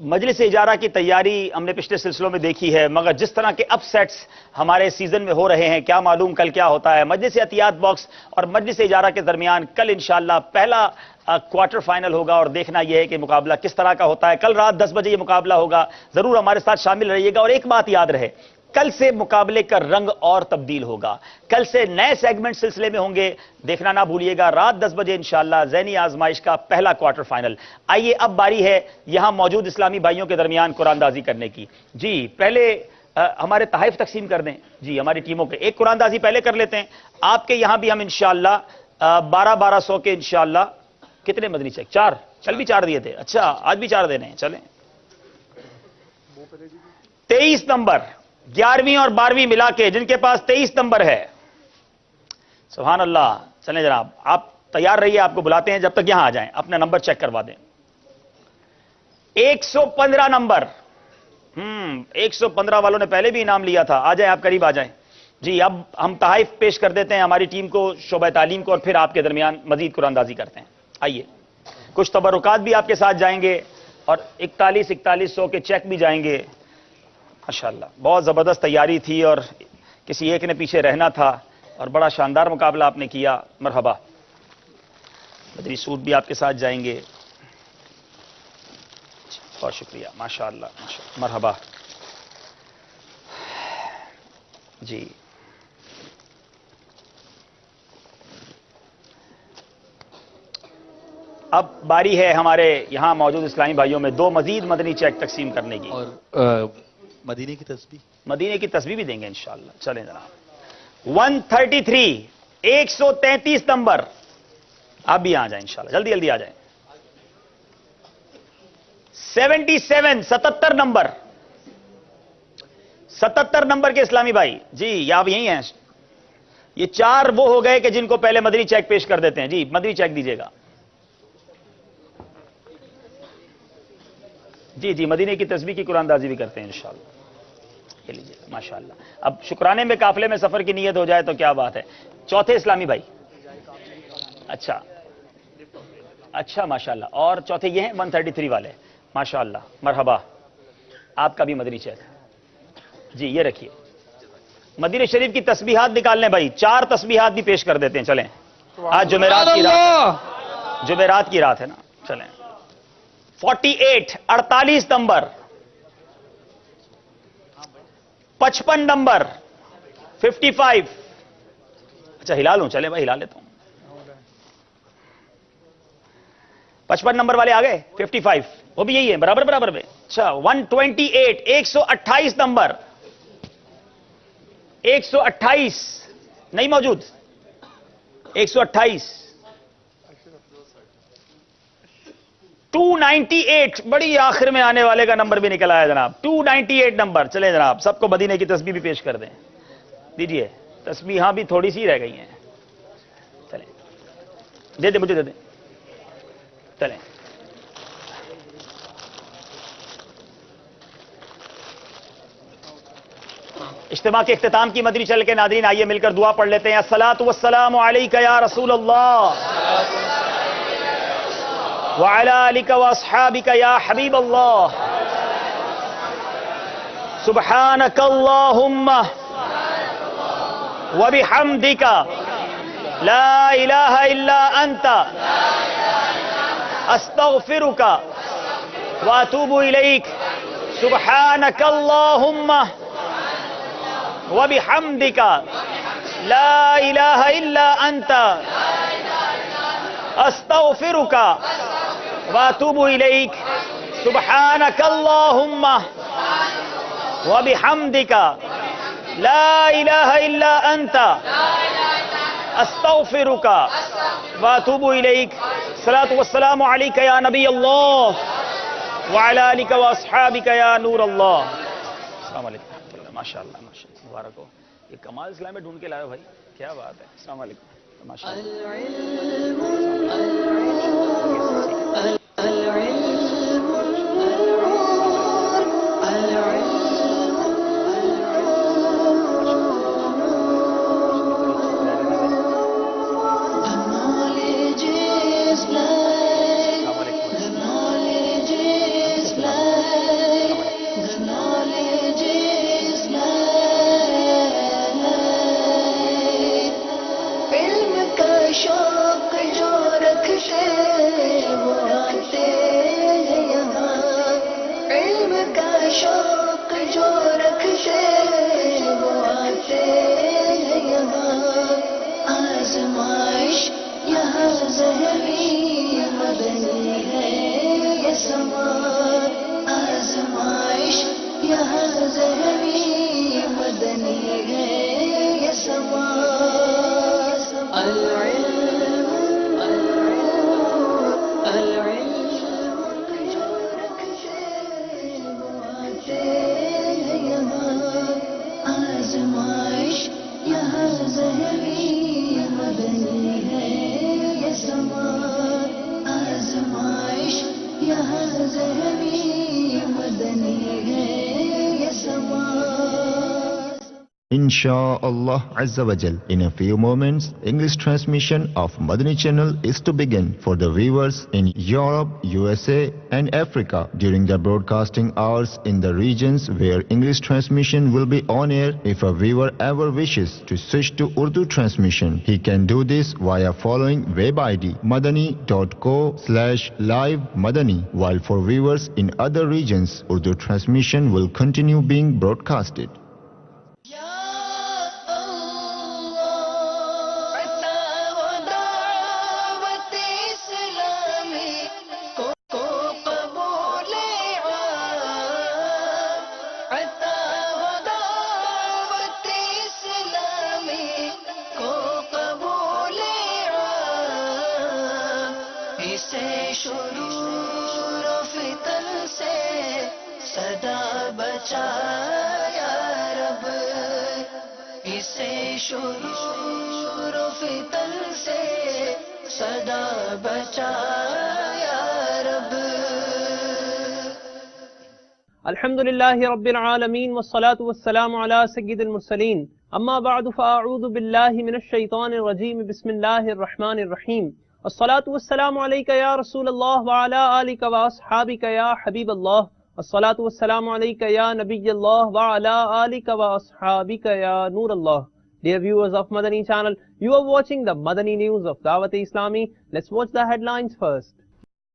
مجلس اجارہ کی تیاری ہم نے پچھلے سلسلوں میں دیکھی ہے، مگر جس طرح کے اپ سیٹس ہمارے سیزن میں ہو رہے ہیں، کیا معلوم کل کیا ہوتا ہے. مجلس عطیات باکس اور مجلس اجارہ کے درمیان کل انشاءاللہ پہلا کوارٹر فائنل ہوگا، اور دیکھنا یہ ہے کہ مقابلہ کس طرح کا ہوتا ہے. کل رات 10 بجے یہ مقابلہ ہوگا، ضرور ہمارے ساتھ شامل رہیے گا. اور ایک بات یاد رہے، کل سے مقابلے کا رنگ اور تبدیل ہوگا، کل سے نئے سیگمنٹ سلسلے میں ہوں گے، دیکھنا نہ بھولیے گا. رات 10 بجے انشاءاللہ ذہنی آزمائش کا پہلا کوارٹر فائنل. آئیے اب باری ہے یہاں موجود اسلامی بھائیوں کے درمیان قرآن دازی کرنے کی. جی پہلے ہمارے تحائف تقسیم کر دیں. جی ہماری ٹیموں کے ایک قرآن دازی پہلے کر لیتے ہیں. آپ کے یہاں بھی ہم انشاءاللہ 1200 کے انشاءاللہ کتنے مدنی چیک؟ 4 کل بھی 4 دیے تھے. اچھا آج بھی 4 دینے ہیں. چلیں 23 نمبر 11ویں اور 12ویں ملا کے جن کے پاس 23 نمبر ہے، سبحان اللہ. چلیں جناب آپ تیار رہیے، آپ کو بلاتے ہیں، جب تک یہاں آ جائیں اپنا نمبر چیک کروا دیں. 115 نمبر 115 والوں نے پہلے بھی انعام لیا تھا. آ جائیں آپ قریب آ جائیں. جی اب ہم تحائف پیش کر دیتے ہیں ہماری ٹیم کو، شعبہ تعلیم کو، اور پھر آپ کے درمیان مزید قرآن دازی کرتے ہیں. آئیے کچھ تبرکات بھی آپ کے ساتھ جائیں گے اور 4100 کے چیک بھی جائیں گے. ماشاءاللہ بہت زبردست تیاری تھی اور کسی ایک نے پیچھے رہنا تھا اور بڑا شاندار مقابلہ آپ نے کیا. مرحبا. بدری سوٹ بھی آپ کے ساتھ جائیں گے. بہت شکریہ. ماشاءاللہ مرحبا. جی اب باری ہے ہمارے یہاں موجود اسلامی بھائیوں میں 2 مزید مدنی چیک تقسیم کرنے کی. اور مدینے کی تسبیح، مدینے کی تسبیح بھی دیں گے انشاءاللہ. چلیں جناب 133 133 نمبر آپ بھی آ جائیں انشاءاللہ، جلدی جلدی آ جائیں. 77 77 نمبر 77 نمبر کے اسلامی بھائی. جی آپ یہی ہیں. یہ 4 وہ ہو گئے کہ جن کو پہلے مدنی چیک پیش کر دیتے ہیں. جی مدنی چیک دیجیے گا. جی جی مدینے کی تسبیح کی قرآن دازی بھی کرتے ہیں انشاءاللہ. یہ لیجیے ماشاءاللہ. اب شکرانے میں قافلے میں سفر کی نیت ہو جائے تو کیا بات ہے. چوتھے اسلامی بھائی. اچھا اچھا ماشاءاللہ. اور چوتھے یہ ہیں 133 والے. ماشاءاللہ مرحبا. آپ کا بھی مدنی چیک. جی یہ رکھیے. مدینہ شریف کی تسبیحات نکال لیں بھائی. 4 تسبیحات بھی پیش کر دیتے ہیں. چلیں آج جمعرات کی رات، جمعرات کی رات ہے نا. چلیں 48 48 نمبر 55 نمبر 55. اچھا ہلا لوں. چلے بھائی ہلا لیتا ہوں. 55 نمبر والے آ گئے. 55 وہ بھی یہی ہے برابر برابر میں. اچھا 128 128 نمبر 128 نہیں موجود. 128 298 بڑی آخر میں آنے والے کا نمبر بھی نکل آیا جناب. 298 نمبر. چلیں جناب سب کو مدینے کی تسبیح بھی پیش کر دیں. دیجئے تسبیحاں بھی تھوڑی سی رہ گئی ہیں. چلیں دے دیں مجھے دے دیں. چلیں اجتماع کے اختتام کی مدنی چل کے ناظرین آئیے مل کر دعا پڑھ لیتے ہیں. الصلاۃ والسلام علیک یا رسول اللہ وعلی آلک واصحابک یا حبیب اللہ. سبحانک اللہم وبحمدک لا الہ الا انت استغفرک واتوب الیک. سبحانک اللہم وبحمدک لا الہ الا انت استغفرک واتوب الیک. سبحانک اللہم وبحمدک لا الہ الا انت استغفرک واتوب الیک. الصلاۃ والسلام علیک یا نبی اللہ وعلی آلک واصحابک یا نور اللہ. السلام علیکم. ماشاءاللہ ماشاءاللہ مبارک ہو. یہ کمال اسلام میں ڈھونڈ کے لائے بھائی، کیا بات ہے. السلام علیکم. ماشاء Insha'Allah Azza wa Jal. In a few moments, English transmission of Madani channel is to begin for the viewers in Europe, USA and Africa during the broadcasting hours in the regions where English transmission will be on air. If a viewer ever wishes to switch to Urdu transmission, he can do this via following web ID madani.co/live madani. While for viewers in other regions, Urdu transmission will continue being broadcasted. الحمد لله رب العالمين والصلاة والسلام على سيد المرسلين أما بعد فأعوذ بالله من الشيطان الرجيم بسم الله الرحمن الرحيم الصلاة والسلام عليك يا رسول الله وعلى آلك وأصحابك يا حبيب الله الصلاة والسلام عليك يا نبي الله وعلى آلك وأصحابك يا نور الله. Dear viewers of Madani channel, you are watching the Madani news of Dawat-e-Islami. Let's watch the headlines first.